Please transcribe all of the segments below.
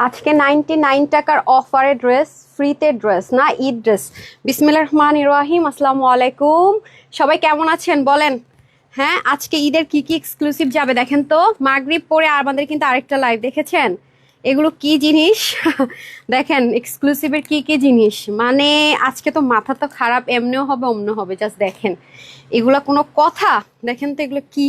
আজকে 99 টাকার অফারে ড্রেস, ফ্রিতে ড্রেস না, ঈদ ড্রেস। বিসমিল্লাহির রহমানির রহিম। আসসালামু আলাইকুম, সবাই কেমন আছেন বলেন। হ্যাঁ, আজকে ঈদের কি কি এক্সক্লুসিভ যাবে দেখেন তো। মাগরিব পরে আমাদের কিন্তু আরেকটা লাইভ দেখেছেন, এগুলো কি জিনিস দেখেন এক্সক্লুসিভের কি কি জিনিস। মানে আজকে তো মাথা তো খারাপ, এমনিও হবে অমনিও হবে, জাস্ট দেখেন এগুলো কোনো কথা। দেখেন তো এগুলো কি,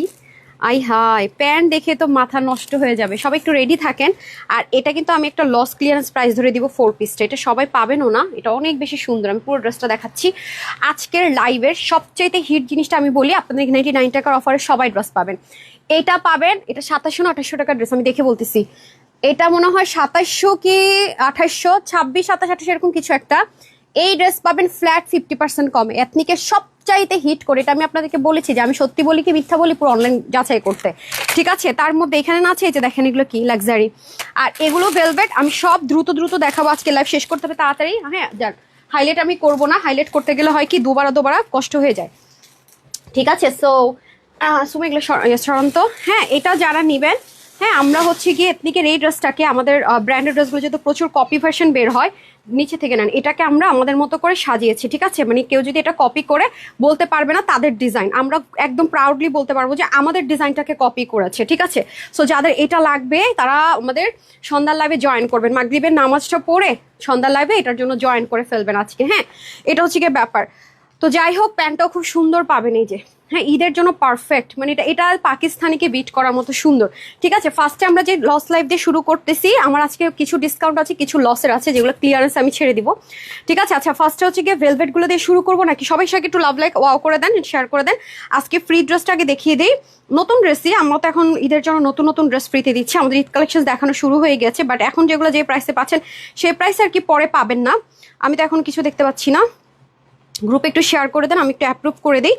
আই হাই, প্যান্ট দেখে তো মাথা নষ্ট হয়ে যাবে। সবাই একটু রেডি থাকেন। আর এটা কিন্তু আমি একটা লস ক্লিয়ারেন্স প্রাইস ধরে দিব 4 পিসটা, এটা সবাই পাবেনও না, এটা অনেক বেশি সুন্দর। আমি পুরো ড্রেসটা দেখাচ্ছি। আজকের লাইভের সবচাইতে হিট জিনিসটা আমি বলি, আপনাদের 99 টাকার অফারে সবাই ড্রেস পাবেন। এটা পাবেন, এটা 2700 না 2800 টাকার ড্রেস, আমি দেখে বলতেছি। এটা মনে হয় 2700 কি 2800, 26, 27, 28 এরকম কিছু একটা। এই ড্রেস পাবেন ফ্ল্যাট 50% কমে, এথনিকের সবচাইতে হিট করে। এটা আমি আপনাদেরকে বলেছি যে আমি সত্যি বলি কি মিথ্যা বলি পুরো অনলাইন যাচাই করতে, ঠিক আছে। তার মধ্যে এখানে না আছে, এই যে দেখেন এগুলো কি লাক্সারি, আর এগুলো ভেলভেট। আমি সব দ্রুত দ্রুত দেখাবো, আজকে লাইভ শেষ করতে হবে তাড়াতাড়ি। হ্যাঁ, যান, হাইলাইট আমি করব না, হাইলাইট করতে গেলে হয় কি দুবারা কষ্ট হয়ে যায়, ঠিক আছে। সো সুমা এগুলো সরন্ত। হ্যাঁ, এটা যারা নেবেন, হ্যাঁ, আমরা হচ্ছে গিয়ে এথনিকের এই ড্রেসটাকে, আমাদের ব্র্যান্ডেড ড্রেসগুলো যেহেতু প্রচুর কপি ভার্সন বের হয় নিচে থেকে নেন, এটাকে আমরা আমাদের মতো করে সাজিয়েছি, ঠিক আছে। মানে কেউ যদি এটা কপি করে বলতে পারবে না তাদের ডিজাইন, আমরা একদম প্রাউডলি বলতে পারবো যে আমাদের ডিজাইনটাকে কপি করেছে, ঠিক আছে। সো যাদের এটা লাগবে তারা আমাদের সন্ধ্যার লাইভে জয়েন করবেন, মাগরিবের নামাজটা পড়ে সন্ধ্যার লাইভে এটার জন্য জয়েন করে ফেলবেন আজকে। হ্যাঁ, এটা হচ্ছে গিয়ে ব্যাপার। তো যাই হোক, প্যান্টটাও খুব সুন্দর পাবেন, এই যে। হ্যাঁ, ঈদের জন্য পারফেক্ট, মানে এটা পাকিস্তানিকে বিট করার মতো সুন্দর, ঠিক আছে। ফার্স্টে আমরা যে লস লাইভ দিয়ে শুরু করতেছি, আমার আজকে কিছু ডিসকাউন্ট আছে, কিছু লসের আছে, যেগুলো ক্লিয়ারেন্স আমি ছেড়ে দিব, ঠিক আছে। আচ্ছা, ফার্স্টে হচ্ছে গিয়ে ভেলভেটগুলো দিয়ে শুরু করবো নাকি? সবাই সবাই একটু লাভ লাইক ওয়াও করে দেন, শেয়ার করে দেন। আজকে ফ্রি ড্রেসটা আগে দেখিয়ে দিই। নতুন ড্রেসই, আমরা তো এখন ঈদের জন্য নতুন নতুন ড্রেস ফ্রিতে দিচ্ছি, আমাদের ঈদ কালেকশন দেখানো শুরু হয়ে গেছে। বাট এখন যেগুলো যে প্রাইসে পাচ্ছেন সেই প্রাইসে আর কি পরে পাবেন না। আমি তো এখন কিছু দেখতে পাচ্ছি না। গ্রুপে একটু শেয়ার করে দেন, আমি একটু অ্যাপ্রুভ করে দিই।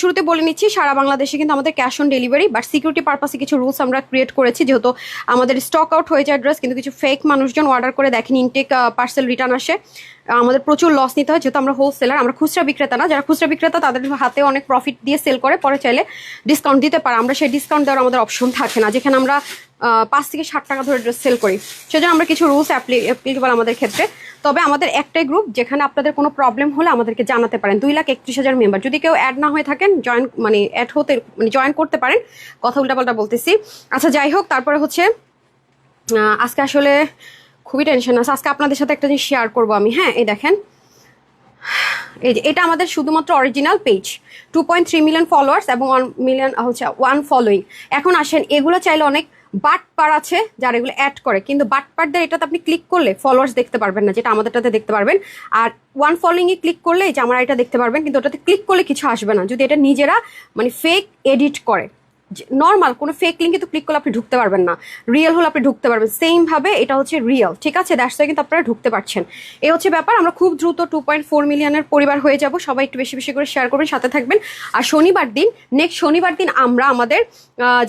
শুরুতে বলে নিচ্ছি, সারা বাংলাদেশে কিন্তু আমাদের cash on delivery, but security পারপাসে কিছু রুলস আমরা ক্রিয়েট করেছি, যেহেতু আমাদের স্টক আউট হয়ে যায় ড্রেস, কিন্তু কিছু ফেক মানুষজন অর্ডার করে দেখেন ইনটেক পার্সেল রিটার্ন আসে, আমাদের প্রচুর লস নিতে হয়, যেহেতু আমরা হোলসেলার, আমরা খুচরা বিক্রেতা না। যারা খুচরা বিক্রেতা তাদের হাতে অনেক প্রফিট দিয়ে সেল করে, পরে চাইলে ডিসকাউন্ট দিতে পারে, আমরা সেই ডিসকাউন্ট দেওয়ার আমাদের অপশন থাকে না, যেখানে আমরা 5 থেকে 60 টাকা ধরে ড্রেস সেল করি, সেজন্য আমরা কিছু রুলস অ্যাপ্লিকেবল আমাদের ক্ষেত্রে। তবে আমাদের একটাই গ্রুপ, যেখানে আপনাদের কোনো প্রবলেম হলে আমাদেরকে জানাতে পারেন। 2,31,000 মেম্বার, যদি কেউ অ্যাড না হয়ে থাকেন জয়েন, মানে অ্যাড হতে, মানে জয়েন করতে পারেন। কথা উল্টাপাল্টা বলতেছি। আচ্ছা, যাই হোক, তারপরে হচ্ছে আজকে আসলে খুবই টেনশন আছে। আজকে আপনাদের সাথে একটা জিনিস শেয়ার করবো আমি। হ্যাঁ, এই দেখেন, এই যে এটা আমাদের শুধুমাত্র অরিজিনাল পেজ, 2.3 মিলিয়ন ফলোয়ার্স এবং 1 মিলিয়ন হচ্ছে 1 ফলোয়িং। এখন আসেন, এগুলো চাইলে অনেক বাটপার আছে যারা এগুলো অ্যাড করে, কিন্তু বাটপারদের এটাতে আপনি ক্লিক করলে ফলোয়ার্স দেখতে পারবেন না, যেটা আমাদেরটাতে দেখতে পারবেন। আর 1 ফলোয়িংয়ে ক্লিক করলে যে আমার এটা দেখতে পারবেন, কিন্তু ওটাতে ক্লিক করলে কিছু আসবে না, যদি এটা নিজেরা মানে ফেক এডিট করে। নর্মাল কোনো ফেক লিঙ্কে তো ক্লিক করলে আপনি ঢুকতে পারবেন না, রিয়েল হলে আপনি ঢুকতে পারবেন। সেম ভাবে এটা হচ্ছে রিয়েল, ঠিক আছে। দ্যাটস ওয়াই কিন্তু আপনারা ঢুকতে পারছেন। এই হচ্ছে ব্যাপার। আমরা খুব দ্রুত 2.4 মিলিয়নের পরিবার হয়ে যাব। সবাই একটু বেশি বেশি করে শেয়ার করবেন, সাথে থাকবেন। আর শনিবার দিন, নেক্সট শনিবার দিন আমরা আমাদের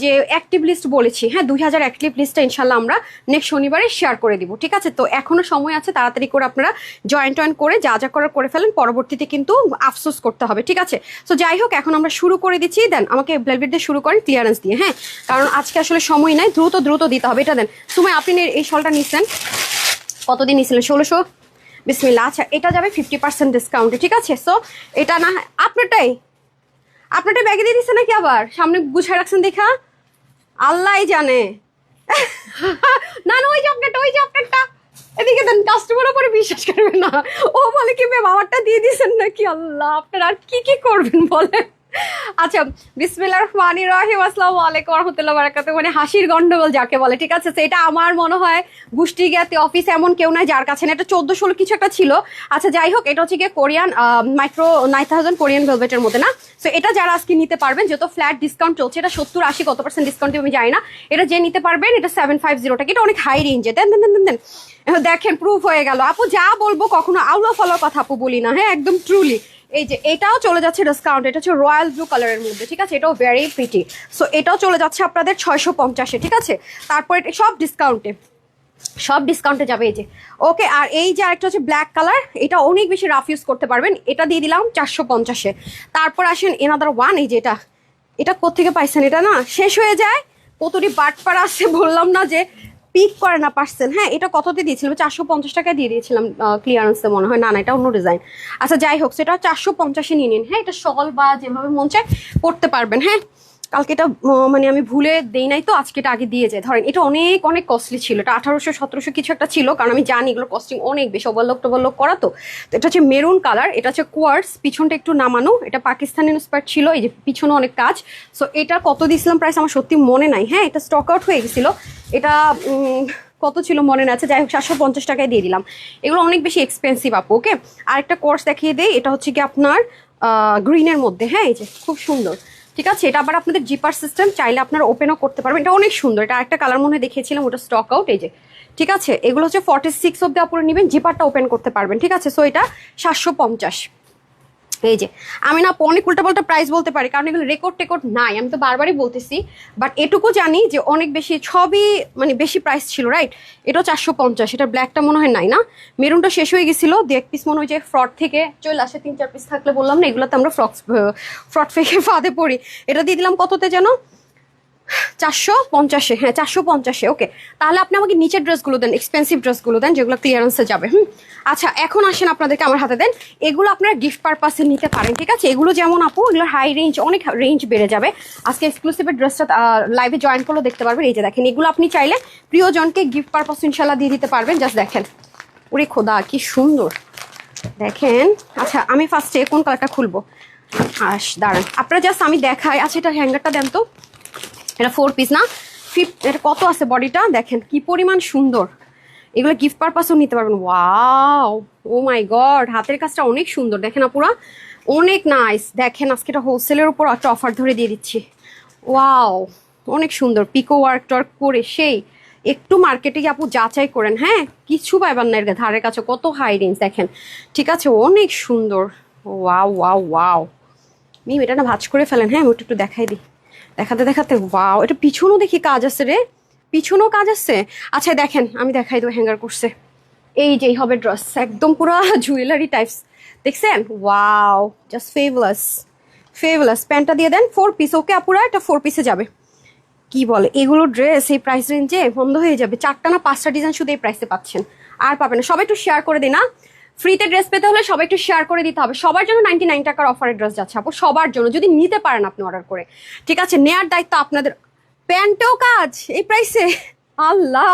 যে অ্যাক্টিভ লিস্ট বলেছি, হ্যাঁ 2000 অ্যাক্টিভ লিস্টটা ইনশাল্লাহ আমরা নেক্সট শনিবারে শেয়ার করে দিব, ঠিক আছে। তো এখনো সময় আছে, তাড়াতাড়ি করে আপনারা জয়েন টয়েন করে যা যা করার করে ফেলেন, পরবর্তীতে কিন্তু আফসোস করতে হবে, ঠিক আছে। তো যাই হোক, এখন আমরা শুরু করে দিচ্ছি। দেন আমাকে ভেলভেট দিয়ে শুরু করেন, ক্লিয়ারেন্স দিয়ে। হ্যাঁ, কারণ আজকে আসলে সময় নাই, দ্রুত দ্রুত দিতে হবে। এটা দেন সুমাই, আপনি এই শলটা নিচ্ছেন কতদিন নিয়েছিলেন? 1600। বিসমিল্লাহ। আচ্ছা, এটা যাবে 50% ডিসকাউন্টে, ঠিক আছে। সো এটা না, আপনারটাই ব্যাগে দিয়ে দিচ্ছে নাকি, আবার সামনে গুছায় রাখছেন দেখা, আল্লাহ জানে। না না, ওই চকলেটটা এদিকে দেন, কাস্টমার উপরে বিশ্বাস করবে না। ও বলে কি ম্যাম আমারটা দিয়ে দিয়েছেন নাকি, আল্লাহ আপনারা আর কি কি করবেন বলে। আচ্ছা, বিসমিল্লাহির রহমানির রহিম। আসসালামু আলাইকুম ওয়া রাহমাতুল্লাহি ওয়া বারাকাতুহু। মানে হাসির গন্ডগোল যাকে বলে, ঠিক আছে। এটা আমার মনে হয় গোষ্ঠী জ্ঞাতি অফিস এমন কেউ নাই যার কাছে না। এটা 1400 কিছু একটা ছিল। আচ্ছা, যাই হোক, এটা হচ্ছে গিয়ে কোরিয়ান মাইক্রো 9000 কোরিয়ান ভেলভেটের মধ্যে না। সো এটা যারা আজকে নিতে পারবেন, যত ফ্ল্যাট ডিসকাউন্ট চলছে, এটা 70-80 কত % ডিসকাউন্ট আমি জানি না, এটা যে নিতে পারবেন, এটা 750 টাকা, এটা অনেক হাই রেঞ্জে। দেন দেন দেন দেন, দেখেন প্রুফ হয়ে গেল। আপু যা বলবো কখনো আউলা ফলো কথা আপু বলি না, হ্যাঁ একদম ট্রুলি। এই যে এটাও চলে যাচ্ছে ডিসকাউন্ট, এটা হচ্ছে রয়্যাল ব্লু কালারের মধ্যে, ঠিক আছে। এটাও ভেরি প্রিটি। সো এটাও চলে যাচ্ছে আপনাদের 650-এ, ঠিক আছে। তারপর এটা সব ডিসকাউন্টে যাবে, এই যে। ওকে, আর এই যে আরেকটা হচ্ছে ব্ল্যাক কালার, এটা অনেক বেশি রাফ ইউজ করতে পারবেন, এটা দিয়ে দিলাম 450-এ। তারপর আসেন এনাদার ওয়ান, এই যে এটা কোত্থেকে পাইছেন, এটা না শেষ হয়ে যায়, কতটি বাটপার আসছে বললাম না যে পিক করে না পারছেন। হ্যাঁ, এটা কততে দিয়েছিলাম? 450 টাকা দিয়ে দিয়েছিলাম ক্লিয়ারেন্সে মনে হয়। না না, এটা অন্য ডিজাইন। আচ্ছা যাই হোক, সেটা 450-এ নিয়ে নিন। হ্যাঁ, এটা শল বা যেভাবে মন চায় পড়তে পারবেন। হ্যাঁ, কালকে এটা মানে আমি ভুলে দেই নাই তো, আজকে এটা আগে দিয়ে যায়। ধরেন এটা অনেক অনেক কস্টলি ছিল, এটা 1800-1700 কিছু একটা ছিল, কারণ আমি জানি এগুলো কস্টিং অনেক বেশি, ওভারলক টোভারলক করা তো। এটা হচ্ছে মেরুন কালার, এটা হচ্ছে কোয়ার্স, পিছনটা একটু নামানো, এটা পাকিস্তানি ইন্সপায়ার্ড ছিল, এই যে পিছনে অনেক কাজ। সো এটা কত দিয়েছিলাম প্রাইস আমার সত্যি মনে নাই। হ্যাঁ, এটা স্টক আউট হয়ে গেছিল। এটা কত ছিল মনে না আছে, যাই হোক 750 টাকায় দিয়ে দিলাম। এগুলো অনেক বেশি এক্সপেন্সিভ আপু। ওকে, আরেকটা কোর্স দেখিয়ে দেই, এটা হচ্ছে কি আপনার গ্রিনের মধ্যে। হ্যাঁ, এই যে খুব সুন্দর, ঠিক আছে। এটা আবার আপনাদের জিপার সিস্টেম, চাইলে আপনারা ওপেনও করতে পারবেন। এটা অনেক সুন্দর। এটা আরেকটা কালার মনে দেখিয়েছিলাম, ওটা স্টক আউট। এই যে ঠিক আছে, এগুলো হচ্ছে 46 অব্দি আপনারা নেবেন, জিপারটা ওপেন করতে পারবেন। ঠিক আছে, সো এটা 750। এই যে আমি না অনেক উল্টাপাল্টা প্রাইস বলতে পারি, কারণ এগুলো রেকর্ড টেকর্ড নাই, আমি তো বারবারই বলতেছি। বাট এটুকু জানি যে অনেক বেশি, সবই মানে বেশি প্রাইস ছিল, রাইট। এটাও 450। এটা ব্ল্যাকটা মনে হয় নাই না, মেরুনটা শেষ হয়ে গেছিলো। দু এক পিস মনে হয় যে ফ্রড থেকে চলে আসে, 3-4 পিস থাকলে বললাম না, এগুলোতে আমরা ফ্রড ফেকে ফাঁদে পড়ি। এটা দিয়ে দিলাম কততে যেন, 450-এ। হ্যাঁ, 450-এ। ওকে, তাহলে আপনি আমাকে নিচের ড্রেসগুলো দেন, এক্সপেন্সিভ ড্রেসগুলো দেন, যেগুলো ক্লিয়ারেন্সে যাবে। আচ্ছা, এখন আসেন আপনাদেরকে আমার হাতে দেন। এগুলো আপনারা গিফট পারপাসে নিতে পারেন। ঠিক আছে, এগুলো যেমন আপু, এগুলোর হাই রেঞ্জ, অনেক রেঞ্জ বেড়ে যাবে। আজকে এক্সক্লুসিভের ড্রেসটা লাইভে জয়েন করলেও দেখতে পারবেন। এই যে দেখেন, এগুলো আপনি চাইলে প্রিয়জনকে গিফট পারপাস ইনশাল্লাহ দিয়ে দিতে পারবেন। জাস্ট দেখেন, ওরে খোদা কি সুন্দর দেখেন। আচ্ছা, আমি ফার্স্টে কোন কালারটা খুলবো? দাঁড়ান, আপনারা জাস্ট আমি দেখাই। আচ্ছা, এটা হ্যাঙ্গারটা দেন তো। এটা 4 পিস না 5, এটা কত আছে বডিটা দেখেন কি পরিমাণ সুন্দর। এগুলো গিফট পারপাসও নিতে পারবেন। ওয়াও, ও মাই গড, হাতের কাজটা অনেক সুন্দর দেখেন আপুরা, অনেক নাইস। দেখেন আজকে এটা হোলসেলের উপর একটা অফার ধরে দিয়ে দিচ্ছি। ওয়াও, অনেক সুন্দর, পিকো ওয়ার্ক টর্ক করে সেই। একটু মার্কেটে গিয়ে আপু যাচাই করেন। হ্যাঁ, কিছু পাইবার না এর ধারের কাছে, কত হাই রেঞ্জ দেখেন। ঠিক আছে, অনেক সুন্দর। ওয়াও ওয়াও ওয়াও, মিম এটা না ভাঁজ করে ফেলেন। হ্যাঁ, আমি একটু দেখাই দিই, দেখাতে দেখাতে। ওয়াও, এটা পিছনেও দেখি কাজ আছে রে, পিছনেও কাজ আছে। আচ্ছা দেখেন, আমি দেখাই দেবো, হ্যাঙ্গার করছে। এই যেই হবে ড্রেস, একদম পুরো জুয়েলারি টাইপস, দেখছেন? Wow, just fabulous fabulous. প্যান্টটা দিয়ে দেন 4 পিস। ওকে আপুরা, এটা 4 পিসে যাবে। কি বলে, এগুলো ড্রেস এই প্রাইস রেঞ্জে বন্ধ হয়ে যাবে। 4টা না 5টা ডিজাইন শুধু এই প্রাইসে পাচ্ছেন, আর পাবেন না। সবাই একটু শেয়ার করে দিই না, ফ্রিতে ড্রেস পেতে হলে সবাই একটু শেয়ার করে দিতে হবে। সবার জন্য 99 টাকার অফারের ড্রেস যাচ্ছে আপু, সবার জন্য, যদি নিতে পারেন আপনি অর্ডার করে। ঠিক আছে, নেয়ার দায়িত্ব আপনাদের। প্যান্টেও কাজ এই প্রাইসে, আল্লাহ।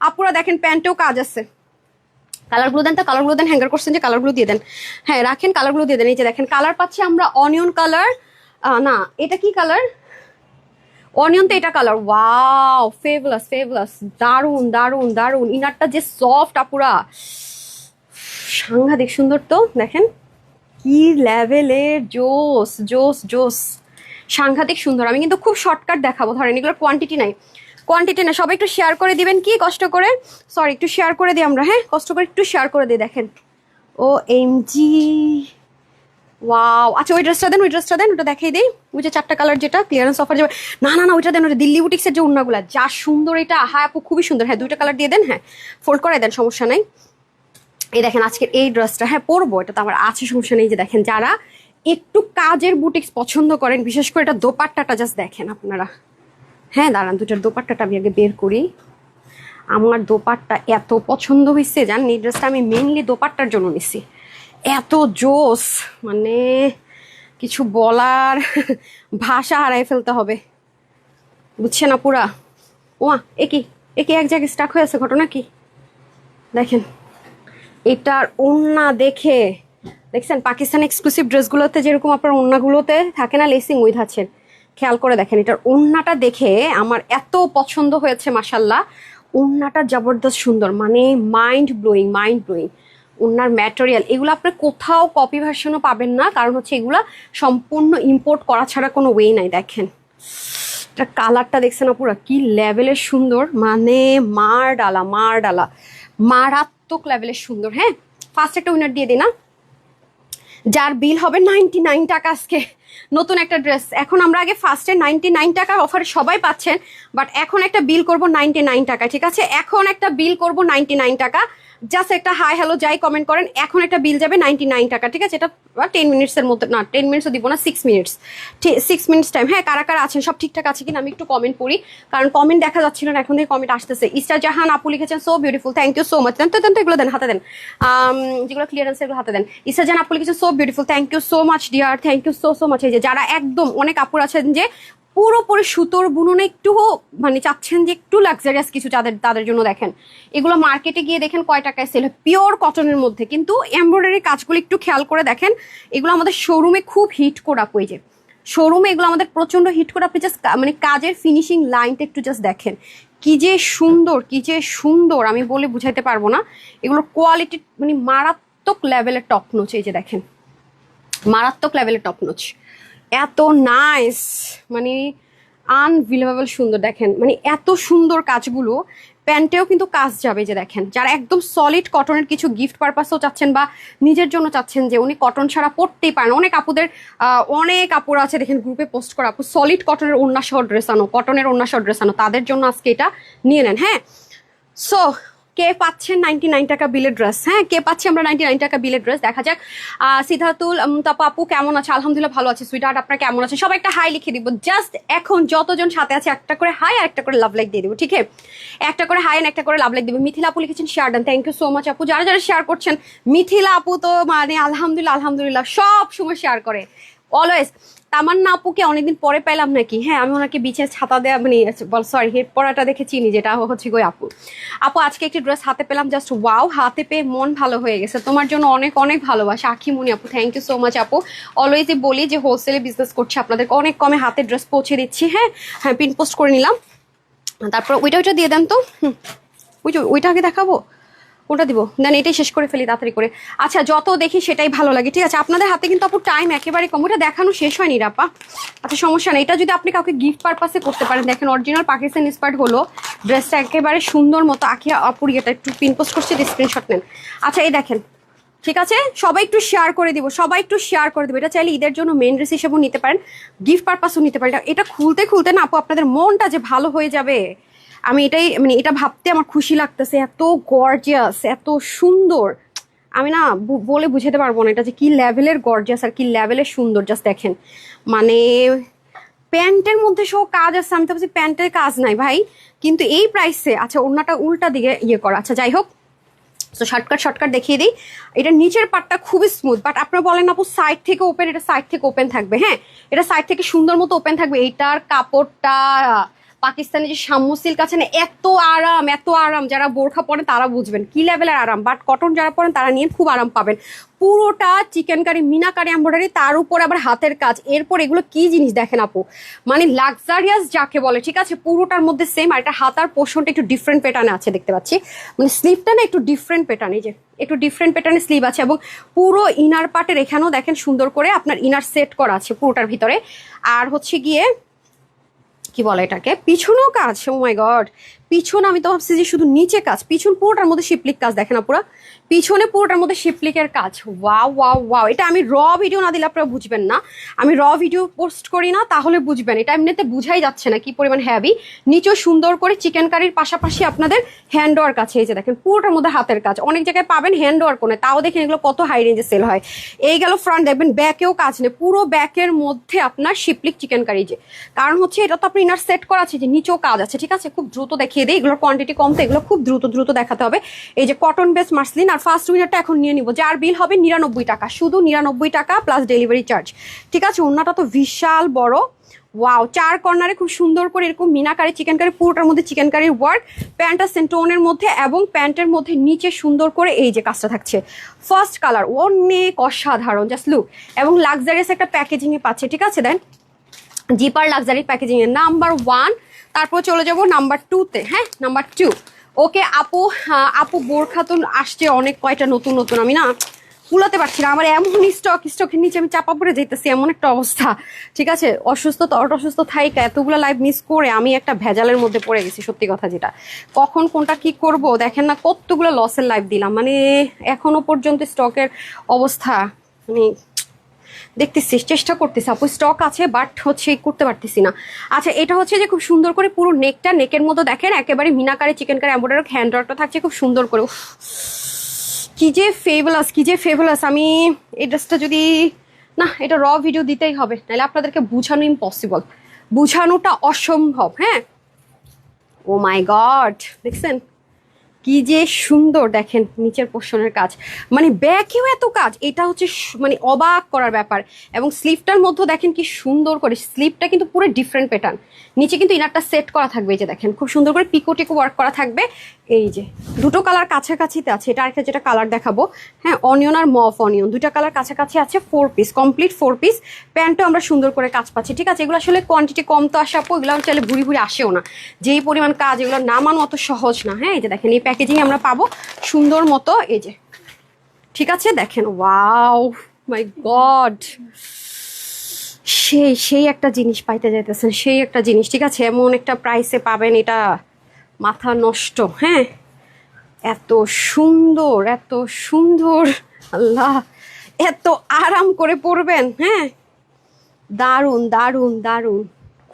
আপুরা দেখেন, প্যান্টেও কাজ আছে। কালারগুলো দেন তো, কালারগুলো দেন। হ্যাঙ্গার করছেন যে, কালারগুলো দিয়ে দেন। হ্যাঁ রাখেন, কালারগুলো দিয়ে দেন। এই যে দেখেন, কালার পাচ্ছি আমরা অনিয়ন কালার, না এটা কি কালার, অনিয়ন তো এটা কালার। ওয়াও, ফেভলাস ফেভলাস, দারুন দারুন দারুন। ইনারটা যে সফট আপুরা, সাংঘাতিক সুন্দর। তো দেখেন কি লেভেলের, জোস জোস জোস, সাংঘাতিক সুন্দর। আমি কিন্তু খুব শর্টকাট দেখাবো, ধরেন এগুলোর কোয়ান্টিটি নাই, কোয়ান্টিটি না। সবাই একটু শেয়ার করে দিবেন, কি কষ্ট করে, সরি একটু শেয়ার করে দিই আমরা। হ্যাঁ, কষ্ট করে একটু শেয়ার করে দিই। দেখেন, ও এমজি, ওয়াও। আচ্ছা, ওই ড্রেসটা দেন, ওই ড্রেসটা দেন, ওটা দেখাই দিই। ওই যে 4টা কালার, যেটা ক্লিয়ারেন্স অফার যাবে। না না না, ওইটা দেন, ওটা দিল্লি বুটিক্সের যে উন্নাগুলা, যা সুন্দর এটা। হ্যাঁ আপু, খুবই সুন্দর। হ্যাঁ, 2টা কালার দিয়ে দেন। হ্যাঁ, ফোল্ড করে দেন, সমস্যা নাই। এই দেখেন আজকের এই ড্রেসটা, হ্যাঁ পরবো, এটা তো আমার আছে, সমস্যা নেই। যে দেখেন, যারা একটু কাজের বুটিক্স পছন্দ করেন, বিশেষ করে এটা দোপাট্টাটা জাস্ট দেখেন আপনারা। হ্যাঁ দাঁড়ান, দুটার দোপাট্টাটা আমি আগে বের করি। আমার দোপাট্টা এত পছন্দ হয়েছে জানেন, এই ড্রেসটা আমি মেইনলি দোপাট্টার জন্য নিছি। এত জোস, মানে কিছু বলার ভাষা হারাই ফেলতে হবে, বুঝছেন না পুরা। ওয়া, একই একই এক জায়গায় স্টাক হয়ে আছে, ঘটনা কি দেখেন। এটার ওড়না দেখে, দেখছেন পাকিস্তানি এক্সক্লুসিভ ড্রেসগুলোতে যেরকম আপনার ওড়নাগুলোতে থাকে না লেসিং উইথ আছেন, খেয়াল করে দেখেন। এটার ওড়নাটা দেখে আমার এত পছন্দ হয়েছে, মাশাল্লাহ। ওড়নাটা জবরদস্ত সুন্দর, মানে মাইন্ড ব্লোয়িং, মাইন্ড ব্লোয়িং। ওড়নার ম্যাটেরিয়াল এগুলো আপনার কোথাও কপি ভার্সনও পাবেন না, কারণ হচ্ছে এগুলা সম্পূর্ণ ইম্পোর্ট করা ছাড়া কোনো ওয়ে নাই। দেখেন এটা কালারটা দেখছেন না পুরো কি লেভেলের সুন্দর, মানে মার ডালা মার ডালা, মারাত্মক লেভেলের সুন্দর। হ্যাঁ, ফার্স্ট একটা উইনার দিয়ে দিই না, যার বিল হবে 99 টাকা আজকে, নতুন একটা ড্রেস। এখন আমরা আগে ফার্স্টে 99 টাকার অফারে সবাই পাচ্ছেন, বাট এখন একটা বিল করব 99 টাকা, ঠিক আছে? এখন একটা বিল করব 99 টাকা। জাস্ট একটা হাই হ্যালো যাই কমেন্ট করেন, এখন একটা বিল যাবে 99 টাকা, ঠিক আছে? এটা 10 মিনিটসের মধ্যে, না 10 মিনিটসও দিব না, 6 মিনিটস, 6 মিনিটস টাইম। হ্যাঁ, কারা কারা আছেন, সব ঠিকঠাক আছে কিনা আমি একটু কমেন্ট পড়ি, কারণ কমেন্ট দেখা যাচ্ছিল না, এখন থেকে কমেন্ট আসতেছে। ইস্টার জাহান আপু লিখেছেন so beautiful, thank you so much. দেন তো এগুলো দেন, হাতে দেন, যেগুলো ক্লিয়ারেন্স এগুলো হাতে দেন। ইস্টার জাহান আপু লিখেছেন so beautiful, thank you so much dear, thank you so much. এই যে যারা একদম, অনেক আপুর আছেন যে পুরোপুরি সুতোর বুননে একটু মানে চাচ্ছেন যে একটু লাক্সারিয়াস কিছু, তাদের জন্য দেখেন এগুলো মার্কেটে গিয়ে দেখেন কয় টাকায় সেল হয়, পিওর কটনের মধ্যে, কিন্তু এমব্রয়ডারি কাজগুলো একটু খেয়াল করে দেখেন। এগুলো আমাদের শোরুমে খুব হিট করে আপু, এই যে শোরুমে এগুলো আমাদের প্রচন্ড হিট করে। আপনি জাস্ট মানে কাজের ফিনিশিং লাইনটা একটু জাস্ট দেখেন, কি যে সুন্দর, কি যে সুন্দর, আমি বলে বুঝাইতে পারবো না। এগুলোর কোয়ালিটি মানে মারাত্মক লেভেলের টপ নোচ, এই যে দেখেন মারাত্মক লেভেলের টপ নোচ, এত নাইস, মানে আনবিলিভেবল সুন্দর। দেখেন মানে এত সুন্দর কাজগুলো, প্যান্টেও কিন্তু কাজ যাবে। যে দেখেন যারা একদম সলিড কটনের কিছু গিফট পারপাসও চাচ্ছেন বা নিজের জন্য চাচ্ছেন যে উনি কটন ছাড়া পরতেই পারেন, অনেক আপুদের অনেক আপুরা আছে দেখেন গ্রুপে পোস্ট করা, আপু সলিড কটনের ওড়না সহ ড্রেস আনো, কটনের ওড়না সহ ড্রেস আনো, তাদের জন্য আজকে এটা নিয়ে নেন। হ্যাঁ, সো কে পাচ্ছেন 99 টাকা বিলের ড্রেস? হ্যাঁ, কে পাচ্ছি আমরা 99 টাকা বিলের ড্রেস? দেখা যাক। সিদ্ধার্থুল তাপা আপু কেমন আছে? আলহামদুলিল্লাহ ভালো আছে সুইটহার্ট, আপনার কেমন আছে? সবাই একটা হাই লিখে দিব। জাস্ট এখন যতজন সাথে আছে একটা করে হাই আর একটা করে লাভ লাইক দিয়ে দিব, ঠিক আছে? একটা করে হাই আর একটা করে লাভ লাইক দিব। মিথিলা আপু লিখেছেন share done, thank you so much আপু। যারা যারা শেয়ার করছেন, মিথিলা আপু তো মানে আলহামদুলিল্লাহ সব সময় শেয়ার করে, অলওয়েজ। তামান্না আপুকে অনেকদিন পরে পেলাম নাকি? হ্যাঁ, আমি ওনাকে বিচে ছাতা দেওয়া মানে সরি হেড পরাটা দেখে চিনি, যেটা হচ্ছে গো আপু। আপু আজকে একটি ড্রেস হাতে পেলাম, জাস্ট ওয়াও, হাতে পেয়ে মন ভালো হয়ে গেছে। তোমার জন্য অনেক অনেক ভালোবাসা আখিমুনি আপু, থ্যাংক ইউ সো মাচ আপু। অলওয়েজই বলি যে হোলসেলে বিজনেস করছি, আপনাদেরকে অনেক কমে হাতে ড্রেস পৌঁছে দিচ্ছি। হ্যাঁ হ্যাঁ, পিন পোস্ট করে নিলাম। তারপর ওইটা দিয়ে দেন তো, ওইটা আগে দেখাবো, ওটা দিব দেন, এটাই শেষ করে ফেলি তাড়াতাড়ি করে। আচ্ছা, যত দেখি সেটাই ভালো লাগে, ঠিক আছে? আপনাদের হাতে কিন্তু আপু টাইম একেবারে কম, ওটা দেখানো শেষ হয়নি রাপা। আচ্ছা সমস্যা নেই, এটা যদি আপনি কাউকে গিফট পারপাসে করতে পারেন। দেখেন অরিজিনাল পাকিস্তান ইন্সপায়ার্ড হলো ড্রেসটা, একেবারে সুন্দর মতো। আঁকিয়া আপুর এটা একটু পিন পোস্ট করছে, স্ক্রিনশট নেন। আচ্ছা এই দেখেন, ঠিক আছে? সবাই একটু শেয়ার করে দিব, সবাই একটু শেয়ার করে দিব। এটা চাইলে ঈদের জন্য মেন ড্রেস হিসেবেও নিতে পারেন, গিফট পারপাসও নিতে পারেন। এটা খুলতে না আপু আপনাদের মনটা যে ভালো হয়ে যাবে, আমি এটাই মানে এটা ভাবতে আমার খুশি লাগতেছে। এত গর্জিয়াস, এত সুন্দর, আমি না বলে বুঝাতে পারবো না এটা যে কি লেভেলের গর্জিয়াস আর কি লেভেলের সুন্দর। জাস্ট দেখেন মানে প্যান্টের মধ্যে সব কাজ আছে, আমি তো ভাবছি প্যান্টের কাজ নাই ভাই, কিন্তু এই প্রাইসে। আচ্ছা ওড়নাটা উল্টা দিকে ইয়ে করা, আচ্ছা যাই হোক। তো শর্টকাট দেখিয়ে দিই। এটা নিচের পার্টটা খুবই স্মুথ, বাট আপনারা বলেন আপু সাইড থেকে ওপেন, এটা সাইড থেকে ওপেন থাকবে। হ্যাঁ, এটা সাইড থেকে সুন্দর মতো ওপেন থাকবে। এইটার কাপড়টা পাকিস্তানি যে শাম্মু সিল্ক আছে না, এত আরাম, যারা বোরখা পরেন তারা বুঝবেন কি লেভেলের আরাম, বাট কটন যারা পরেন তারা নিয়ে খুব আরাম পাবেন। পুরোটা চিকেন কারি, মিনাকারি এমব্রয়ডারি, তার উপর আবার হাতের কাজ। এরপর এগুলো কি জিনিস দেখেন আপু, মানে লাক্সারিয়াস যাকে বলে, ঠিক আছে? পুরোটার মধ্যে সেম। আর এটা হাতার পোর্শনটা একটু ডিফারেন্ট প্যাটার্নে আছে, দেখতে পাচ্ছি, মানে স্লিভটা না একটু ডিফারেন্ট প্যাটার্ন, এই যে একটু ডিফারেন্ট প্যাটার্নে স্লিভ আছে। এবং পুরো ইনার পার্টের এখানেও দেখেন সুন্দর করে আপনার ইনার সেট করা আছে পুরোটার ভিতরে। আর হচ্ছে গিয়ে কি বলে এটাকে, পিছনেও কাজ। ও মাই গড, পিছন আমি তো ভাবছি যে শুধু নিচে কাজ, পিছন পুরোটার মধ্যে শিপলিক কাজ। দেখেন না পুরো পিছনে পুরোটার মধ্যে শিপলিকের কাজ। ওয়াও, এটা আমি র ভিডিও না দিলে আপনারা বুঝবেন না, আমি র ভিডিও পোস্ট করি না, তাহলে বুঝবেন। এটা এমনিতে বুঝাই যাচ্ছে না কি পরিমাণ হ্যাভি। নিচেও সুন্দর করে চিকেন কারির পাশাপাশি আপনাদের হ্যান্ড ওয়ার্ক আছে। এই যে দেখেন পুরোটার মধ্যে হাতের কাজ, অনেক জায়গায় পাবেন হ্যান্ড ওয়ার্ক করে, তাও দেখেন এগুলো কত হাই রেঞ্জে সেল হয়। এই গেল ফ্রন্ট, দেখবেন ব্যাকেও কাজ নেই, পুরো ব্যাকের মধ্যে আপনার শিপলিক চিকেন কারি। যে কারণ হচ্ছে এটা তো আপনি ইনার সেট করা আছে, যে নিচেও কাজ আছে, ঠিক আছে? খুব দ্রুত দেখিয়ে দিই, এগুলোর কোয়ান্টিটি কম তো এগুলো খুব দ্রুত দেখাতে হবে। এই যে কটন বেস মাসলিন। আর ফার্স্ট উইনারটা এখন নিয়ে নিব, যার বিল হবে 99 টাকা, শুধু 99 টাকা প্লাস ডেলিভারি চার্জ, ঠিক আছে? ওড়নাটা তো বিশাল বড়। ওয়াও, 4 কর্নারে খুব সুন্দর করে এরকম মিনাকারি চিকেন কারি, পুরোটার মধ্যে চিকেন কারির ওয়ার্ক। প্যান্টটা সেন্টোনের মধ্যে, এবং প্যান্টের মধ্যে নিচে সুন্দর করে এই যে কাজটা থাকছে। ফার্স্ট কালার অনেক অসাধারণ, জাস্ট লুক। এবং লাক্সারিয়াস একটা প্যাকেজিংয়ে পাচ্ছে, ঠিক আছে? দেন জিপার লাক্সারি প্যাকেজিংয়ে নাম্বার 1। তারপর চলে যাব নাম্বার 2-তে। হ্যাঁ, নাম্বার 2। ওকে আপু বোরখা তো আসছে অনেক কয়টা নতুন, আমি না কুলাতে পারছি না, আমার এমন স্টকের নিচে আমি চাপা পড়ে যেতেছি, এমন একটা অবস্থা, ঠিক আছে? অসুস্থ থাইকা এতগুলো লাইভ মিস করে আমি একটা ভেজালের মধ্যে পড়ে গেছি, সত্যি কথা যেটা। কখন কোনটা কি করব দেখেন না, কতগুলো লসের লাইভ দিলাম, মানে এখনো পর্যন্ত স্টকের অবস্থা মানে দেখতেছিস, চেষ্টা করতেছি আপু, স্টক আছে বাট হচ্ছে করতে পারতেছি না। আচ্ছা, এটা হচ্ছে যে খুব সুন্দর করে পুরো নেকের মতো দেখেন একেবারে meenakari chikankari embroidery hand ওয়ার্কটা থাকছে খুব সুন্দর করে। উফ, কি যে ফেবুলাস, কি যে ফেবুলাস। আমি এই ড্রেসটা যদি না, এটা র ভিডিও দিতেই হবে, নাহলে আপনাদেরকে বোঝানো ইম্পসিবল, বোঝানোটা অসম্ভব। হ্যাঁ, ও মাই গড, দেখছেন কি যে সুন্দর, দেখেন নিচের পোর্শনের কাজ, মানে ব্যাকেও এত কাজ, এটা হচ্ছে মানে অবাক করার ব্যাপার। এবং স্লিভটার মধ্যে দেখেন কি সুন্দর করে, স্লিভটা কিন্তু পুরো ডিফারেন্ট প্যাটার্ন, নিচে কিন্তু ইনারটা সেট করা থাকবে, এই যে দেখেন খুব সুন্দর করে পিকো টিকো ওয়ার্ক করা থাকবে। এই যে দুটো কালার কাছাকাছিতে আছে, এটা আরেকটা যেটা কালার দেখাবো, হ্যাঁ অনিয়ন আর মফ অনিয়ন, দুইটা কালার কাছাকাছি আছে, 4 পিস কমপ্লিট 4 পিস। প্যান্টও আমরা সুন্দর করে কাজ পাচ্ছি, ঠিক আছে। এগুলো আসলে কোয়ান্টিটি কম তো আসা আপু, এগুলো চাইলে ভুড়ি ভুড়ি আসেও না, যেই পরিমাণ কাজ, এগুলো নামানো অত সহজ না। হ্যাঁ, এই যে দেখেন এই প্যাকেজিং আমরা পাবো সুন্দর মতো, এই যে ঠিক আছে দেখেন, ওয়াও মাই গড, সেই একটা জিনিস পাইতে যাইতেছেন, সেই একটা জিনিস, ঠিক আছে। এমন একটা প্রাইসে পাবেন, এটা মাথা নষ্ট। হ্যাঁ, এত সুন্দর, এত সুন্দর, আল্লাহ, এত আরাম করে পরবেন। হ্যাঁ, দারুণ দারুণ দারুণ,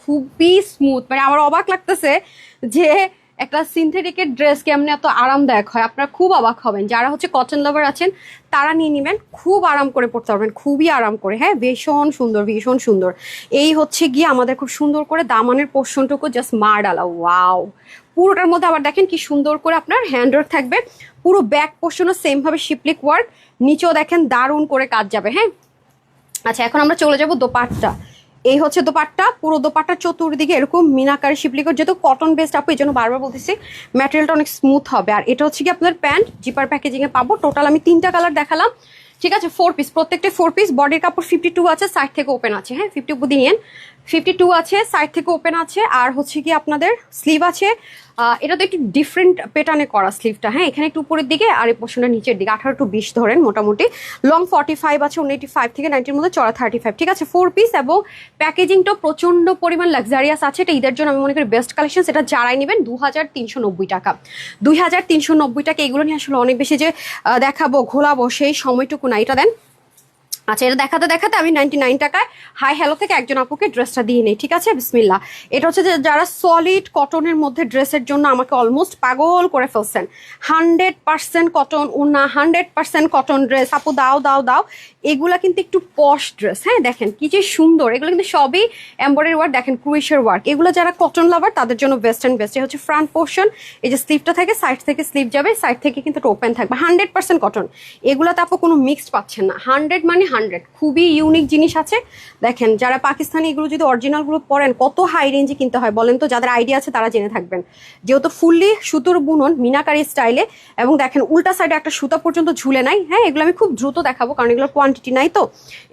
খুবই স্মুথ, মানে আমার অবাক লাগতেছে যে একটা সিনথেটিকের ড্রেস কেমনে এত আরামদায়ক হয়। আপনারা খুব অবাক হবেন, যারা হচ্ছে কটন লাভার আছেন তারা নিয়ে নেবেন, খুব আরাম করে পড়তে পারবেন, খুবই আরাম করে। হ্যাঁ, ভীষণ সুন্দর, ভীষণ সুন্দর। এই হচ্ছে গিয়ে আমাদের খুব সুন্দর করে দামানের পোর্শনটুকু জাস্ট মার ডালা, ওয়াও। পুরোটার মধ্যে আবার দেখেন কি সুন্দর করে আপনার হ্যান্ড ওয়ার্ক থাকবে, পুরো ব্যাক পোর্শনও সেম ভাবে শিপলিক ওয়ার্ক, নিচেও দেখেন দারুণ করে কাজ যাবে। হ্যাঁ, আচ্ছা এখন আমরা চলে যাব দোপাট্টা। এই হচ্ছে দোপাট্টা, পুরো দোপাট্টার চতুর্দিকে এরকম মিনাকারি শিপলিকর, যেহেতু কটন বেসড আপু, এই জন্য বারবার বলতেছি ম্যাটেরিয়ালটা অনেক স্মুথ হবে। আর এটা হচ্ছে কি আপনার প্যান্ট জিপার প্যাকেজিং এ পাবো। টোটাল আমি 3টা কালার দেখালাম, ঠিক আছে। 4 পিস, প্রত্যেকটা 4 পিস। বডির কাপড় 52 আছে, সাইড থেকে ওপেন আছে। হ্যাঁ, 50 অব্দি নিয়েন, 52 আছে, সাইড থেকে ওপেন আছে। আর হচ্ছে কি আপনাদের স্লিভ আছে, এটা তো একটু ডিফারেন্ট প্যাটার্নে করা স্লিভটা। হ্যাঁ, এখানে একটু উপরের দিকে আর এই পোর্শনটা নিচের দিকে, 18 to 20 ধরেন মোটামুটি। লং 45 আছে, 85 থেকে 90-র মধ্যে, চড়া 35, ঠিক আছে। 4 পিস এবং প্যাকেজিংটাও প্রচন্ড পরিমাণ লাক্সারিয়াস আছে। এটা ঈদের জন্য আমি মনে করি বেস্ট কালেকশন। এটা যারাই নেবেন 2390 টাকা, 2390 টাকা। এগুলো নিয়ে আসলে অনেক বেশি যে দেখাবো ঘোলাবো সেই সময়টুকু না, এটা দেন। আচ্ছা, এটা দেখাতে দেখাতে আমি 99 টাকায় হাই হ্যালো থেকে একজন আপুকে ড্রেসটা দিয়ে নেই, ঠিক আছে। বিসমিল্লা। এটা হচ্ছে যে যারা সলিড কটনের মধ্যে ড্রেসের জন্য আমাকে অলমোস্ট পাগল করে ফেলছেন, 100% কটন ওনা, 100% কটন ড্রেস আপু দাও দাও দাও। এগুলা কিন্তু একটু পশ ড্রেস। হ্যাঁ, দেখেন কি যে সুন্দর, এগুলো কিন্তু সবই এমব্রয়ডারি ওয়ার্ক, দেখেন ক্রুইশের ওয়ার্ক। এগুলো যারা কটন লাভার তাদের জন্য বেস্ট অ্যান্ড বেস্ট। হচ্ছে ফ্রন্ট পোর্শন, এই যে স্লিভটা থাকে, সাইড থেকে স্লিভ যাবে, সাইড থেকে কিন্তু ওপেন থাকবে, 100% কটন। এগুলাতে আপু কোনো মিক্সড পাচ্ছেন না, 100 মানে 100, খুবই ইউনিক জিনিস আছে। দেখেন যারা পাকিস্তানি এগুলো যদি অরিজিনালগুলো পরেন কত হাই রেঞ্জে কিনতে হয় বলেন তো, যাদের আইডিয়া আছে তারা জেনে থাকবেন। যেহেতু ফুললি সুতোর বুনন মিনাকারি স্টাইলে, এবং দেখেন উল্টা সাইডে একটা সুতা পর্যন্ত ঝুলে নাই। হ্যাঁ, এগুলো আমি খুব দ্রুত দেখাবো কারণ এগুলোর কোয়ান্টিটি নাই তো।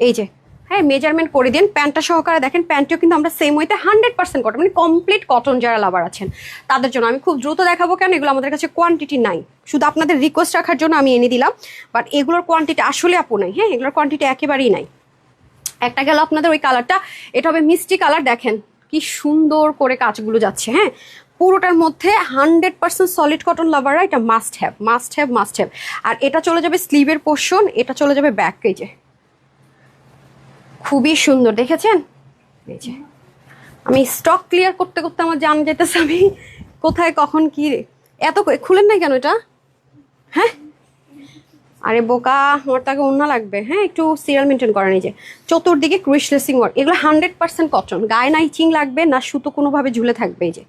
এই যে হ্যাঁ, মেজারমেন্ট করে দিন প্যান্টটা সহকারে। দেখেন প্যান্টটিও কিন্তু আমরা সেম ওয়েতে 100% কটন, মানে কমপ্লিট কটন যারা লাভার আছেন তাদের জন্য আমি খুব দ্রুত দেখাবো, কেন এগুলো আমাদের কাছে কোয়ান্টিটি নাই, শুধু আপনাদের রিকোয়েস্ট রাখার জন্য আমি এনে দিলাম। বাট এগুলোর কোয়ান্টিটি আসলে আপু নাই। হ্যাঁ, এগুলোর কোয়ান্টিটি একেবারেই নাই। একটা গেল আপনাদের ওই কালারটা, এটা হবে মিষ্টি কালার। দেখেন কি সুন্দর করে কাজগুলো যাচ্ছে। হ্যাঁ, পুরোটার মধ্যে 100% সলিড কটন লাভাররা এটা must have, must have, must have. আর এটা চলে যাবে স্লিভের পোর্শন, এটা চলে যাবে ব্যাক। এই যে খুবই সুন্দর, দেখেছেন। এই যে আমি স্টক ক্লিয়ার করতে করতে আমার জান যেতেছে আমি কোথায় কখন কি এত খুলেন না কেন এটা। হ্যাঁ, আরে বোকা, আমার তাকে অন্য লাগবে। হ্যাঁ, একটু সিরিয়াল মেনটেন করা। নিজে চতুর্দিকে ক্রুশ লেসিং ওয়ার্ক, এগুলো 100% কটন, গায়ে না ইচিং লাগবে না সুতো কোনোভাবে ঝুলে থাকবে। এই যে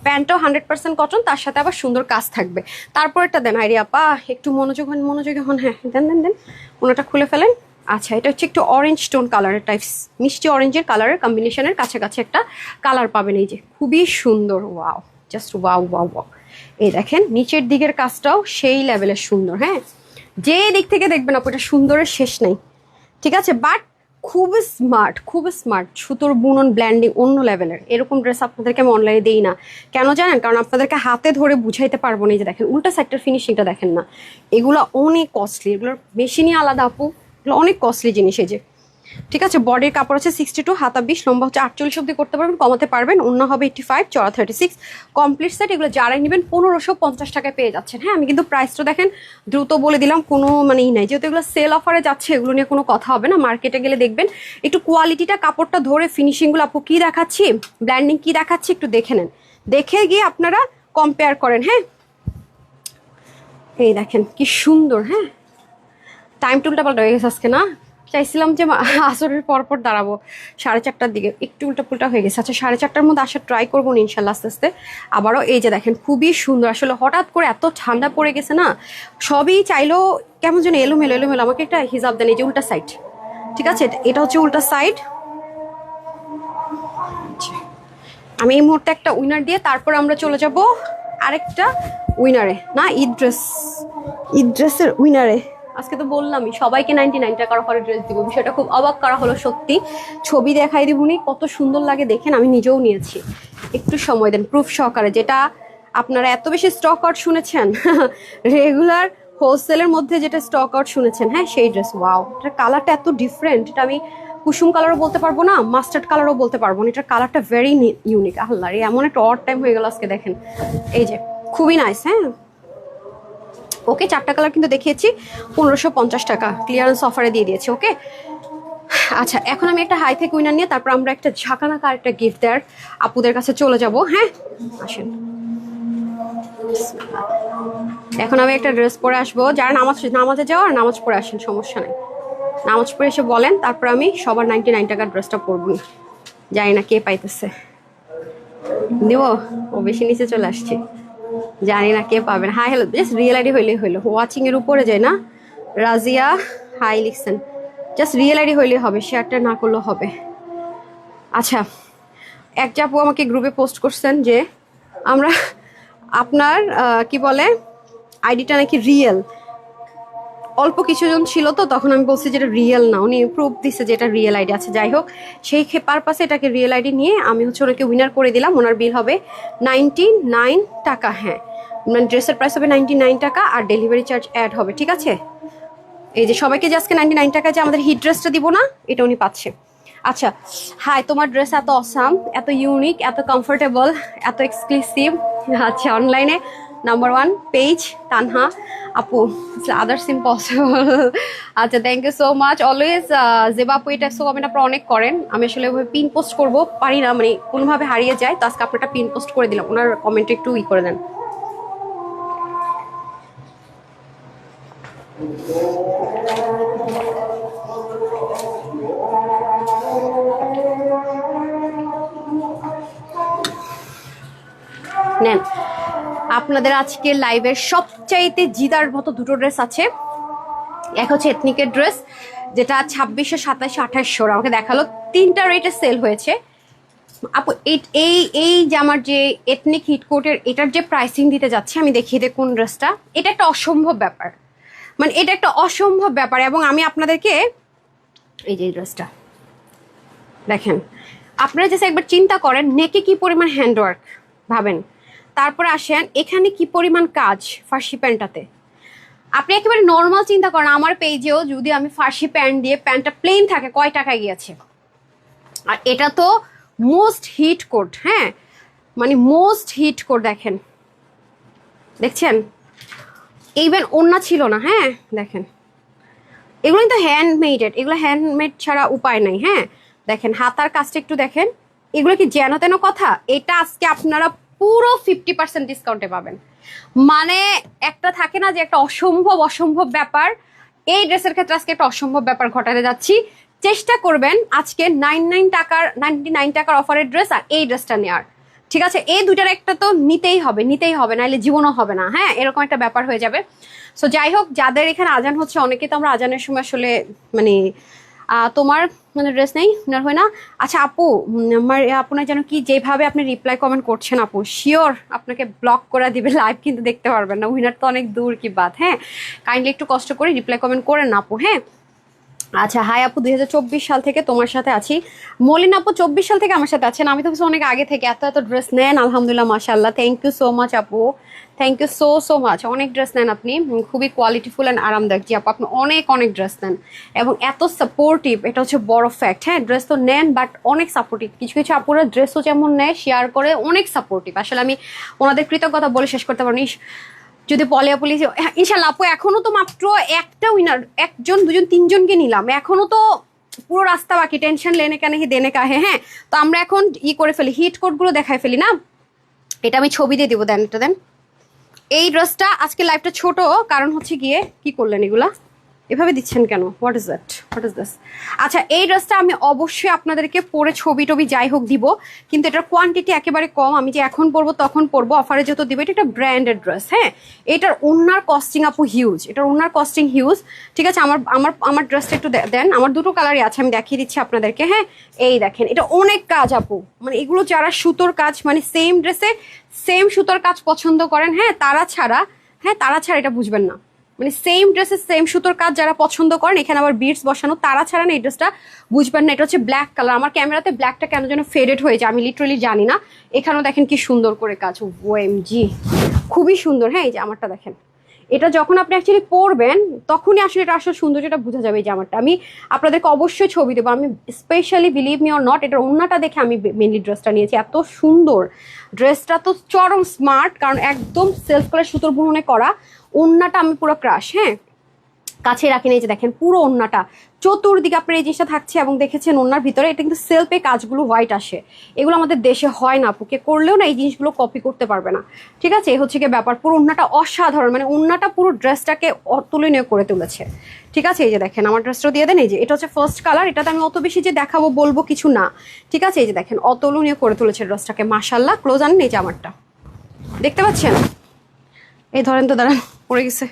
প্যান্টটাও 100% কটন, তার সাথে আবার সুন্দর কাজ থাকবে। তারপর এটা দেন আইডিয়া পা, একটু মনোযোগী হন। হ্যাঁ, দেন দেন দেন, ওনাটা খুলে ফেলেন। আচ্ছা, এটা হচ্ছে একটু অরেঞ্জ টোন কালারের টাইপস, মিষ্টি অরেঞ্জের কালারের কম্বিনেশনের কাছাকাছি একটা কালার পাবেন। এই যে খুবই সুন্দর, wow, just wow wow wow. এই দেখেন নিচের দিকের কাজটাও সেই লেভেলের সুন্দর। হ্যাঁ, যে দিক থেকে দেখবেন আপু এটা সুন্দরের শেষ নাই, ঠিক আছে। বাট খুব স্মার্ট, খুব স্মার্ট, সুতোর বুনন ব্ল্যান্ডিং অন্য লেভেলের। এরকম ড্রেস আপনাদেরকে আমি অনলাইনে দিই না, কেন জানেন? কারণ আপনাদেরকে হাতে ধরে বুঝাইতে পারবো না। এই যে দেখেন উল্টা সাইডটার ফিনিশিংটা দেখেন না, এগুলো অনেক কস্টলি, এগুলোর মেশিনই আলাদা আপু, এগুলো অনেক কস্টলি জিনিস। এই যে ঠিক আছে, বডির কাপড় হচ্ছে 62, হাতা 20, লম্বা হচ্ছে 48 অব্দি করতে পারবেন, কমাতে পারবেন। ওড়না হবে 85, চড়া 36, কমপ্লিট সেট। এগুলো যারাই নেবেন 1550 টাকায় পেয়ে যাচ্ছেন। হ্যাঁ, আমি কিন্তু প্রাইসটা দেখেন দ্রুত বলে দিলাম, কোনো মানেই নাই, যেহেতু এগুলো সেল অফারে যাচ্ছে, এগুলো নিয়ে কোনো কথা হবে না। মার্কেটে গেলে দেখবেন একটু কোয়ালিটিটা, কাপড়টা ধরে ফিনিশিংগুলো আপু কী দেখাচ্ছি, ব্ল্যান্ডিং কী দেখাচ্ছি একটু দেখে নেন, দেখে গিয়ে আপনারা কম্পেয়ার করেন। হ্যাঁ, এই দেখেন কি সুন্দর। হ্যাঁ, টাইম টুলটা পাল্টা হয়ে গেছে আজকে না, চাইছিলাম যে আসরের পরপর দাঁড়াবো 4:30টার দিকে, একটু উল্টাপুল্টা হয়ে গেছে। আচ্ছা, 4:30টার মধ্যে আসার ট্রাই করবো না ইনশাল্লাহ আস্তে আস্তে। আবারও এই যে দেখেন খুবই সুন্দর, আসলে হঠাৎ করে এত ঠান্ডা পড়ে গেছে না, সবই চাইলেও কেমন যেন এলোমেলো এলোমেলো। আমাকে একটা হিজাব দেন, এই যে উল্টা সাইড, ঠিক আছে, এটা হচ্ছে উল্টা সাইড। আমি এই মুহূর্তে একটা উইনার দিয়ে তারপর আমরা চলে যাব আরেকটা উইনারে, না ঈদ ড্রেসের উইনারে। আজকে তো বললামই সবাইকে 99 টাকার অফারে ড্রেস দিব, বিষয়টা খুব অবাক করা হলো সত্যি। ছবি দেখাই দিবনি, কত সুন্দর লাগে দেখেন, আমি নিজেও নিয়েছি। একটু সময় দেন, প্রুফ সহকারে। যেটা আপনারা এত বেশি স্টক আউট শুনেছেন রেগুলার হোলসেলের মধ্যে যেটা স্টক আউট শুনেছেন, হ্যাঁ সেই ড্রেস। ওয়াও, এটার কালারটা এত ডিফারেন্ট, এটা আমি কুসুম কালারও বলতে পারবো না, মাস্টার্ড কালারও বলতে পারবো না, এটার কালারটা ভেরি ইউনিক। আল্লাহ রে, এমন একটা অড টাইম হয়ে গেল আজকে দেখেন। এই যে খুবই নাইস। হ্যাঁ, ওকে, 4টা কালার কিন্তু দেখিয়েছি, 1550 টাকা ক্লিয়ারেন্স অফারে দিয়ে দিয়েছি। ওকে, আচ্ছা, এখন আমি একটা হাই থেকে উইনার নিয়ে তারপর আমরা একটা ঝাঁকানাকা একটা গিফট দেওয়ার আপুদের কাছে চলে যাব। হ্যাঁ, আসেন। এখন আমি একটা ড্রেস পরে আসবো, যারা নামাজে যাওয়ার নামাজ পড়ে আসেন, সমস্যা নেই, নামাজ পড়ে এসে বলেন, তারপর আমি সবার 99 টাকার ড্রেসটা পরবো। জানি না কে পাইতেছে, দিব ও বেশি নিচে চলে আসছি, জানি না কে পাবেন। Hi hello, just real ID হইলেই হইলো, ওয়াচিং এর উপরে যায় না। রাজিয়া হাই লিখছেন, জাস্ট রিয়েল আইডি হইলেই হবে, শেয়ারটা না করলেও হবে। আচ্ছা, একটা আপু আমাকে গ্রুপে পোস্ট করছেন যে আমরা আপনার কি বলে আইডিটা নাকি রিয়েল, অল্প কিছুজন ছিল তো, তখন আমি বলছি যে এটা রিয়েল না, উনি প্রুফ দিচ্ছে যে এটা রিয়েল আইডি আছে। যাই হোক, সেই পারপাসে এটাকে রিয়েল আইডি নিয়ে আমি হচ্ছে ওনাকে উইনার করে দিলাম। ওনার বিল হবে 99 টাকা। হ্যাঁ, মানে ড্রেসের প্রাইস হবে 99 টাকা আর ডেলিভারি চার্জ অ্যাড হবে, ঠিক আছে। এই যে সবাইকে যে আজকে 99 টাকা যে আমাদের হিট ড্রেসটা দিব না, এটা উনি পাচ্ছে। আচ্ছা, হাই, তোমার ড্রেস এত অসাম, এত ইউনিক, এত কমফোর্টেবল, এত এক্সক্লুসিভ। আচ্ছা, অনলাইনে নাম্বার 1 পেজ তানহা আপু, আদার্স ইম্পসিবল। আচ্ছা, thank you so much always. Zeba আপু, এটা সো কমেন্ট আপনারা অনেক করেন, আমি আসলে ওইভাবে পিন পোস্ট করবো পারি না, মানে কোনোভাবে হারিয়ে যায়, তো আজকে আপনারটা পিন পোস্ট করে দিলাম, ওনার কমেন্টে একটু করে দেন। নেন, আপনাদের আজকে লাইভের সবচাইতে জিদার মতো দুটো ড্রেস আছে। এক হচ্ছে এথনিকের ড্রেস, যেটা 2600, 2700, 2800 আমাকে দেখালো, 3টা রেটে সেল হয়েছে। আপু এই যে আমার যে এথনিক হিটকোটের এটার যে প্রাইসিং দিতে যাচ্ছে, আমি দেখিয়ে দিই কোন ড্রেসটা। এটা একটা অসম্ভব ব্যাপার, মানে এটা একটা অসম্ভব ব্যাপার। এবং আমি আপনাদেরকে এই যে ড্রেসটা দেখেন, আপনারা যে একবার চিন্তা করেন নেকে কি পরিমাণ হ্যান্ডওয়ার্ক ভাবেন, তারপরে আসেন এখানে কি পরিমাণ কাজ ফার্সি প্যান্টটাতে। আপনি একেবারে নর্মাল চিন্তা করেন, আমার পেজেও যদি আমি ফার্সি প্যান্ট দিয়ে, প্যান্টটা প্লেন থাকে, কয় টাকায় গিয়েছে। আর এটা তো মোস্ট হিট কোট। হ্যাঁ, মানে মোস্ট হিট কোট, দেখেন, দেখছেন, ইভেন ওড়না ছিল না। হ্যাঁ, দেখেন, এগুলো কিন্তু হ্যান্ডমেডেড, এগুলো হ্যান্ডমেড ছাড়া উপায় নাই। হ্যাঁ, দেখেন হাতার কাজটা একটু দেখেন, এগুলো কি যেন তেন কথা। এটা আজকে আপনারা পুরো 50% ডিসকাউন্টে পাবেন। মানে একটা থাকে না যে একটা অসম্ভব ব্যাপার, এই ড্রেসের ক্ষেত্রে আজকে একটা অসম্ভব ব্যাপার ঘটাতে যাচ্ছি। চেষ্টা করবেন আজকে 99 টাকার অফারের ড্রেস আর এই ড্রেসটা নেওয়ার, ঠিক আছে। এই দুইটার একটা তো নিতেই হবে, নাহলে জীবনও হবে না। হ্যাঁ, এরকম একটা ব্যাপার হয়ে যাবে। সো যাই হোক, যাদের এখানে আজান হচ্ছে, অনেকে তো আমরা আজানের সময় আসলে মানে তোমার মানে ড্রেস নেই উনার হয় না। আচ্ছা আপু, আমার আপনার যেন কি যেভাবে আপনি রিপ্লাই কমেন্ট করছেন আপু, শিওর আপনাকে ব্লক করে দিবে, লাইভ কিন্তু দেখতে পারবেন না, উইনার তো অনেক দূর কি বাত। হ্যাঁ, কাইন্ডলি একটু কষ্ট করে রিপ্লাই কমেন্ট করেন না আপু। হ্যাঁ, আচ্ছা, হাই আপু, 2024 সাল থেকে তোমার সাথে আছি। মলিন আপু 24 সাল থেকে আমার সাথে আছেন। আমি তো ভাবছি অনেক আগে থেকে এত এত ড্রেস নেন, আলহামদুলিল্লাহ মাশাআল্লাহ, থ্যাংক ইউ সো মাচ আপু, thank you so so much. অনেক ড্রেস নেন আপনি, খুবই কোয়ালিটিফুল অ্যান্ড আরামদায়ক। জি আপু, আপনি অনেক অনেক ড্রেস নেন এবং এত সাপোর্টিভ, এটা হচ্ছে বড় ফ্যাক্ট। হ্যাঁ, ড্রেস তো নেন বাট অনেক সাপোর্টিভ। কিছু কিছু আপুরা ড্রেসও যেমন নেয়, শেয়ার করে, অনেক সাপোর্টিভ। আসলে আমি ওনাদের কৃতজ্ঞতা বলে শেষ করতে পারিনি। যদি বলে পুলিশ, ইনশাল্লাহ আপু, এখনো তো মাত্র একটা উইনার, একজন দুজন তিনজনকে নিলাম, এখনো তো পুরো রাস্তা বাকি। টেনশন লেনে কেন হি দেনে কাহে। হ্যাঁ, তো আমরা এখন করে ফেলি, হিট কোড গুলো দেখাই ফেলি না। এটা আমি ছবি দিয়ে দিব, দেন এটা দেন। এই ড্রেসটা আজকে লাইভটা ছোট, কারণ হচ্ছে গিয়ে কি করলেন এগুলা, এভাবে দিচ্ছেন কেন? What is that, what is this? আচ্ছা, এই ড্রেসটা আমি অবশ্যই আপনাদেরকে পরে ছবি টবি যাই হোক দিব, কিন্তু এটার কোয়ান্টিটি একেবারে কম। আমি যে এখন পরবো তখন পরবো, অফারে যত দিব। এটা একটা ব্র্যান্ডেড ড্রেস। হ্যাঁ, এটার ওনার কস্টিং আপু হিউজ, এটার ওনার কস্টিং হিউজ। ঠিক আছে, আমার আমার আমার ড্রেসটা একটু দেন। আমার দুটো কালারই আছে, আমি দেখিয়ে দিচ্ছি আপনাদেরকে। হ্যাঁ, এই দেখেন, এটা অনেক কাজ আপু, মানে এগুলো যারা সুতোর কাজ, মানে সেম ড্রেসে সেম সুতোর কাজ পছন্দ করেন, হ্যাঁ তারা ছাড়া, হ্যাঁ তারা ছাড়া এটা বুঝবেন না। মানে সেম ড্রেসের সেম সুতোর কাজ যারা পছন্দ করেন, এখানে আবার বিটস বসানো, তারা ছাড়া না এই ড্রেসটা বুঝবেন না। এটা হচ্ছে ব্ল্যাক কালার। আমার ক্যামেরাতে ব্ল্যাকটা কেন যেন ফেডেড হয়ে যায়, আমি লিটারালি জানি না। এখানেও দেখেন কি সুন্দর করে কাজ, ওএমজি, খুবই সুন্দর। হ্যাঁ, এই যে আমারটা দেখেন, এটা যখন আপনি অ্যাকচুয়ালি পরবেন তখনই আসলে এটা আসলে সৌন্দর্যটা বোঝা যাবে। এই জামাটা আমি আপনাদেরকে অবশ্যই ছবি দেবো। আমি specially, believe me or not, এটার ওড়নাটা দেখে আমি মেনলি ড্রেসটা নিয়েছি। এত সুন্দর ড্রেসটা, তো চরম স্মার্ট, কারণ একদম সেলফ কালার সুতোর বুননে করা। ওড়নাটা আমি পুরো ক্রাশ। হ্যাঁ, কাছে রাখেন, এই যে দেখেন পুরো ওড়নাটা চতুর্দিকে আপনার এই জিনিসটা থাকছে, এবং দেখেছেন ওড়নার ভিতরে এটা কিন্তু সেলফে কাজগুলো হোয়াইট আসে। এগুলো আমাদের দেশে হয় না আপুকে, করলেও না এই জিনিসগুলো কপি করতে পারবে না। ঠিক আছে, এই হচ্ছে কি ব্যাপার। পুরো ওড়নাটা অসাধারণ, মানে ওড়নাটা পুরো ড্রেসটাকে অতুলনীয় করে তুলেছে। ঠিক আছে, এই যে দেখেন আমার ড্রেসটাও দিয়ে দেন। এই যে এটা হচ্ছে ফার্স্ট কালার, এটাতে আমি অত বেশি যে দেখাবো বলবো কিছু না। ঠিক আছে, এই যে দেখেন অতুলনীয় করে তুলেছে ড্রেসটাকে, মাশাল্লাহ। ক্লোজ আনেন, এই যে আমারটা দেখতে পাচ্ছেন, এই ধরেন তো, দাঁড়ান পড়ে গেছে।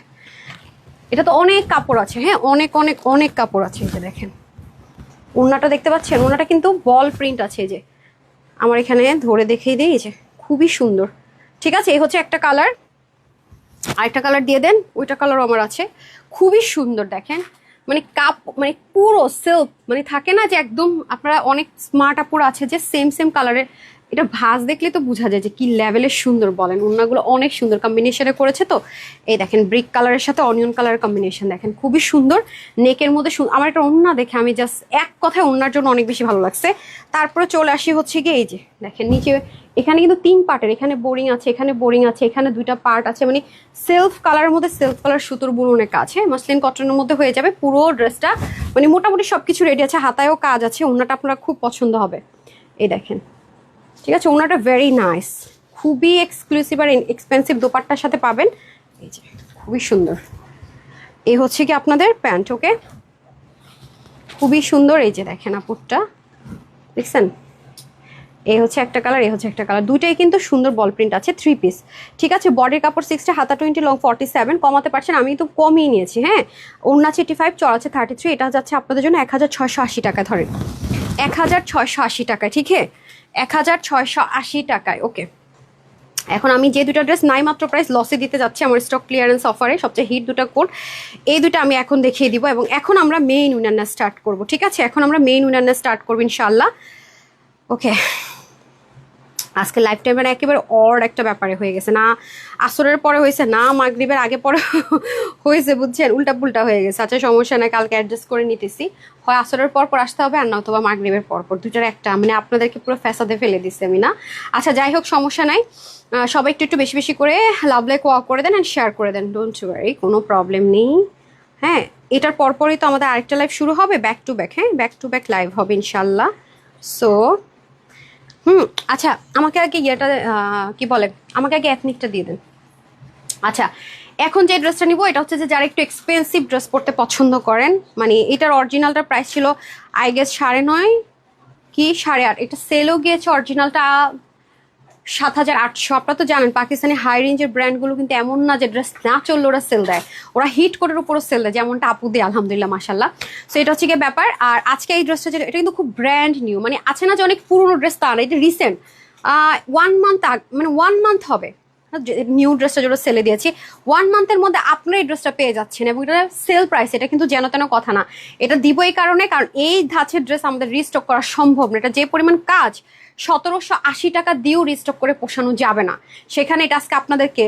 এটা তো অনেক কাপড় আছে, হ্যাঁ অনেক অনেক অনেক কাপড় আছে। এই যে দেখেন ওড়নাটা দেখতে পাচ্ছেন, ওড়নাটা কিন্তু বল প্রিন্ট আছে। এই যে আমার এখানে ধরে দেখিয়ে দিই, এই যে খুবই সুন্দর। ঠিক আছে, এই হচ্ছে একটা কালার, আরেকটা কালার দিয়ে দেন। ওইটা কালারও আমার আছে, খুবই সুন্দর। দেখেন মানে মানে পুরো সিল্ক, মানে থাকে না যে একদম, আপনারা অনেক স্মার্ট আপুরা আছে যে সেম সেম কালারের। এটা ভাঁজ দেখলে তো বোঝা যায় যে কি লেভেলের সুন্দর। বলেন, ওড়নাগুলো অনেক সুন্দর কম্বিনেশনে করেছে। তো এই দেখেন ব্রিক কালারের সাথে অনিয়ন কালারের কম্বিনেশন, দেখেন খুবই সুন্দর। নেকের মধ্যে আমার একটা ওড়না দেখে আমি জাস্ট এক কথায় ওড়নার জন্য অনেক বেশি ভালো লাগছে। তারপরে চলে আসি হচ্ছে গিয়ে, এই যে দেখেন নিচে, এখানে কিন্তু 3 পার্টের, এখানে বোরিং আছে, এখানে বোরিং আছে, এখানে 2টা পার্ট আছে। মানে সেলফ কালারের মধ্যে সেলফ কালার সুতোর বুননের কাজ। হ্যাঁ, মাসলিন কটনের মধ্যে হয়ে যাবে পুরো ড্রেসটা। মানে মোটামুটি সবকিছু রেডি আছে, হাতায়ও কাজ আছে। ওড়নাটা আপনার খুব পছন্দ হবে, এই দেখেন। ঠিক আছে, ওড়নাটা ভেরি নাইস, খুবই এক্সক্লুসিভ আর এক্সপেন্সিভ দোপাট্টার সাথে পাবেন। এই যে খুবই সুন্দর। এই হচ্ছে কি আপনাদের প্যান্ট। ওকে, খুবই সুন্দর। এই যে দেখেন আপুরটা দেখছেন, এই হচ্ছে একটা কালার, এই হচ্ছে একটা কালার। দুইটাই কিন্তু সুন্দর বল প্রিন্ট আছে, 3 পিস। ঠিক আছে, বডির কাপড় 60, হাতা 20, লং 47। কমাতে পারছেন, আমি তো কমই নিয়েছি। হ্যাঁ, ওড়না 85, চড় আছে 33। এটা যাচ্ছে আপনাদের জন্য 1680 টাকা। ধরেন 1680 টাকায়। ঠিক আছে, 1680 টাকায়। ওকে, এখন আমি যে 2টা ড্রেস নাই মাত্র প্রাইস লসে দিতে যাচ্ছি আমার স্টক ক্লিয়ারেন্স অফারে, সবচেয়ে হিট 2টা কোড, এই 2টা আমি এখন দেখিয়ে দিব। এবং এখন আমরা মেইন উইনার স্টার্ট করব। ঠিক আছে, এখন আমরা মেইন উইনার স্টার্ট করবো ইনশাল্লাহ। ওকে, আজকে লাইফ টাইমের একেবারে অড একটা ব্যাপারে হয়ে গেছে, না আসরের পরে হয়েছে, না মাগরিবের আগে পরে হয়েছে, বুঝছেন, উল্টা পুল্টা হয়ে গেছে। আচ্ছা সমস্যা নাই, কালকে অ্যাডজাস্ট করে নিতেছি। হয় আসরের পর পর আসতে হবে, আর না অথবা মাগরিবের পর পর, 2টার একটা। মানে আপনাদেরকে পুরো ফ্যাসাদে ফেলে দিচ্ছি আমি না। আচ্ছা যাই হোক, সমস্যা নাই। সবাই একটু একটু বেশি বেশি করে লাভ লাইক ওয়াক করে দেন অ্যান্ড শেয়ার করে দেন, ডোন্ট ওয়ারি, কোনো প্রবলেম নেই। হ্যাঁ, এটার পরপরই তো আমাদের আরেকটা লাইভ শুরু হবে, ব্যাক টু ব্যাক। হ্যাঁ, ব্যাক টু ব্যাক লাইভ হবে ইনশাল্লাহ। সো আচ্ছা, আমাকে আগে ইয়েটা কি বলে, আমাকে আগে এথনিকটা দিয়ে দেন। আচ্ছা, এখন যে ড্রেসটা নিব এটা হচ্ছে যে যারা একটু এক্সপেন্সিভ ড্রেস পরতে পছন্দ করেন, মানে এটার অরিজিনালটার প্রাইস ছিল আই গেস 9.5 কি 8.5। এটা সেলও গিয়েছে, অরিজিনালটা 7,800। আপনারা তো জানেন পাকিস্তানি হাই রেঞ্জের ব্র্যান্ডগুলো কিন্তু এমন না যে ড্রেস না চললে ওরা সেল দেয়, ওরা হিট কোটের উপরও সেল দেয়, যেমনটা আপু দিয়ে আলহামদুলিল্লাহ মাশাল্লাহ। সো এটা হচ্ছে গিয়ে ব্যাপার। আর আজকে এই ড্রেসটা যেটা, এটা কিন্তু খুব ব্র্যান্ড নিউ, মানে আছে না যে অনেক পুরোনো ড্রেস, তা না, এটা রিসেন্ট 1 মান্থ, মানে 1 মান্থ হবে নিউ ড্রেসটা যেটা সেলে দিয়েছি 1 মান্থের মধ্যে আপনার এই ড্রেসটা পেয়ে যাচ্ছেন, এবং এটা সেল প্রাইস, এটা কিন্তু যেন তেন কথা না। এটা দিব এই কারণে, কারণ এই ধাঁচের ড্রেস আমাদের রিস্টক করা সম্ভব না। এটা যে পরিমাণ কাজ 1780 টাকা দিয়েও রিস্টক করে পোষানো যাবে না। সেখানে এটা আজকে আপনাদেরকে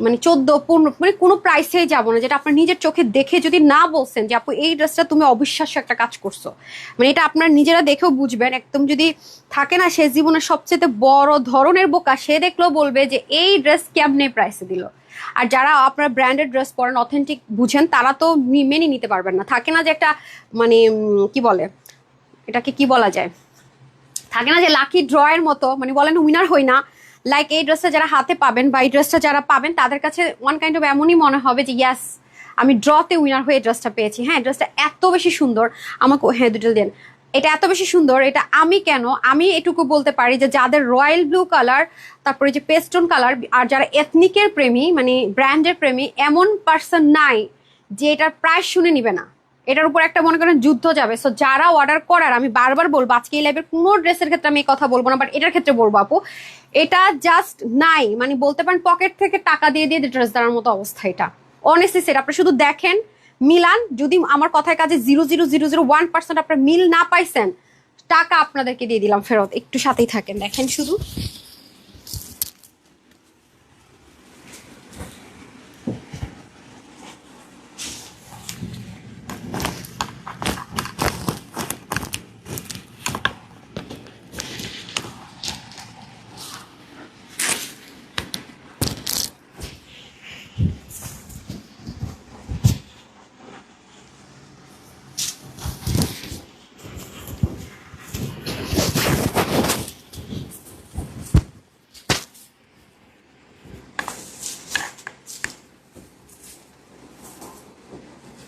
মানে 14-15 মানে কোনো প্রাইসেই যাবো না, যেটা আপনার নিজের চোখে দেখে যদি না বলছেন যে আপু এই ড্রেসটা তুমি অবিশ্বাস্য একটা কাজ করছো, মানে এটা আপনার নিজেরা দেখেও বুঝবেন। একদম যদি থাকে না সে জীবনের সবচেয়ে বড় ধরনের বোকা, সে দেখলেও বলবে যে এই ড্রেস কেমনে প্রাইসে দিল। আর যারা আপনার ব্র্যান্ডেড ড্রেস পরেন, অথেন্টিক বুঝেন, তারা তো মেনে নিতে পারবেন না। থাকে না যে একটা মানে কি বলে এটাকে, কি বলা যায়, থাকে না যে লাকি ড্রয়ের মতো, মানে বলেন উইনার হই না। লাইক এই ড্রেসটা যারা হাতে পাবেন বা এই ড্রেসটা যারা পাবেন, তাদের কাছে ওয়ান কাইন্ড অফ এমনই মনে হবে যে ইয়াস, আমি ড্রতে উইনার হয়ে ড্রেসটা পেয়েছি। হ্যাঁ, ড্রেসটা এত বেশি সুন্দর, আমাকে হ্যাঁ দুটো দেন, এটা এত বেশি সুন্দর। এটা আমি এটুকু বলতে পারি যে যাদের রয়্যাল ব্লু কালার, তারপরে যে পেস্টন কালার, আর যারা এথনিকের প্রেমী মানে ব্র্যান্ডের প্রেমী, এমন পার্সন নাই যে এটার প্রাইস শুনে নিবে না। এটার উপর একটা মনে করেন যুদ্ধ যাবে। সো যারা অর্ডার করার, আমি বারবার বলবো, আজকে এই লাইভের কোনো ড্রেসের ক্ষেত্রে আমি এই কথা বলবো না, বাট এটার ক্ষেত্রে বলবো আপু, এটা জাস্ট নাই, মানে বলতে পারেন পকেট থেকে টাকা দিয়ে দিয়ে ড্রেস দেওয়ার মতো অবস্থা। এটা অনেস্টলি সেট, আপনি শুধু দেখেন মিলান। যদি আমার কথায় কাজে 0.00001% আপনার মিল না পাইছেন, টাকা আপনাদেরকে দিয়ে দিলাম ফেরত। একটু সাথেই থাকেন, দেখেন শুধু।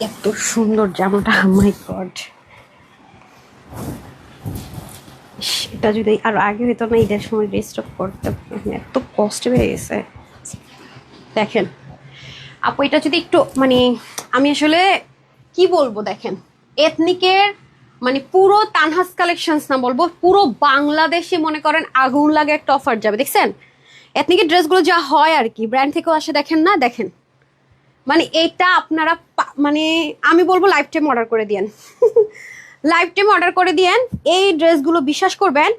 এত সুন্দর জামাটা, মাই গড, এটা যদি আর আগে হইতো না, ঈদের সময় রিস্টক করতে, এত কষ্ট হয়ে গেছে। দেখেন আপু, এটা যদি একটু মানে আমি আসলে কি বলবো, দেখেন এথনিকের মানে পুরো তানহাস কালেকশনস না বলবো, পুরো বাংলাদেশে মনে করেন আগুন লাগে একটা অফার যাবে। দেখছেন এথনিকের ড্রেসগুলো যা হয় আর কি, ব্র্যান্ড থেকেও আসে, দেখেন না, দেখেন মানে এটা আপনারা মানে আমি বলবো লাইফ টাইম অর্ডার করে দিয়েন। লাইফ টাইম অর্ডার করে দিয়েন। এই ড্রেসগুলো বিশ্বাস করবেন,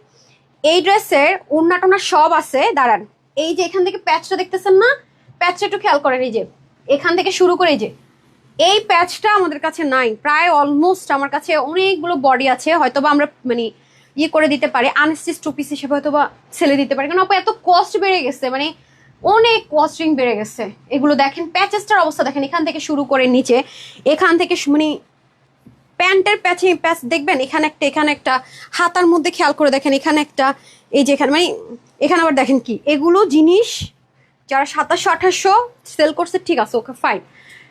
এই ড্রেসের ওড়না টোনা সব আছে। দাঁড়ান, এই যে এখান থেকে প্যাচটা দেখতেছেন না, প্যাচটা একটু খেয়াল করেন, এই যে এখান থেকে শুরু করে এই প্যাচটা আমাদের কাছে নাই। প্রায় অলমোস্ট আমার কাছে অনেকগুলো বডি আছে, হয়তোবা আমরা মানে ইয়ে করে দিতে পারি, আনস্টিচ টু পিস হিসেবে হয়তোবা ছেলে দিতে পারি, কারণ এত কস্ট বেড়ে গেছে, মানে অনেক কস্টিং বেড়ে গেছে। এগুলো দেখেন প্যাচেসটার অবস্থা দেখেন, এখান থেকে শুরু করে নিচে, এখান থেকে মানে প্যান্টের প্যাচ দেখবেন, এখানে একটা, এখানে একটা, হাতার মধ্যে খেয়াল করে দেখেন এখানে একটা, এই যে এখানে মানে এখানে আবার দেখেন কি, এগুলো জিনিস যারা 2700-2800 সেল করছে, ঠিক আছে, ওকে ফাইন।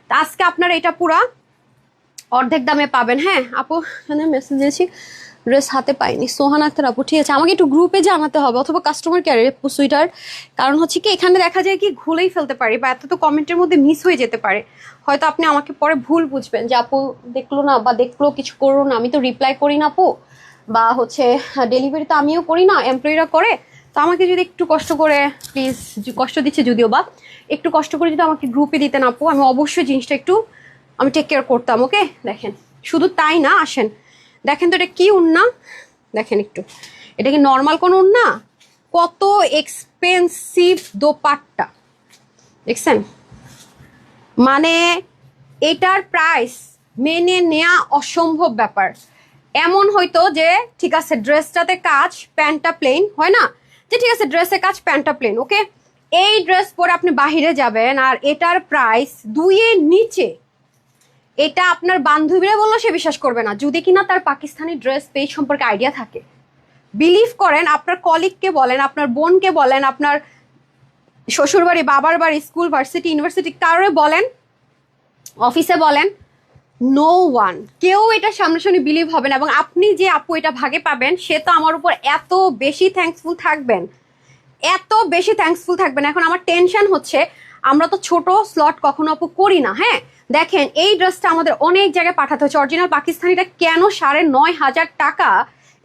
তা আজকে আপনার এটা পুরা অর্ধেক দামে পাবেন। হ্যাঁ আপু, মেসেজ দিয়েছি, ড্রেস হাতে পাইনি। সোহান আক্তার আপু, ঠিক আছে, আমাকে একটু গ্রুপে জানাতে হবে অথবা কাস্টমার কেয়ারে সুইটার, কারণ হচ্ছে কি এখানে দেখা যায় কি ভুলেই ফেলতে পারি, বা এত তো কমেন্টের মধ্যে মিস হয়ে যেতে পারে। হয়তো আপনি আমাকে পরে ভুল বুঝবেন যে আপু দেখলো না বা দেখলো কিছু করলো না, আমি তো রিপ্লাই করি না আপু, বা হচ্ছে ডেলিভারি তো আমিও করি না, এমপ্লয়িরা করে। তো আমাকে যদি একটু কষ্ট করে প্লিজ, কষ্ট দিচ্ছে যদিও বা, একটু কষ্ট করে যদি আমাকে গ্রুপে দিতেন আপু, আমি অবশ্যই জিনিসটা একটু আমি টেক কেয়ার করতাম। ওকে, দেখেন শুধু তাই না, আসেন দেখেন তো এটা কি ওড়না, দেখেন একটু, এটা কি নর্মাল কোন ওড়না, কত এক্সপেন্সিভ দোপাট্টা দেখছেন, মানে এটার প্রাইস মেনে নেওয়া অসম্ভব ব্যাপার। এমন হয়তো যে ঠিক আছে ড্রেসটাতে কাজ, প্যান্টটা প্লেন, হয় না যে ঠিক আছে ড্রেসে কাজ, প্যান্টটা প্লেন, ওকে, এই ড্রেস পরে আপনি বাহিরে যাবেন আর এটার প্রাইস 2-এর নিচে, এটা আপনার বান্ধবীরা বললো সে বিশ্বাস করবে না, যদি কিনা তার পাকিস্তানি ড্রেস পেজ সম্পর্কে আইডিয়া থাকে। বিলিভ করেন, আপনার কলিগকে বলেন, আপনার বোনকে বলেন, আপনার শ্বশুরবাড়ি, বাবার বাড়ি, স্কুল, ভার্সিটি, ইউনিভার্সিটি, কারোর বলেন, অফিসে বলেন, নো ওয়ান, কেউ এটা সামনাসামনি বিলিভ হবে না। এবং আপনি যে আপু এটা ভাগে পাবেন, সে তো আমার উপর এত বেশি থ্যাঙ্কফুল থাকবেন, এত বেশি থ্যাঙ্কফুল থাকবেন। এখন আমার টেনশন হচ্ছে, আমরা তো ছোট স্লট কখনো আপু করি না। হ্যাঁ দেখেন, এই ড্রেসটা আমাদের অনেক জায়গায় পাঠাতে হচ্ছে, অরিজিনাল পাকিস্তানিটা কেন 9,500 টাকা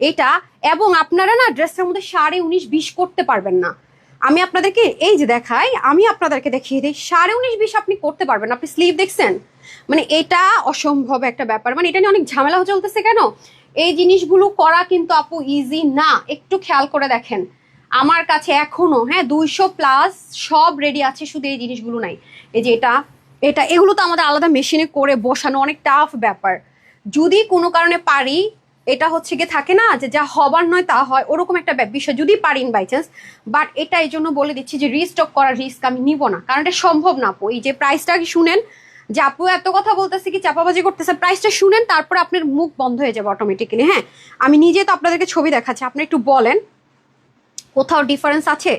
এটা, এবং আপনারা না ড্রেসটার মধ্যে 19.5-20 করতে পারবেন না। আমি আপনাদেরকে এই যে দেখাই, আমি আপনাদেরকে দেখিয়ে দিই 19.5-20 আপনি করতে পারবেন। আপনি স্লিভ দেখছেন, মানে এটা অসম্ভব একটা ব্যাপার, মানে এটা নিয়ে অনেক ঝামেলা চলতেছে কেন। এই জিনিসগুলো করা কিন্তু আপু ইজি না, একটু খেয়াল করে দেখেন। আমার কাছে এখনো 200+ সব রেডি আছে, শুধু এই জিনিসগুলো নাই। এই যে এটা এটা এগুলো তো আমাদের আলাদা মেশিনে করে বসানো, অনেক টাফ ব্যাপার। যদি কোনো কারণে পারি, এটা হচ্ছে গিয়ে থাকে না যে যা হবার নয় তা হয়, ওরকম একটা বিষয়, যদি পারিন বাই চান্স। বাট এটা এই জন্য বলে দিচ্ছি যে রিস্টক করার রিস্ক আমি নিব না, কারণ এটা সম্ভব না আপু। এই যে প্রাইসটা কি শুনেন, যে আপু এত কথা বলতেছে কি চাপাবাজি করতেছে, প্রাইসটা শুনেন, তারপরে আপনার মুখ বন্ধ হয়ে যাবে অটোমেটিক্যালি। হ্যাঁ, আমি নিজে তো আপনাদেরকে ছবি দেখাচ্ছি, আপনি একটু বলেন কোথাও ডিফারেন্স আছে?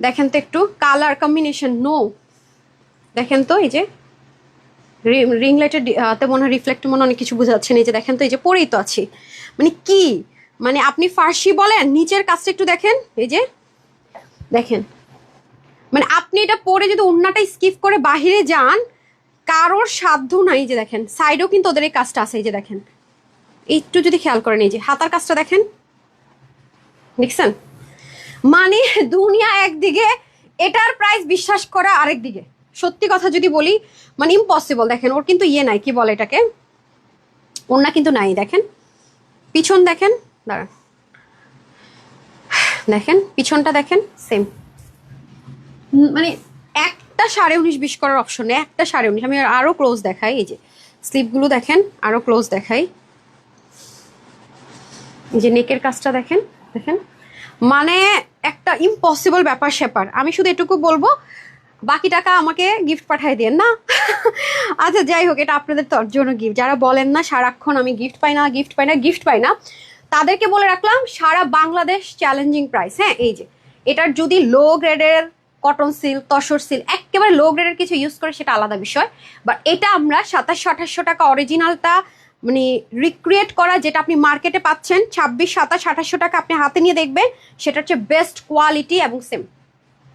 দেখেন তো একটু কালার কম্বিনেশন, নো, দেখেন তো এই যে রিং লাইটের তে মনে হয় রিফ্লেক্ট, মনে অনেক কিছু বোঝা যাচ্ছে না। এই যে দেখেন তো, এই যে পরেই তো আছি, মানে কি, মানে আপনি ফার্সি বলেন, নিচের কাজটা একটু দেখেন, এই যে দেখেন, মানে আপনি এটা পরে যদি ওড়নাটা স্কিপ করে বাহিরে যান, কারোর সাধ্য নাই। যে দেখেন সাইডেও কিন্তু ওদের এই কাজটা আছে, এই যে দেখেন, একটু যদি খেয়াল করেন, এই যে হাতার কাজটা দেখেন, দেখছেন? মানে দুনিয়া একদিকে, এটার প্রাইস বিশ্বাস করা আরেক দিকে। সত্যি কথা যদি বলি, মানে ইম্পসিবল। দেখেন ওর কিন্তু ইয়ে নাই, কি বলে এটাকে, ওড়না কিন্তু নাই। দেখেন পিছন, দেখেন, দাঁড়ান, দেখেন পিছনটা দেখেন, সেম। মানে একটা 19.5-20 করার অপশন নেই, একটা 19.5। আমি আরো ক্লোজ দেখাই, এই যে স্লিপগুলো দেখেন, আরো ক্লোজ দেখাই, এই যে নেকের কাজটা দেখেন, দেখেন, মানে একটা ইম্পসিবল ব্যাপার স্যাপার। আমি শুধু এটুকু বলবো, বাকি টাকা আমাকে গিফট পাঠিয়ে দেন না। আচ্ছা যাই হোক, এটা আপনাদের তোর জন্য গিফট। যারা বলেন না সারাক্ষণ আমি গিফট পাই না, গিফট পাই না, গিফট পাই না, তাদেরকে বলে রাখলাম সারা বাংলাদেশ চ্যালেঞ্জিং প্রাইস। হ্যাঁ, এই যে এটার যদি লো গ্রেডের কটন সিল্ক, তসর সিল্ক, একেবারে লো গ্রেডের কিছু ইউজ করে সেটা আলাদা বিষয়। বাট এটা আমরা 2700-2800 টাকা অরিজিনালটা, মানে রিক্রিয়েট করা, যেটা আপনি মার্কেটে পাচ্ছেন 2600-2700-2800 টাকা, আপনি হাতে নিয়ে দেখবেন সেটা হচ্ছে বেস্ট কোয়ালিটি এবং সেম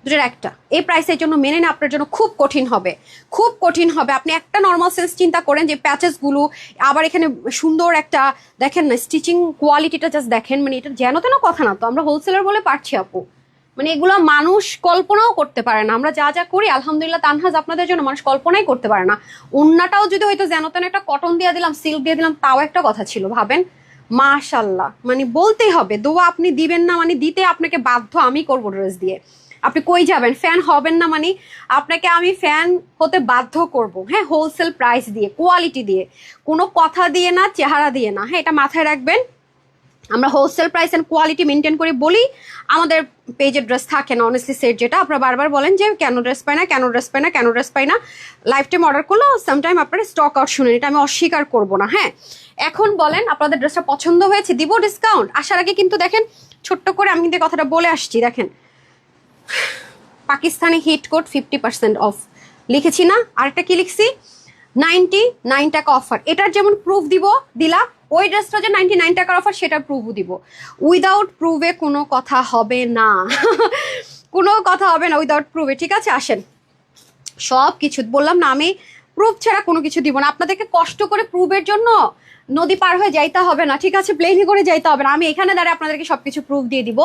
দুটোর একটা। এই প্রাইসের জন্য মেনে না আপনার জন্য খুব কঠিন হবে, খুব কঠিন হবে। আপনি একটা নর্মাল সেন্স চিন্তা করেন, যে প্যাচেসগুলো, আবার এখানে সুন্দর একটা দেখেন না স্টিচিং কোয়ালিটিটা, জাস্ট দেখেন, মানে এটা যেন তেন কথা না তো, আমরা হোলসেলার বলে পারছি আপু, মানে এগুলো মানুষ কল্পনাও করতে পারে না। আমরা যা যা করি আলহামদুলিল্লাহ তানহাজ আপনাদের জন্য, মানুষ কল্পনাই করতে পারে না। ওন্নাটাও যদি হয়তো যেন তেন একটা কটন দিয়ে দিলাম, সিল্ক দিয়ে দিলাম, তাও একটা কথা ছিল, ভাবেন। মাশাল্লাহ, মানে বলতেই হবে, দোয়া আপনি দিবেন না মানে দিতে আপনাকে বাধ্য আমি করবো ড্রেস দিয়ে। আপনি কই যাবেন, ফ্যান হবেন না মানে আপনাকে আমি ফ্যান হতে বাধ্য করব। হ্যাঁ, হোলসেল প্রাইস দিয়ে, কোয়ালিটি দিয়ে, কোনো কথা দিয়ে না, চেহারা দিয়ে না। হ্যাঁ, এটা মাথায় রাখবেন। আমরা wholesale price and quality maintain করে বলি। আমাদের পেজের ড্রেস থাকে না অনেস্টলি সেট, যেটা আপনারা বারবার বলেন যে কেন ড্রেস পাই না, কেন ড্রেস পাই না, কেন ড্রেস পাই না। লাইফ টাইম অর্ডার করলেও সামটাইম আপনারা স্টক আউট শুনেন, এটা আমি অস্বীকার করবো না। হ্যাঁ, এখন বলেন আপনাদের ড্রেসটা পছন্দ হয়েছে, দিব ডিসকাউন্ট। আসার আগে কিন্তু দেখেন ছোট্ট করে আমি কিন্তু কথাটা বলে আসছি, দেখেন পাকিস্তানি হিট কোড 50% অফ লিখেছি না, আরেকটা কি লিখছি, 99 টাকা অফার। এটার যেমন প্রুফ দিলাম, ওই ড্রেসটা যে 99 টাকার অফার সেটার প্রুফও দিব। উইদাউট প্রুফে কোনো কথা হবে না। কোনো কথা হবে না উইদাউট প্রুফে, ঠিক আছে? আসেন, সব কিছু বললাম না, আমি প্রুফ ছাড়া কোনো কিছু দিব না। আপনাদেরকে কষ্ট করে প্রুফের জন্য নদী পার হয়ে যাইতে হবে না, ঠিক আছে? প্লেনে করে যাইতে হবে না। আমি এখানে দাঁড়িয়ে আপনাদেরকে সবকিছু প্রুফ দিয়ে দিব,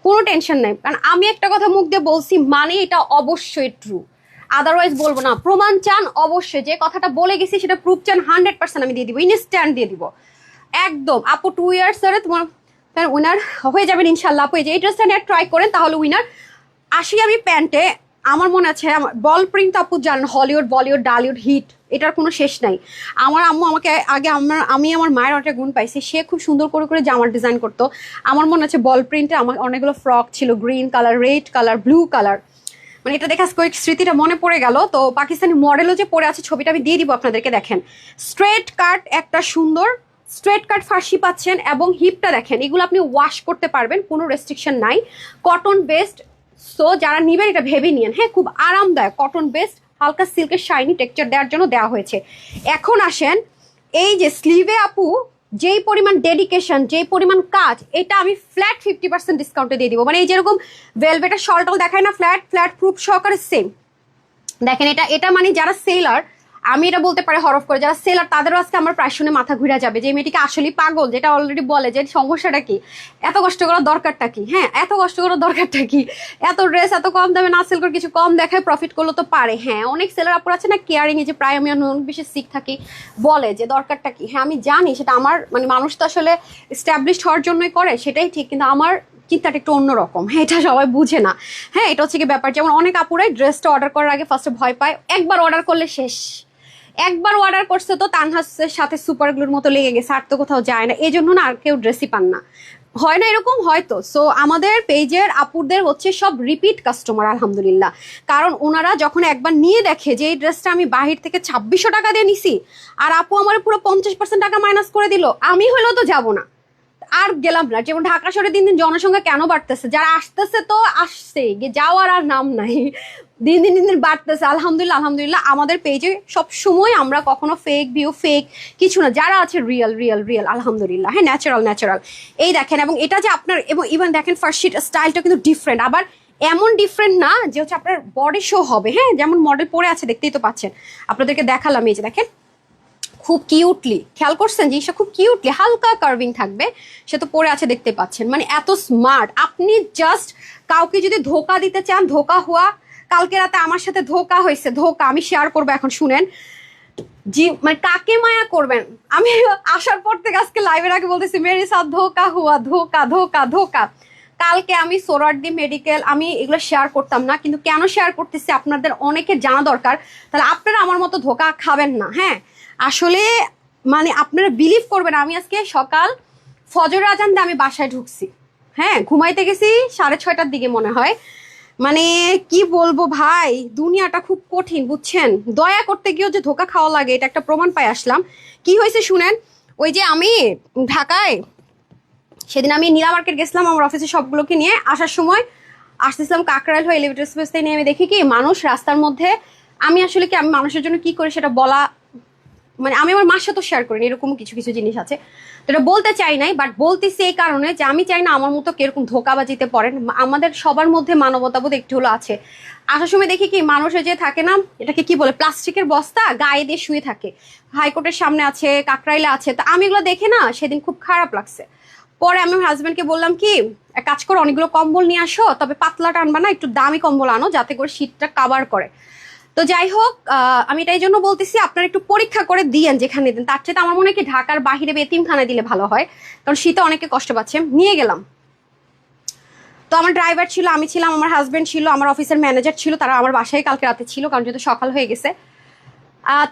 কোনো টেনশন নেই। কারণ আমি একটা কথা মুখ দিয়ে বলছি মানে এটা অবশ্যই ট্রু, আদারওয়াইজ বলবো না। প্রমাণ চান অবশ্যই, যে কথাটা বলে গেছি সেটা প্রুফ চান, 100% আমি দিয়ে দিব, ইনস্ট্যান্ট দিয়ে দিব একদম। আপু 2 ইয়ার্স ধরে তোমার উইনার হয়ে যাবেন ইনশাল্লাহ। আপু এই ড্রেসটা নিয়ে ট্রাই করেন, তাহলে উইনার। আসি আমি প্যান্টে, আমার মনে আছে বল প্রিন্ট আপু জানেন, হলিউড বলিউড ডালিউড হিট, এটার কোনো শেষ নাই। আমার আম্মু আমাকে আগে, আমি আমার মায়ের অনেকটা গুণ পাইছি, সে খুব সুন্দর করে করে জামার ডিজাইন করতো। আমার মনে আছে বল প্রিন্টে আমার অনেকগুলো ফ্রক ছিল, green colour, red colour, blue colour, মানে এটা দেখে আজকে ওই স্মৃতিটা মনে পড়ে গেল। তো পাকিস্তানি মডেলও যে পরে আছে, ছবিটা আমি দিয়ে দিব আপনাদেরকে, দেখেন স্ট্রেট কাট, একটা সুন্দর স্ট্রেট কাট ফার্সি পাচ্ছেন, এবং হিপটা দেখেন, এগুলো আপনি ওয়াশ করতে পারবেন, কোনো রেস্ট্রিকশন নাই। কটন বেসড, সো যারা নিবেন এটা ভেবে নিয়েন। হ্যাঁ, খুব আরামদায়ক, কটন বেসড, হালকা সিল্কের শাইনি টেক্সচার দেওয়ার জন্য দেওয়া হয়েছে। এখন আসেন, এই যে স্লিভে আপু যেই পরিমাণ ডেডিকেশন, যেই পরিমাণ কাজ, এটা আমি ফ্ল্যাট 50% ডিসকাউন্টে দিয়ে দিব। মানে এই যেরকম ভেলভেটের শলটাও দেখায় না, ফ্ল্যাট প্রুফ সহকারে সেম। দেখেন এটা মানে যারা সেলার, আমি এটা বলতে পারি হরফ করে, যারা সেলার তাদেরও আজকে আমার প্রায় শুনে মাথা ঘুরে যাবে যে এই মেয়েটিকে আসলেই পাগল, যেটা অলরেডি বলে যে সমস্যাটা কি, এত কষ্ট করার দরকারটা কি। হ্যাঁ, এত কষ্ট করার দরকারটা কি, এত ড্রেস এত কম দামে না সেল করে কিছু কম দেখায় প্রফিট করলে তো পারে। হ্যাঁ, অনেক সেলার আপুর আছে না কেয়ারিং, এই যে প্রায় আমি অনেক বেশি শিখ থাকি, বলে যে দরকারটা কি। হ্যাঁ আমি জানি সেটা আমার মানে মানুষ তো আসলে এস্টাবলিশড হওয়ার জন্যই করে, সেটাই ঠিক, কিন্তু আমার চিন্তাটা একটু অন্যরকম। হ্যাঁ, এটা সবাই বুঝে না। হ্যাঁ, এটা হচ্ছে কি ব্যাপার, যেমন অনেক আপুরাই ড্রেসটা অর্ডার করার আগে ফার্স্টে ভয় পায়, একবার অর্ডার করলে শেষ, একবার অর্ডার করছে তো তানহাসের সাথে সুপার গ্লুর মতো লেগে গেছে, আর তো কোথাও যায় না, এই জন্য না আর কেউ ড্রেসই পান না, হয় না এরকম হয়তো। সো আমাদের পেজের আপুদের হচ্ছে সব রিপিট কাস্টমার আলহামদুলিল্লাহ, কারণ ওনারা যখন একবার নিয়ে দেখে যে এই ড্রেসটা আমি বাহির থেকে 2600 টাকা দিয়ে নিছি আর আপু আমার পুরো 50% টাকা মাইনাস করে দিল, আমি হলেও তো যাবো না, আর গেলাম না। যেমন ঢাকা শহরে দিন দিন জনসংখ্যা কেন বাড়তেছে, যারা আসতেছে তো আসছে, যাওয়ার আর নাম নাই, দিন দিন দিন দিন বাড়তেছে। আলহামদুলিল্লাহ আলহামদুলিল্লাহ আমাদের পেজে সব সময় আমরা কখনো ফেক ভিউ ফেক কিছু না, যারা আছে রিয়েল রিয়েল রিয়েল আলহামদুলিল্লাহ। হ্যাঁ, ন্যাচারাল ন্যাচারাল। এই দেখেন, এবং এটা যে আপনার, এবং ইভেন দেখেন ফার্স্ট শিট স্টাইলটা কিন্তু ডিফারেন্ট, আবার এমন ডিফারেন্ট না যে হচ্ছে আপনার বডি শো হবে। হ্যাঁ, যেমন মডেল পরে আছে দেখতেই তো পাচ্ছেন, আপনাদেরকে দেখালাম, এই যে দেখেন খুব কিউটলি, খেয়াল করছেন জিনিসটা খুব কিউটলি হালকা কার্ভিং থাকবে, সে তো পরে আছে দেখতে পাচ্ছেন, মানে এত স্মার্ট। আপনি জাস্ট কাউকে যদি ধোকা দিতে চান, ধোকা হওয়া, কালকে রাতে আমার সাথে ধোকা হয়েছে, ধোকা আমি শেয়ার করবো এখন শুনেন, জি মানে কাকে মায়া করবেন। আমি আসার পর থেকে আজকে লাইভের আগে বলতেছি মেরে সাথ ধোকা হুয়া, ধোকা ধোকা ধোকা। কালকে আমি সোরারডি মেডিকেল, আমি এগুলো শেয়ার করতাম না, কিন্তু কেন শেয়ার করতেছি আপনাদের অনেকের জানা দরকার, তাহলে আপনারা আমার মতো ধোকা খাবেন না। হ্যাঁ, আসলে মানে আপনারা বিলিভ করবেন, আমি আজকে সকাল ফজর আজান দিয়ে আমি বাসায় ঢুকছি। হ্যাঁ, ঘুমাইতে গেছি 6:30টার দিকে মনে হয়। মানে কি বলবো ভাই, দুনিয়াটা খুব কঠিন বুঝছেন, দয়া করতে গিয়েও যে ধোকা খাওয়া লাগে এটা একটা প্রমাণ পাই আসলাম। কি হয়েছে শুনেন, ওই যে আমি ঢাকায় সেদিন আমি নীলা মার্কেট গেছিলাম আমার অফিসে সবগুলোকে নিয়ে, আসার সময় আসতেছিলাম কাকরাইল হয়ে এলিভেটর স্পেস থেকে নিয়ে আমি দেখি কি মানুষ রাস্তার মধ্যে, আমি আসলে কি আমি মানুষের জন্য কি করি সেটা বলা মানে আমি আমার মার সাথে শেয়ার করিনি, এরকম কিছু কিছু জিনিস আছে, তো এটা বলতে চাই নাই, বাট বলতেছি এই কারণে যে আমি চাই না আমার মতো কিরকম ধোকাবাজিতে পড়েন। আমাদের সবার মধ্যে মানবতাবোধ একটু হলো আছে। আসার সময় দেখি কি মানুষের যে থাকে না, এটাকে কি বলে, প্লাস্টিকের বস্তা গায়ে দিয়ে শুয়ে থাকে, হাইকোর্টের সামনে আছে, কাকরাইলে আছে, তো আমি এগুলো দেখে না সেদিন খুব খারাপ লাগছে। পরে আমি আমার হাজব্যান্ডকে বললাম কি এক কাজ করো, অনেকগুলো কম্বল নিয়ে আসো, তবে পাতলাটা আনবা না, একটু দামি কম্বল আনো যাতে করে শীতটা কাভার করে। তো যাই হোক, আমি এটাই জন্য বলতেছি আপনারা একটু পরীক্ষা করে দিয়েন যেখানে দেন, তার চেয়ে আমার মনে হয় কি ঢাকার বাহিরে এতিমখানায় দিলে ভালো হয়, কারণ শীতে অনেকে কষ্ট পাচ্ছে। নিয়ে গেলাম, তো আমার ড্রাইভার ছিল, আমি ছিলাম, আমার হাজব্যান্ড ছিল, আমার অফিসের ম্যানেজার ছিল, তারা আমার বাসায় কালকে রাতে ছিল, কারণ যেহেতু সকাল হয়ে গেছে।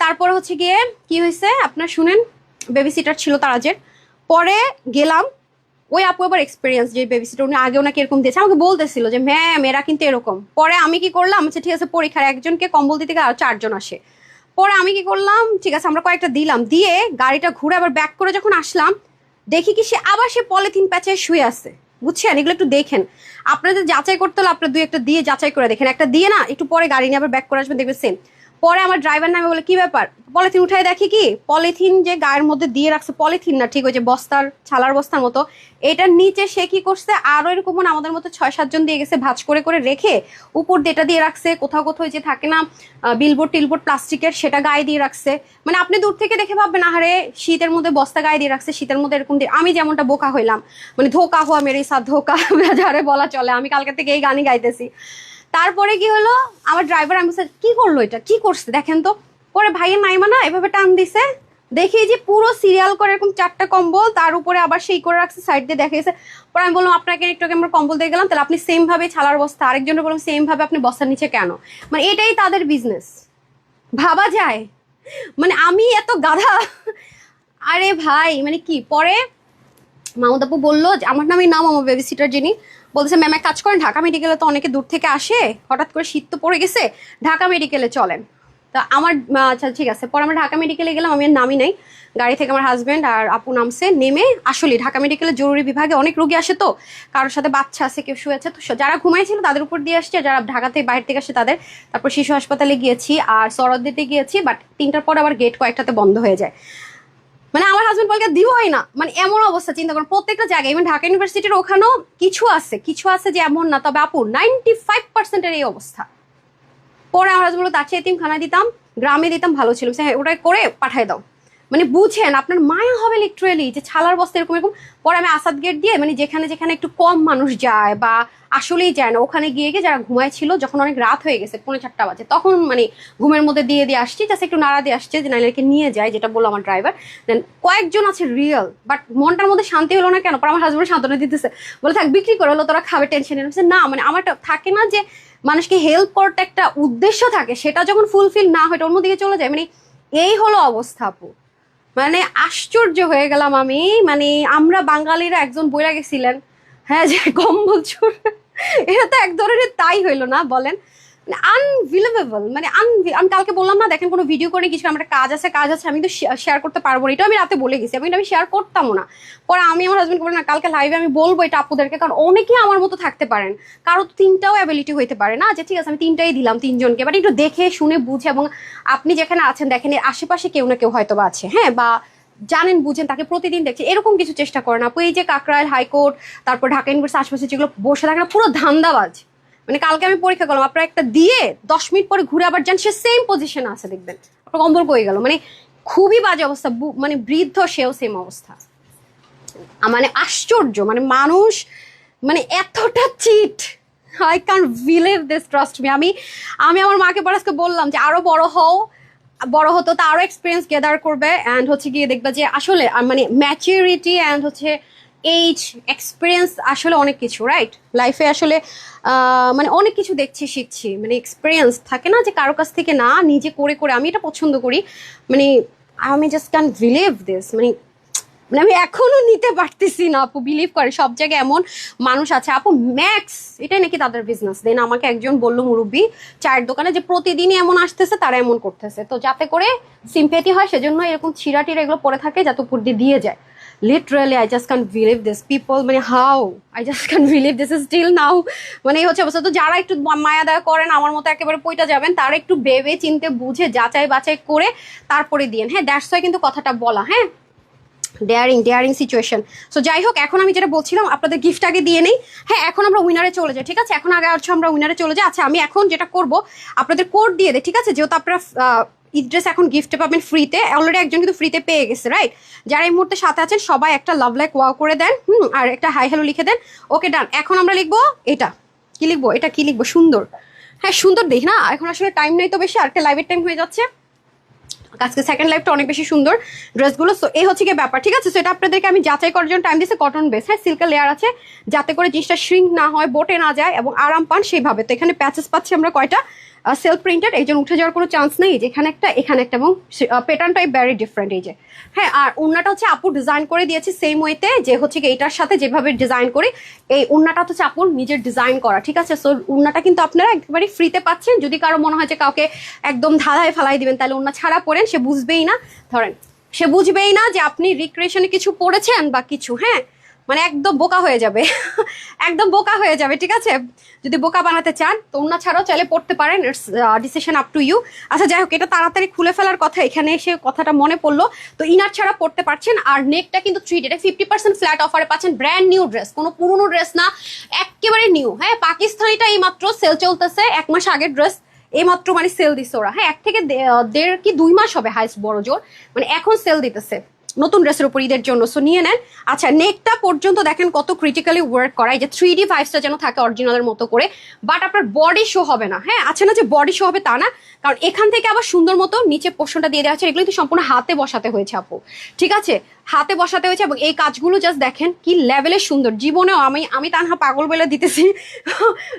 তারপরে হচ্ছে গিয়ে কি হয়েছে আপনার শুনেন, বেবি সিটার ছিল তারাজের। পরে গেলাম, ওই আপু আবার এক্সপিরিয়েন্স যে বেবি সিটার, উনি আগেও নাকি এরকম দিয়েছে, আমাকে বলতেছিল যে ম্যাম এরা কিন্তু এরকম। পরে আমি কি করলাম, আচ্ছা ঠিক আছে পরীক্ষার একজনকে কম্বল দিতে গেলে 4জন আসে। পরে আমি কি করলাম, ঠিক আছে আমরা কয়েকটা দিলাম, দিয়ে গাড়িটা ঘুরে আবার ব্যাক করে যখন আসলাম, দেখি কি সে পলিথিন প্যাচে শুয়ে আছে। বুঝছেন, এগুলো একটু দেখেন, আপনাদের যাচাই করতে হলে আপনার 2-1টা দিয়ে যাচাই করে দেখেন, একটা দিয়ে না একটু পরে গাড়ি নিয়ে আবার ব্যাক করে আসবেন, দেখবেন সেম। পরে আমার ড্রাইভার নামে বলে কি ব্যাপার, পলিথিন উঠাই দেখি কি পলিথিন যে গায়ের মধ্যে দিয়ে রাখছে, পলিথিন না ঠিক ওই যে বস্তার ছালার বস্তার মতো, এটার নিচে সে কি করছে আরো এরকম আমাদের মতো 6-7 জন দিয়ে গেছে, ভাঁজ করে করে রেখে উপর দিয়ে এটা দিয়ে রাখছে, কোথাও কোথাও যে থাকে না বিলবোর্ড টিলবোর্ড প্লাস্টিকের, সেটা গায়ে দিয়ে রাখছে। মানে আপনি দূর থেকে দেখে ভাববেন আহারে শীতের মধ্যে বস্তা গায়ে দিয়ে রাখছে, শীতের মধ্যে এরকম দিয়ে। আমি যেমনটা বোকা হইলাম, মানে ধোকা হওয়া মেরে সাথ ধোকা যারে বলা চলে, আমি কালকে থেকে এই গানই গাইতেছি। তারপরে কি হলো, আমার ড্রাইভার আমি কি করলো, এটা কি করছে দেখেন তো। পরে ভাইয়ের নাইমা না এভাবে টান দিছে, দেখি যে পুরো সিরিয়াল করে এরকম 4টা কম্বল, তার উপরে আবার সেই করে রাখছে, সাইড দিয়ে দেখা গেছে। পরে আমি বললাম আপনাকে একটু আমরা কম্বল দিয়ে গেলাম, তাহলে আপনি সেম ভাবে ছালার বস্তা, আরেকজনের বললাম সেম ভাবে আপনি বস্তার নিচে কেন, মানে এটাই তাদের বিজনেস, ভাবা যায়। মানে আমি এত গাধা, আরে ভাই মানে কি। পরে মামুদ আপু বললো যে আমার নামে নাম, আমার বেবি সিটার যিনি বলতেছে ম্যাম এক কাজ করেন, ঢাকা মেডিকেলে তো অনেকে দূর থেকে আসে, হঠাৎ করে শীত তো পড়ে গেছে, ঢাকা মেডিকেলে চলেন। তা আমার আচ্ছা ঠিক আছে। পরে আমরা ঢাকা মেডিকেলে গেলাম, আমি আর নামি নাই, গাড়ি থেকে আমার হাজব্যান্ড আর আপু নামছে, নেমে আসলে ঢাকা মেডিকেলের জরুরি বিভাগে অনেক রোগী আসে, তো কারোর সাথে বাচ্চা আছে, কেউ শুয়ে আছে, তো যারা ঘুমাইছিল তাদের উপর দিয়ে আসছে, যারা ঢাকা থেকে বাইরে থেকে আসছে তাদের। তারপর শিশু হাসপাতালে গিয়েছি আর সরদ্দিতে গিয়েছি, বাট 3টার পর আবার গেট কয়েকটাতে বন্ধ হয়ে যায়। মানে আমার হাজবেন্ড বলকে দিবই না, মানে এমন অবস্থা চিন্তা করেন, প্রত্যেকটা জায়গায় ইভেন ঢাকা ইউনিভার্সিটির ওখানেও কিছু আছে যে এমন না, তবে আপু 95%-এর এই অবস্থা। পরে আমার হাজবেন্ড বললো তার চেয়ে এতিমখানায় দিতাম, গ্রামে দিতাম ভালো ছিল, হ্যাঁ ওটাই করে পাঠাই দাও। মানে বুঝেন, আপনার মায়া হবে লিটারেলি যে ছালার বস্তা এরকম এরকম। পরে আমি আসাদ গেট দিয়ে মানে যেখানে যেখানে একটু কম মানুষ যায় বা আসলেই যায় না, ওখানে গিয়ে গিয়ে যারা ঘুমাইছিল, যখন অনেক রাত হয়ে গেছে 4:30 বাজে, তখন মানে ঘুমের মধ্যে দিয়ে দিয়ে আসছি, জাস্ট একটু নাড়া দিয়ে আসছে যে নাইলেকে নিয়ে যায়, যেটা বললো আমার ড্রাইভার। দেন কয়েকজন আছে রিয়েল, বাট মনটার মধ্যে শান্তি হলো না কেন, পর আমার হাজব্যান্ড সান্ত্বনা দিতেছে, বলে থাক বিক্রি করে হলো, তোরা খাবে, টেনশন না। মানে আমার থাকে না যে মানুষকে হেল্প করতে একটা উদ্দেশ্য থাকে, সেটা যখন ফুলফিল না হয় অন্যদিকে চলে যায়। মানে এই হলো অবস্থা আপু। মানে আশ্চর্য হয়ে গেলাম আমি। মানে আমরা বাঙালিরা একজন বইরা গেছিলেন, হ্যাঁ, যে কম্বল চোর, এটা তো এক ধরনের তাই হইলো না বলেন, আনবিলিভেবল। মানে আমি কালকে বললাম না, দেখেন কোনো ভিডিও করে কিছু, আমার কাজ আছে, আমি তো শেয়ার করতে পারবো না, এটা আমি রাতে বলে গেছি, আমি শেয়ার করতামও না। পরে আমি আমার হাজবেন্ডকে বলি না, কালকে লাইভে আমি বলবো এটা আপুদেরকে, কারণ অনেকেই আমার মতো থাকতে পারেন, কারো তো 3টাও অ্যাবিলিটি হইতে পারে না, যে ঠিক আছে আমি 3টাই দিলাম 3জনকে, বাট একটু দেখে শুনে বুঝে, এবং আপনি যেখানে আছেন দেখেন এর আশেপাশে কেউ না কেউ হয়তো বা আছে, হ্যাঁ, বা জানেন বুঝেন, তাকে প্রতিদিন দেখছি, এরকম কিছু চেষ্টা করেন আপু। এই যে কাকরাইল হাইকোর্ট, তারপর ঢাকা ইউনিভার্সিটি আশপাশে যেগুলো বসে থাকে না, পুরো ধান্দাবাজ। মানে কালকে আমি পরীক্ষা করলাম, আপনার একটা দিয়ে 10 মিনিট পরে ঘুরে আবার যান, সে সেম পজিশনে আছে, দেখবেন আপনার কম্বল কয়ে গেল। মানে খুবই বাজে অবস্থা, মানে বৃদ্ধ সেও সেম অবস্থা। মানে আশ্চর্য, মানে মানুষ মানে এতটা cheat, I can believe this, trust me. আমি আমার মাকে পরাজকে বললাম যে আরো বড় হতো তা আরো এক্সপিরিয়েন্স গেদার করবে, অ্যান্ড হচ্ছে গিয়ে দেখবে যে আসলে মানে ম্যাচুরিটি অ্যান্ড হচ্ছে এইজ এক্সপিরিয়েন্স আসলে অনেক কিছু, রাইট? লাইফে আসলে মানে অনেক কিছু দেখছি, শিখছি, মানে এক্সপিরিয়েন্স থাকে না যে কারো কাছ থেকে না, নিজে করে করে। আমি এটা পছন্দ করি, মানে আমি জাস্ট ক্যান বিলিভ দিস। মানে আমি এখনো নিতে পারতেছি না আপু, বিলিভ করে সব জায়গায় এমন মানুষ আছে আপু, ম্যাক্স এটাই নাকি তাদের বিজনেস। দেন আমাকে একজন বললো মুরব্বী চায়ের দোকানে, যে প্রতিদিনই এমন আসতেছে, তারা এমন করতেছে, তো যাতে করে সিম্পেথি হয় সেজন্য এরকম ছিঁড়া টিরা এগুলো পরে থাকে, যাতে উপর দিয়ে যায়। Literally I just can believe this people, মানে how I just can believe this is still now. মানে এই হচ্ছে অবস্থা। তো যারা একটু মায়া দয়া করেন, আমার মতো একেবারে পইটা যাবেন, তারা একটু ভেবে চিনতে বুঝে যাচাই বাছাই করে তারপরে দিয়েন, হ্যাঁ, দ্যাটস ওয়াই কিন্তু কথাটা বলা, হ্যাঁ, ডেয়ারিং সিচুয়েশন। সো যাই হোক, এখন আমি যেটা বলছিলাম, আপনাদের গিফট আগে দিয়ে নেই। হ্যাঁ, এখন আমরা উইনারে চলে যাই, ঠিক আছে? এখন আগে হচ্ছে আমরা উইনারে চলে যাই। আচ্ছা, আমি এখন যেটা করব, আপনাদের কোড দিয়ে দেয়, ঠিক আছে? যেহেতু আপনারা ঈদ ড্রেস এখন গিফটে পাবেন ফ্রিতে, অলরেডি একজন কিন্তু ফ্রিতে পেয়ে গেছে, রাইট? যারা এই মুহূর্তে সাথে আছেন সবাই একটা লাভ লাইক ওয়াও করে দেন, আর একটা হাই হ্যালো লিখে দেন। ওকে, ডান। এখন আমরা লিখবো এটা, কি লিখবো, এটা কি লিখবো, সুন্দর। হ্যাঁ, সুন্দর দেখি না, এখন আসলে টাইম নেই তো বেশি, আর একটা লাইভের টাইম হয়ে যাচ্ছে আজকে, সেকেন্ড লাইফটা অনেক বেশি সুন্দর ড্রেসগুলো। সো এই হচ্ছে কি ব্যাপার, ঠিক আছে? সো এটা আপনাদেরকে আমি যাচাই করার জন্য টাইম দিয়েছি, কটন বেস, হ্যাঁ, সিল্কের লেয়ার আছে, যাতে করে জিনিসটা শ্রিঙ্ক না হয়, বোটে না যায়, এবং আরাম পান সেইভাবে। তো এখানে প্যাচেস পাচ্ছি আমরা কয়টা, সেলফ প্রিন্টেড, এই জন্য উঠে যাওয়ার কোনো চান্স নেই। যে এখানে একটা, এখানে একটা, এবং প্যাটার্নটাই ভেরি ডিফারেন্ট, এই যে, হ্যাঁ। আর ওড়নাটা হচ্ছে আপু ডিজাইন করে দিয়েছি সেম ওয়েতে, যে হচ্ছে কি এইটার সাথে যেভাবে ডিজাইন করি, এই ওড়নাটা হচ্ছে আপুর নিজের ডিজাইন করা, ঠিক আছে? সো ওড়নাটা কিন্তু আপনারা একেবারে ফ্রিতে পাচ্ছেন। যদি কারো মনে হয় যে কাউকে একদম ধাঁধায় ফেলাই দিবেন, তাহলে ওড়না ছাড়া পরেন, সে বুঝবেই না, ধরেন সে বুঝবেই না যে আপনি রিক্রিয়েশনে কিছু পড়েছেন বা কিছু, হ্যাঁ, মানে একদম বোকা হয়ে যাবে একদম বোকা হয়ে যাবে, ঠিক আছে? যদি বোকা বানাতে চান তো ওড়না ছাড়াও চাইলে পড়তে পারেন, it's decision up to you. আচ্ছা, যাই হোক, এটা তাড়াতাড়ি খুলে ফেলার কথা, এখানে এসে কথাটা মনে পড়লো। তো ইনার ছাড়া পড়তে পারছেন, আর নেকটা কিন্তু 3D, এটা 50% ফ্ল্যাট অফারে পাচ্ছেন, ব্র্যান্ড নিউ ড্রেস, কোনো পুরনো ড্রেস না, একেবারে নিউ, হ্যাঁ। পাকিস্তানিটা এই মাত্র সেল চলতেছে, 1 মাস আগের ড্রেস, এইমাত্র মানে সেল দিচ্ছে ওরা, হ্যাঁ, 1 থেকে 1.5 কি 2 মাস হবে হাইস্ট, বড় জোর, মানে এখন সেল দিতেছে নতুন ড্রেসের উপর ঈদের জন্য। সো নিয়ে নেন। আচ্ছা, নেকটা পর্যন্ত দেখেন কত ক্রিটিক্যালি ওয়ার্ক করা, এই যে 3D 5 যেন থাকে অরিজিনালের মতো করে, বাট আপনার বডি শো হবে না, হ্যাঁ। আছে না যে বডি শো হবে, তা না, কারণ এখান থেকে আবার সুন্দর মতো নিচে পোর্শনটা দিয়ে দেওয়া হচ্ছে। এগুলো কিন্তু সম্পূর্ণ হাতে বসাতে হয়েছে আপু, ঠিক আছে? হাতে বসাতে হয়েছে, এবং এই কাজগুলো জাস্ট দেখেন কি লেভেলের সুন্দর। জীবনেও আমি তানহা পাগল বলে দিতেছি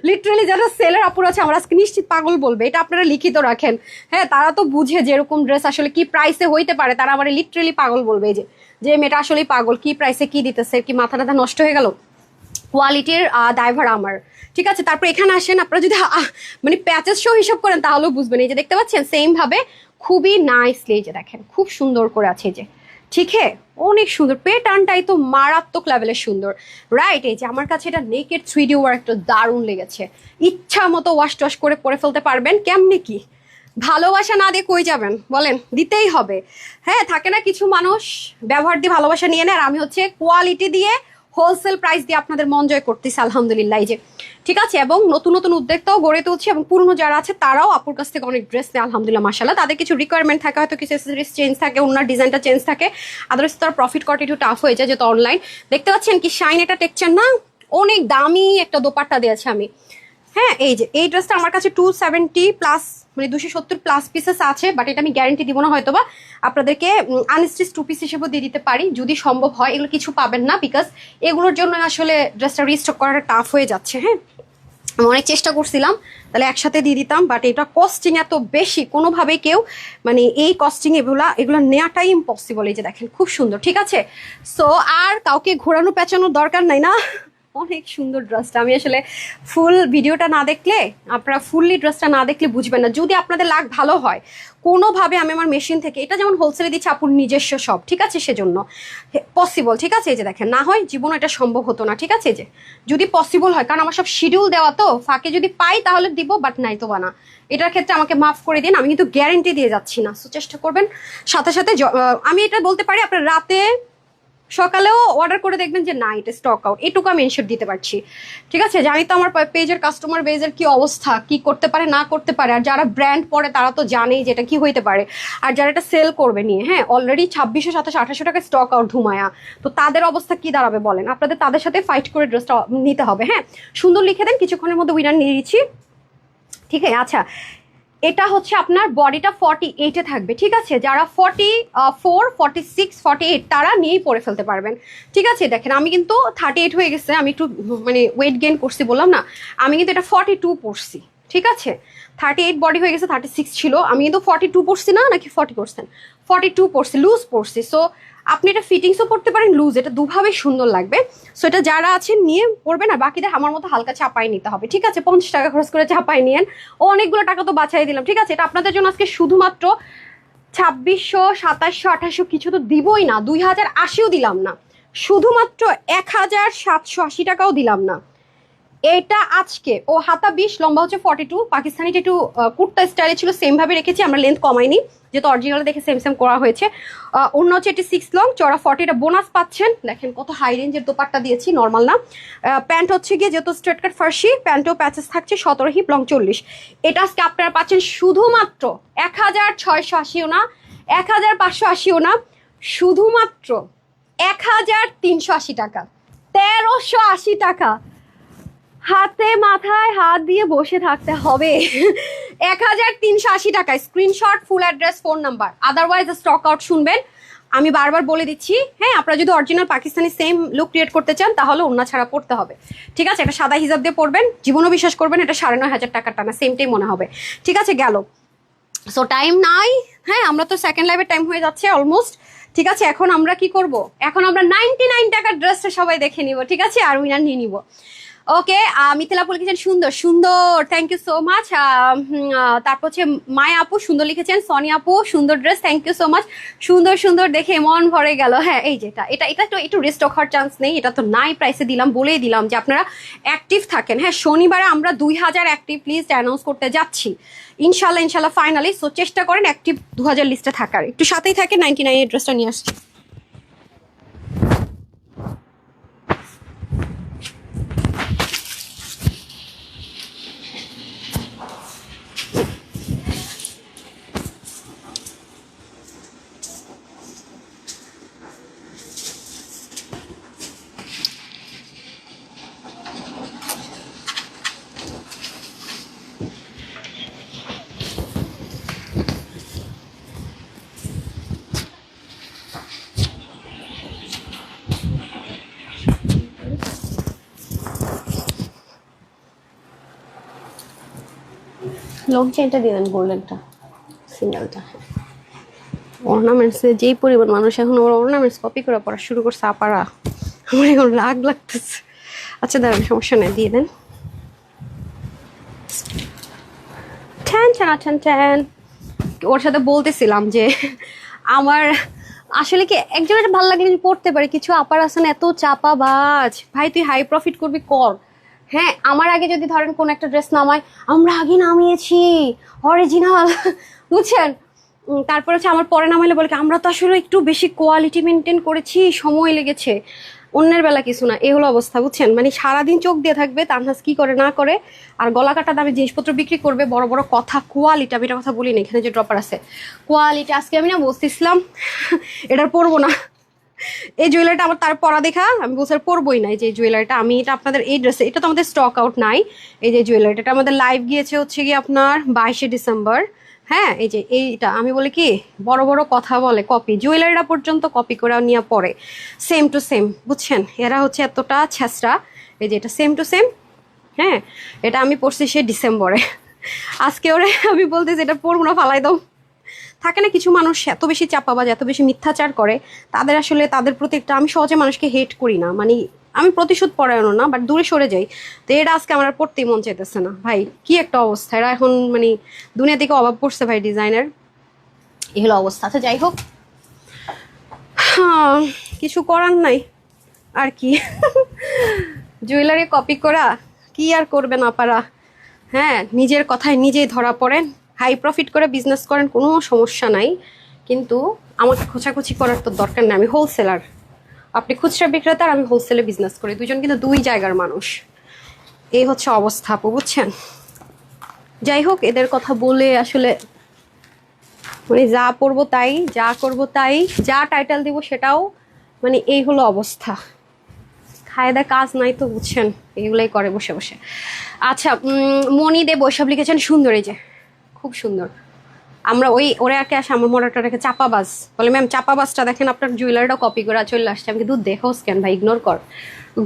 লিটারালি, যারা সেলের আপুর আছে আমার আজকে নিশ্চিত পাগল বলবে, এটা আপনারা লিখিত রাখেন, হ্যাঁ। তারা তো বুঝে যেরকম ড্রেস আসলে কি প্রাইসে হইতে পারে, তারা আমার লিটারালি পাগল বলবে, এই যে মেয়েটা আসলেই পাগল, কি প্রাইসে কি দিতেছে, কি মাথা টাথা নষ্ট হয়ে গেল। কোয়ালিটির ড্রাইভার আমার, ঠিক আছে? তারপর এখানে আসেন, আপনারা যদি মানে প্যাচেস শো হিসাব করেন তাহলেও বুঝবেন। এই যে দেখতে পাচ্ছেন সেম ভাবে খুবই নাইসলি, এই যে দেখেন খুব সুন্দর করে আছে, এই যে, ঠিক হ্যাঁ, অনেক সুন্দর। প্যাটার্নটাই তো মারাত্মক লেভেলের সুন্দর, রাইট? এই যে আমার কাছে এটা নেকের 3D ওয়ার্কটা দারুণ লেগেছে। ইচ্ছা মতো ওয়াশ টশ করে পরে ফেলতে পারবেন। কেমনে কি ভালোবাসা না দিয়ে কই যাবেন বলেন, দিতেই হবে, হ্যাঁ। থাকে না কিছু মানুষ ব্যবহার দিয়ে ভালোবাসা নিয়ে নেয়, আর আমি হচ্ছে কোয়ালিটি দিয়ে হোলসেল প্রাইস দিয়ে আপনাদের মন জয় করতেছি আলহামদুলিল্লাহ। এই যে ঠিক আছে, এবং নতুন নতুন উদ্যোক্তাও গড়ে তুলছি, এবং পুরনো যারা আছে তারাও আপুর কাছ থেকে অনেক ড্রেস নেয় আলহামদুলিল্লাহ মাশাআল্লাহ। তাদের কিছু রিকোয়ারমেন্ট থাকে, হয়তো কিছু অ্যাক্সেসরিজ চেঞ্জ থাকে, ওনার ডিজাইনটা চেঞ্জ থাকে, আদারওয়াইজ তার প্রফিট করাটা একটু টাফ হয়ে যায় যেহেতু অনলাইন। দেখতে পাচ্ছেন কি শাইন এটা টেক্সচার না, অনেক দামি একটা দোপাট্টা দিয়েছে আমি। হ্যাঁ, এই যে এই ড্রেসটা আমার কাছে 270 প্লাস, মানে 270 প্লাস পিসেস আছে, বাট এটা আমি গ্যারান্টি দিব না, হয়তো বা আপনাদেরকে আনস্টিচ 2 পিস হিসেবেও দিয়ে দিতে পারি যদি সম্ভব হয়। এগুলো কিছু পাবেন না, বিকজ এগুলোর জন্য আসলে ড্রেসটা রিস্টক করাটা টাফ হয়ে যাচ্ছে। হ্যাঁ, আমি অনেক চেষ্টা করছিলাম তাহলে একসাথে দিয়ে দিতাম, বাট এটা কস্টিং এত বেশি, কোনোভাবেই কেউ মানে এই কস্টিং এগুলো নেওয়াটাই ইম্পসিবল। এই যে দেখেন খুব সুন্দর, ঠিক আছে। সো আর কাউকে ঘোরানো পেঁচানোর দরকার নাই না, অনেক সুন্দর ড্রেসটা। আমি আসলে ফুল ভিডিওটা না দেখলে, আপনারা ফুললি ড্রেসটা না দেখলে বুঝবেন না। যদি আপনাদের লাগ ভালো হয় কোনোভাবে, আমি আমার মেশিন থেকে, এটা যেমন হোলসেলে দিচ্ছি আপুর নিজস্ব সব, ঠিক আছে, সেজন্য পসিবল, ঠিক আছে। এই যে দেখেন, না হয় জীবনে এটা সম্ভব হতো না, ঠিক আছে। যে যদি পসিবল হয়, কারণ আমার সব শিডিউল দেওয়া, তো ফাঁকে যদি পাই তাহলে দিব, বাট নাই তো বানা। এটার ক্ষেত্রে আমাকে মাফ করে দিন, আমি কিন্তু গ্যারেন্টি দিয়ে যাচ্ছি না। সো চেষ্টা করবেন। সাথে সাথে আমি এটা বলতে পারি, আপনার রাতে সকালেও অর্ডার করে দেখবেন যে না এটা স্টক আউট, এটুকু আমি এনশিওর দিতে পারছি, ঠিক আছে। জানি তো আমার পেজের কাস্টমার বেজের কি অবস্থা, কি করতে পারে না করতে পারে, আর যারা ব্র্যান্ড পরে তারা তো জানেই যে এটা কি হইতে পারে। আর যারা এটা সেল করবে নিয়ে, হ্যাঁ, অলরেডি 2600, 2700, 2800 টাকা স্টক আউট ধুমায়া, তো তাদের অবস্থা কি দাঁড়াবে বলেন। আপনাদের তাদের সাথে ফাইট করে ড্রেসটা নিতে হবে। হ্যাঁ, সুন্দর লিখে দেন, কিছুক্ষণের মধ্যে উইনার নিয়ে দিচ্ছি, ঠিক আছে। আচ্ছা, এটা হচ্ছে আপনার বডিটা 48-এ থাকবে, ঠিক আছে। যারা 44, 46, 48 তারা নিয়েই পরে ফেলতে পারবেন, ঠিক আছে। দেখেন আমি কিন্তু 38 হয়ে গেছে, আমি একটু মানে ওয়েট গেইন করছি বললাম না, আমি কিন্তু এটা 42 পরছি, ঠিক আছে। 38 বডি হয়ে গেছে, 36 ছিল, আমি কিন্তু 42 পরছি না, নাকি 40 পরছেন, 42 পরছি, লুজ পরছি। সো আপনি এটা ফিটিংসও করতে পারেন, লুজ, এটা দুভাবে সুন্দর লাগবে। সো এটা যারা আছেন নিয়ে পড়বেন, আর বাকিদের আমার মতো হালকা চাপাই নিতে হবে, ঠিক আছে। 50 টাকা খরচ করে চাপাই নিয়েন, ও অনেকগুলো টাকা তো বাঁচাই দিলাম, ঠিক আছে। এটা আপনাদের জন্য আজকে শুধুমাত্র 2600, 2700, 2800 কিছু তো দিবই না, 2080ও দিলাম না, শুধুমাত্র 1780 টাকাও দিলাম না। এটা আজকে ও হাতা 20, লম্বা হচ্ছে 42, পাকিস্তানিটা একটু কুর্তা স্টাইলে ছিল, সেম ভাবে রেখেছি আমরা, লেন্থ কমাইনি, যেহেতু অরিজিনাল দেখে সেম সেম করা হয়েছে। অন্য হচ্ছে এটি 6 লং, চড়া 40, এটা বোনাস পাচ্ছেন। দেখেন কত হাই রেঞ্জের দোপাট্টা দিয়েছি, নর্মাল না। প্যান্ট হচ্ছে গিয়ে যেহেতু স্ট্রেট কাট ফার্সি, প্যান্টেও প্যাচেস থাকছে, 17 হিপ, লং 40। এটা আজকে আপনারা পাচ্ছেন শুধুমাত্র 1680ও না, 1580ও না, শুধুমাত্র 1380 টাকা, 1380 টাকা। হাতে মাথায় হাত দিয়ে বসে থাকতে হবে। 1380 টাকায় screenshot, full address, phone number, otherwise stock out. শুনবেন, আমি বারবার বলে দিচ্ছি, হ্যাঁ, আপনারা যদি original Pakistani same look create করতে চান তাহলে ওন্না ছাড়া পড়তে হবে, ঠিক আছে। এটা সাদা হিজাব দিয়ে পড়বেন, জীবনও বিশ্বাস করবেন এটা 9500 টাকার টানা, সেমটাই মনে হবে, ঠিক আছে। গেল। সো টাইম নাই, হ্যাঁ, আমরা তো সেকেন্ড লাইভের টাইম হয়ে যাচ্ছে অলমোস্ট, ঠিক আছে। এখন আমরা কি করব, এখন আমরা 99 টাকার ড্রেসটা সবাই দেখে নিব, ঠিক আছে, আর উইনার নিয়ে নিব। ওকে, মিথিলা আপু লিখেছেন সুন্দর সুন্দর, থ্যাংক ইউ সো মাচ। তারপর হচ্ছে মায়া আপু সুন্দর লিখেছেন, সনি আপু সুন্দর dress, thank you so much. সুন্দর সুন্দর দেখে মন ভরে গেল। হ্যাঁ, এই যেটা এটা এটা তো একটু রিস্টক হওয়ার চান্স নেই, এটা তো নাই প্রাইসে দিলাম, বলেই দিলাম যে আপনারা অ্যাক্টিভ থাকেন। হ্যাঁ, শনিবারে আমরা 2000 অ্যাক্টিভ লিস্ট অ্যানাউন্স করতে যাচ্ছি ইনশাল্লাহ, ইনশাল্লাহ ফাইনালি। সো চেষ্টা করেন অ্যাক্টিভ 2000 লিস্টে থাকার, একটু সাথেই থাকে। 99 এর ড্রেসটা নিয়ে আসছি। লং চেনটা দিলেন, গোল্ডেনটা, সিঙ্গেলটা। অর্নামেন্টসে যেই পরিমাণ মানুষ এখন ওর অর্নামেন্টস কপি করে পড়া শুরু করছে আপারা, আমার এখন রাগ লাগতেছে। আচ্ছা দাঁড়ান, সমস্যা নেই, দিয়ে দেন। Than than than than. ওর সাথে বলতেছিলাম যে আমার আসলে কি একজনের ভালো লাগলে আমি পড়তে পারি, কিছু আপার আছে না এত চাপাবাজ, ভাই তুই হাই প্রফিট করবি কর। হ্যাঁ, আমার আগে যদি ধরেন কোন একটা ড্রেস নামায়, আমরা আগে নামিয়েছি অরিজিনাল, বুঝছেন। তারপর হচ্ছে আমার পরে নামাইলে বলে আমরা তো আসলে একটু বেশি কোয়ালিটি মেনটেন করেছি, সময় লেগেছে। অন্যের বেলা কিছু না, এই হলো অবস্থা বুঝছেন। মানে সারাদিন চোখ দিয়ে থাকবে তানহাজ কি করে না করে, আর গলা কাটা দামে জিনিসপত্র বিক্রি করবে, বড় বড় কথা, কোয়ালিটি, আমি এটা কথা বলি না, এখানে যে ড্রপার আছে কোয়ালিটি, আজকে আমি না বলতেছিলাম এটার পরবো না, এই জুয়েলারিটা আমার তার পরা দেখা আমি বলছি পরবই না। এই যে জুয়েলারিটা আমি এটা আপনাদের এই ড্রেসে, এটা তো আমাদের স্টক আউট নাই। এই যে জুয়েলারিটা, এটা আমাদের লাইভ গিয়েছে হচ্ছে কি আপনার 22শে ডিসেম্বর। হ্যাঁ, এই যে এইটা আমি বলি কি বড় বড় কথা বলে কপি, জুয়েলারিটা পর্যন্ত কপি করে নিয়ে পরে সেম টু সেম, বুঝছেন। এরা হচ্ছে এতটা ছেঁচড়া। এই যে এটা সেম টু সেম। হ্যাঁ, এটা আমি পড়ছি সে ডিসেম্বরে, আজকে ওরে আমি বলতেছি এটা পরবো না, ফালাই দাও। থাকে না কিছু মানুষ এত বেশি চাপাবাজ, এত বেশি মিথ্যাচার করে, তাদের আসলে তাদের প্রতি একটা, আমি সহজে মানুষকে হেট করি না, মানে আমি প্রতিশোধ পরায়ণ না, বাট দূরে সরে যাই। তো এটা আজকে আমার আর পড়তেই মন চাইতেছে না ভাই, কি একটা অবস্থা। এরা এখন মানে দুনিয়া থেকে অভাব পড়ছে ভাই ডিজাইনের, এই হলো অবস্থা। আচ্ছা যাই হোক, হ্যাঁ কিছু করার নাই আর কি জুয়েলারি কপি করা কি আর করবেন আপারা। হ্যাঁ, নিজের কথায় নিজেই ধরা পড়েন, হাই প্রফিট করে বিজনেস করেন, কোনো সমস্যা নাই, কিন্তু আমাকে খোঁচাখুচি করার তো দরকার নেই। আমি হোলসেলার, আপনি খুচরা বিক্রেতা, আর আমি হোলসেলে বিজনেস করি, দুজন কিন্তু দুই জায়গার মানুষ। এই হচ্ছে অবস্থা আপু, বুঝছেন। যাই হোক, এদের কথা বলে আসলে মানে যা পড়বো তাই, যা করবো তাই, যা টাইটেল দিব সেটাও, মানে এই হলো অবস্থা। খায় দেয় কাজ নাই তো, বুঝছেন, এগুলাই করে বসে বসে। আচ্ছা, মনি দে বৈশাখ লিখেছেন সুন্দর, এই যে খুব সুন্দর। আমরা ওরে আগে আসে আমার মরাটা রেখে চাপাবাজ বলে, ম্যাম চাপাবাজটা দেখেন, আপনার জুয়েলারিটাও কপি করে চলে আসছে। আমি কিন্তু দেখোস কেন ভাই, ইগনোর কর।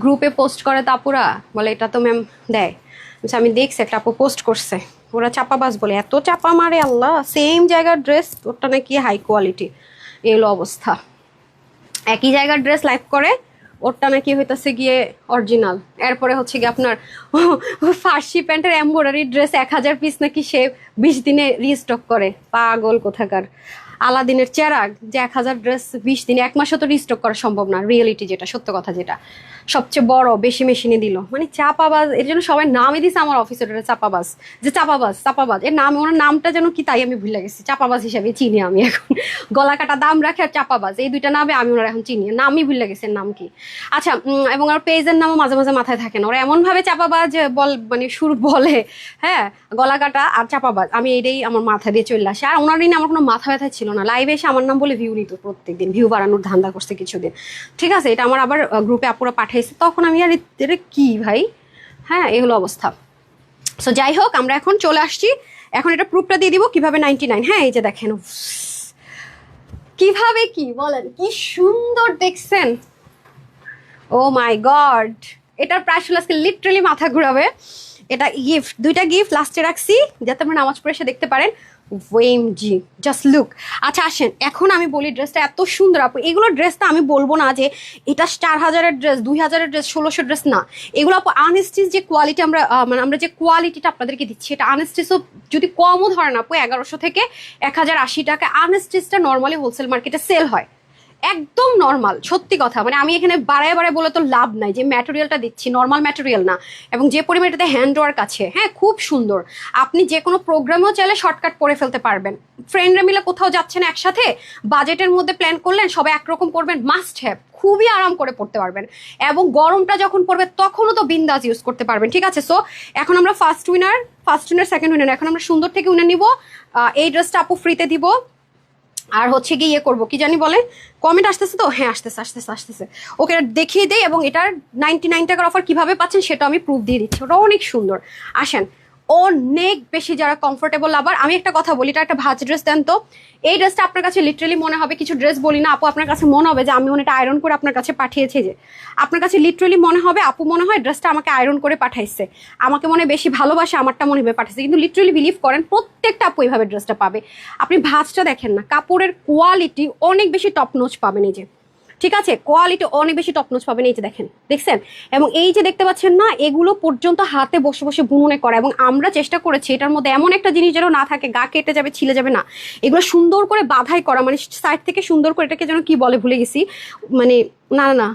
গ্রুপে পোস্ট করে তো আপুরা, বলে এটা তো ম্যাম দেয়। আচ্ছা, আমি দেখছি একটা আপু পোস্ট করছে, ওরা চাপাবাজ বলে, এত চাপা মারে আল্লাহ, সেম জায়গার ড্রেস, ওটা নাকি হাই কোয়ালিটি। এলো অবস্থা, একই জায়গার ড্রেস লাইভ করে, ওরটা নাকি হইতাছে গিয়ে অরিজিনাল। এরপরে হচ্ছে গিয়ে আপনার ফার্সি প্যান্টের এমব্রয়ডারি ড্রেস 1000 পিস নাকি সে 20 দিনে রিস্টক করে। পাগল কোথাকার। আলাদিনের চেরাগ যে 1000 ড্রেস 20 দিনে, 1 মাসও তো রিস্টক করা সম্ভব না। রিয়েলিটি যেটা, সত্য কথা যেটা, সবচেয়ে বড় বেশি মেশিনে দিল, মানে চাপাবাজ। এর জন্য সবাই নামই দিছে আমার অফিসের চাপাবাজ, যে চাপাবাজ চাপাবাজ, এর নাম, ওনার নামটা যেন কি তাই আমি ভুলে গেছি। চাপাবাজ হিসাবে চিনি আমি এখন, গলা কাটা দাম রাখে আর চাপাবাজ, এই দুইটা নামে আমি ওনার এখন চিনি, নামই ভুলে গেছে নাম কি। আচ্ছা, এবং আর পেজের নামও মাঝে মাঝে মাথায় থাকে না, ওরা এমন ভাবে চাপাবাজ বল মানে সুর বলে, হ্যাঁ, গলা কাটা আর চাপাবাজ, আমি এইটাই আমার মাথা দিয়ে চলে আসে। আর ওনার দিন আমার কোনো মাথা ব্যথা ছিল না, লাইভে এসে আমার নাম বলে ভিউ নিত প্রত্যেকদিন, ভিউ বাড়ানোর ধান্দা করছে কিছুদিন, ঠিক আছে। এটা আমার আবার গ্রুপে আপুরা পাঠাইছে, তখন আমি আর এটা কি ভাই। হ্যাঁ, এই হলো অবস্থা। সো যাই হোক, আমরা এখন চলে আসছি, এখন এটা প্রুফটা দিয়ে দিব কিভাবে 99। হ্যাঁ, এই যে দেখেন কিভাবে, কি বলেন, কি সুন্দর দেখছেন, ও মাই গড। এটার প্রাইস হলো আজকে লিটারালি মাথা ঘুরাবে। এটা গিফট, দুইটা গিফট লাস্টে রাখছি যাতে আপনারা নামাজ পড়ে এসে দেখতে পারেন। OMG, just look. আচ্ছা আসেন, এখন আমি বলি ড্রেসটা এত সুন্দর আপু, এগুলো ড্রেসটা আমি বলবো না যে এটা 4000-এর ড্রেস, 2000-এর ড্রেস, 1600 ড্রেস না, এগুলো আপু আনস্টিচ যে কোয়ালিটি আমরা মানে আমরা যে কোয়ালিটিটা আপনাদেরকে দিচ্ছি, এটা আনস্টিচও যদি কমও ধরেন আপু 1100 থেকে 1080 টাকা আনস্টিচটা নর্মালি হোলসেল মার্কেটে সেল হয়, একদম নর্মাল। সত্যি কথা, মানে আমি এখানে বাড়ায় বাড়ায় বলে তো লাভ নাই, যে ম্যাটেরিয়ালটা দিচ্ছি নর্মাল ম্যাটেরিয়াল না, এবং যে পরিমাণ এটাতে হ্যান্ড ওয়ার্ক আছে, হ্যাঁ খুব সুন্দর। আপনি যে কোনো প্রোগ্রামেও চাইলে শর্টকাট পরে ফেলতে পারবেন। ফ্রেন্ডরা মিলে কোথাও যাচ্ছেন একসাথে, বাজেটের মধ্যে প্ল্যান করলেন, সবাই একরকম পরবেন, মাস্ট হ্যাভ, খুবই আরাম করে পড়তে পারবেন। এবং গরমটা যখন পড়বে তখনও তো বিন্দাস ইউজ করতে পারবেন, ঠিক আছে। সো এখন আমরা ফার্স্ট উইনার, সেকেন্ড উইনার, এখন আমরা সুন্দর থেকে উইনার নিব। এই ড্রেসটা আপু ফ্রিতে দিব। আর হচ্ছে গিয়ে ইয়ে করবো, কি জানি বলে, কমেন্ট আসতেছে তো, হ্যাঁ আসতেছে। ওকে দেখিয়ে দেই, এবং এটার 99 টাকার অফার কিভাবে পাচ্ছেন সেটা আমি প্রুফ দিয়ে দিচ্ছি, ওটা অনেক সুন্দর। আসেন, অনেক বেশি যারা কমফোর্টেবল। আবার আমি একটা কথা বলি, এটা একটা ভাজ ড্রেস দেন তো, এই ড্রেসটা আপনার কাছে লিটারেলি মনে হবে, কিছু ড্রেস বলি না আপু, আপনার কাছে মনে হবে যে আমি এটা আয়রন করে আপনার কাছে পাঠিয়েছি, যে আপনার কাছে লিটারেলি মনে হবে আপু মনে হয় ড্রেসটা আমাকে আয়রন করে পাঠাইছে, আমাকে মনে বেশি ভালোবাসে, আমারটা মনে হবে পাঠাইছে, কিন্তু লিটারেলি বিলিভ করেন প্রত্যেকটা আপু এইভাবে ড্রেসটা পাবে। আপনি ভাজটা দেখেন না, কাপড়ের কোয়ালিটি অনেক বেশি টপ নোচ পাবেন, এই যে, ঠিক আছে, কোয়ালিটি অনেক বেশি টপ নোচ পাবেন, এই যে দেখেন, দেখছেন, এবং এই যে দেখতে পাচ্ছেন না, এগুলো পর্যন্ত হাতে বসে বসে বুননে করা, এবং আমরা চেষ্টা করেছি এটার মধ্যে এমন একটা জিনিস যেন না থাকে গা কেটে যাবে, ছিলে যাবে না, এগুলো সুন্দর করে বাধাই করা, মানে সাইড থেকে সুন্দর করে, এটাকে যেন কি বলে ভুলে গেছি, মানে না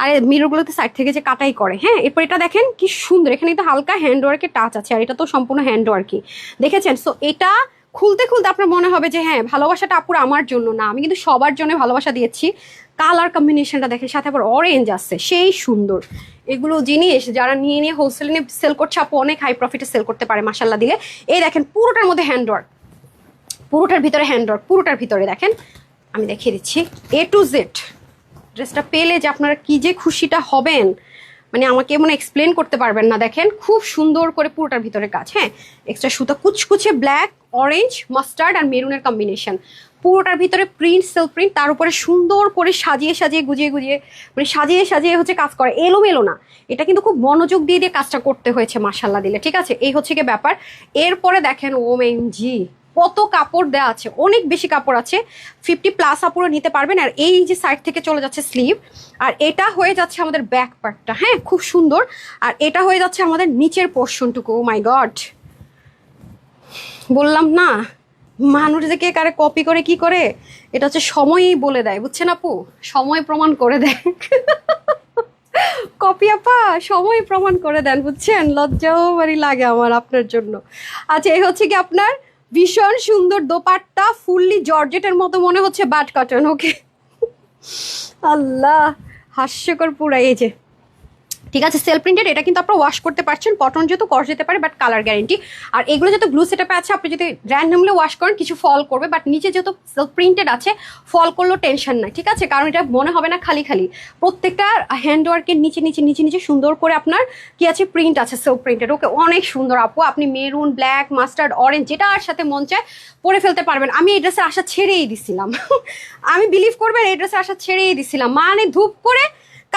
আরে মিররগুলোতে সাইড থেকে যে কাটাই করে। হ্যাঁ, এরপর এটা দেখেন কি সুন্দর, এখানে তো হালকা হ্যান্ড ওয়ার্কের টাচ আছে, আর এটা তো সম্পূর্ণ হ্যান্ড ওয়ার্কই, দেখেছেন। সো এটা খুলতে খুলতে আপনার মনে হবে যে হ্যাঁ ভালোবাসাটা আপুর আমার জন্য না, আমি কিন্তু সবার জন্য ভালোবাসা দিয়েছি। কালার কম্বিনেশনটা দেখেন, সাথে আবার অরেঞ্জ আছে, সেই সুন্দর। এগুলো জিনিস যারা নিয়ে নিয়ে হোলসেলে নিয়ে সেল করছে আপু অনেক হাই প্রফিটে সেল করতে পারে মাসাল্লাহ দিলে। এই দেখেন পুরোটার মধ্যে হ্যান্ডওয়ার্ক, পুরোটার ভিতরে হ্যান্ডওয়ার্ক, পুরোটার ভিতরে দেখেন আমি দেখিয়ে দিচ্ছি A to Z। ড্রেসটা পেলে যে আপনারা কি যে খুশিটা হবেন, মানে আমাকে মনে এক্সপ্লেন করতে পারবেন না। দেখেন খুব সুন্দর করে পুরোটার ভিতরে কাজ, হ্যাঁ এক্সট্রা সুতা কুচকুচে ব্ল্যাক, অরেঞ্জ, মাস্টার্ড আর মেরুনের কম্বিনেশন, পুরোটার ভিতরে প্রিন্ট, সেলফ প্রিন্ট, তার উপরে সুন্দর করে সাজিয়ে সাজিয়ে গুজিয়ে গুজিয়ে মানে সাজিয়ে সাজিয়ে হচ্ছে কাজ করে, এলোমেলো না। এটা কিন্তু খুব মনোযোগ দিয়ে দিয়ে কাজটা করতে হয়েছে মাশাল্লাহ দিলে, ঠিক আছে। এই হচ্ছে কি ব্যাপার। এরপরে দেখেন OMG কত কাপড় দেওয়া আছে, অনেক বেশি কাপড় আছে, 50+ আপুরও নিতে পারবেন। আর এই যে সাইড থেকে চলে যাচ্ছে স্লিভ, আর এটা হয়ে যাচ্ছে আমাদের ব্যাক পার্টটা, হ্যাঁ খুব সুন্দর। আর এটা হয়ে যাচ্ছে আমাদের নিচের পোর্শনটুকু। ও মাই গড, বললাম না মানুষ যে কে কারে কপি করে কি করে, এটা হচ্ছে সময়ই বলে দেয়, বুঝছেন আপু, সময় প্রমাণ করে দেয়। কপি আপা সময় প্রমাণ করে দেন, বুঝছেন, লজ্জাও বাড়ি লাগে আমার আপনার জন্য। আচ্ছা এই হচ্ছে কি আপনার ভীষণ সুন্দর দোপাট্টা, ফুললি জর্জেটের মতো মনে হচ্ছে বাট কাটন। ওকে আল্লাহ হাস্যকর পুরা। এই যে ঠিক আছে সেলফ প্রিন্টেড, এটা কিন্তু আপনারা ওয়াশ করতে পারছেন, কটন যেহেতু কস যেতে পারে বাট কালার গ্যারেন্টি। আর এগুলো যেহেতু গ্লু সেটআপে আছে, আপনি যদি র্যান্ডমলি ওয়াশ করেন কিছু ফল করবে, বাট নিচে যেহেতু সেলফ প্রিন্টেড আছে ফল করলেও টেনশন নাই, ঠিক আছে, কারণ এটা মনে হবে না খালি খালি। প্রত্যেকটা হ্যান্ডওয়ার্কের নিচে নিচে নিচে নিচে সুন্দর করে আপনার কি আছে প্রিন্ট আছে সেলফ প্রিন্টেড। ওকে অনেক সুন্দর আপু, আপনি মেরুন, ব্ল্যাক, মাস্টার্ড, অরেঞ্জ যেটা আর সাথে মন চায় পরে ফেলতে পারবেন। আমি এই ড্রেসের আশা ছেড়েই দিছিলাম। আমি বিলিভ করবেন এই ড্রেসের আশা ছেড়েই দিছিলাম, মানে ধূপ করে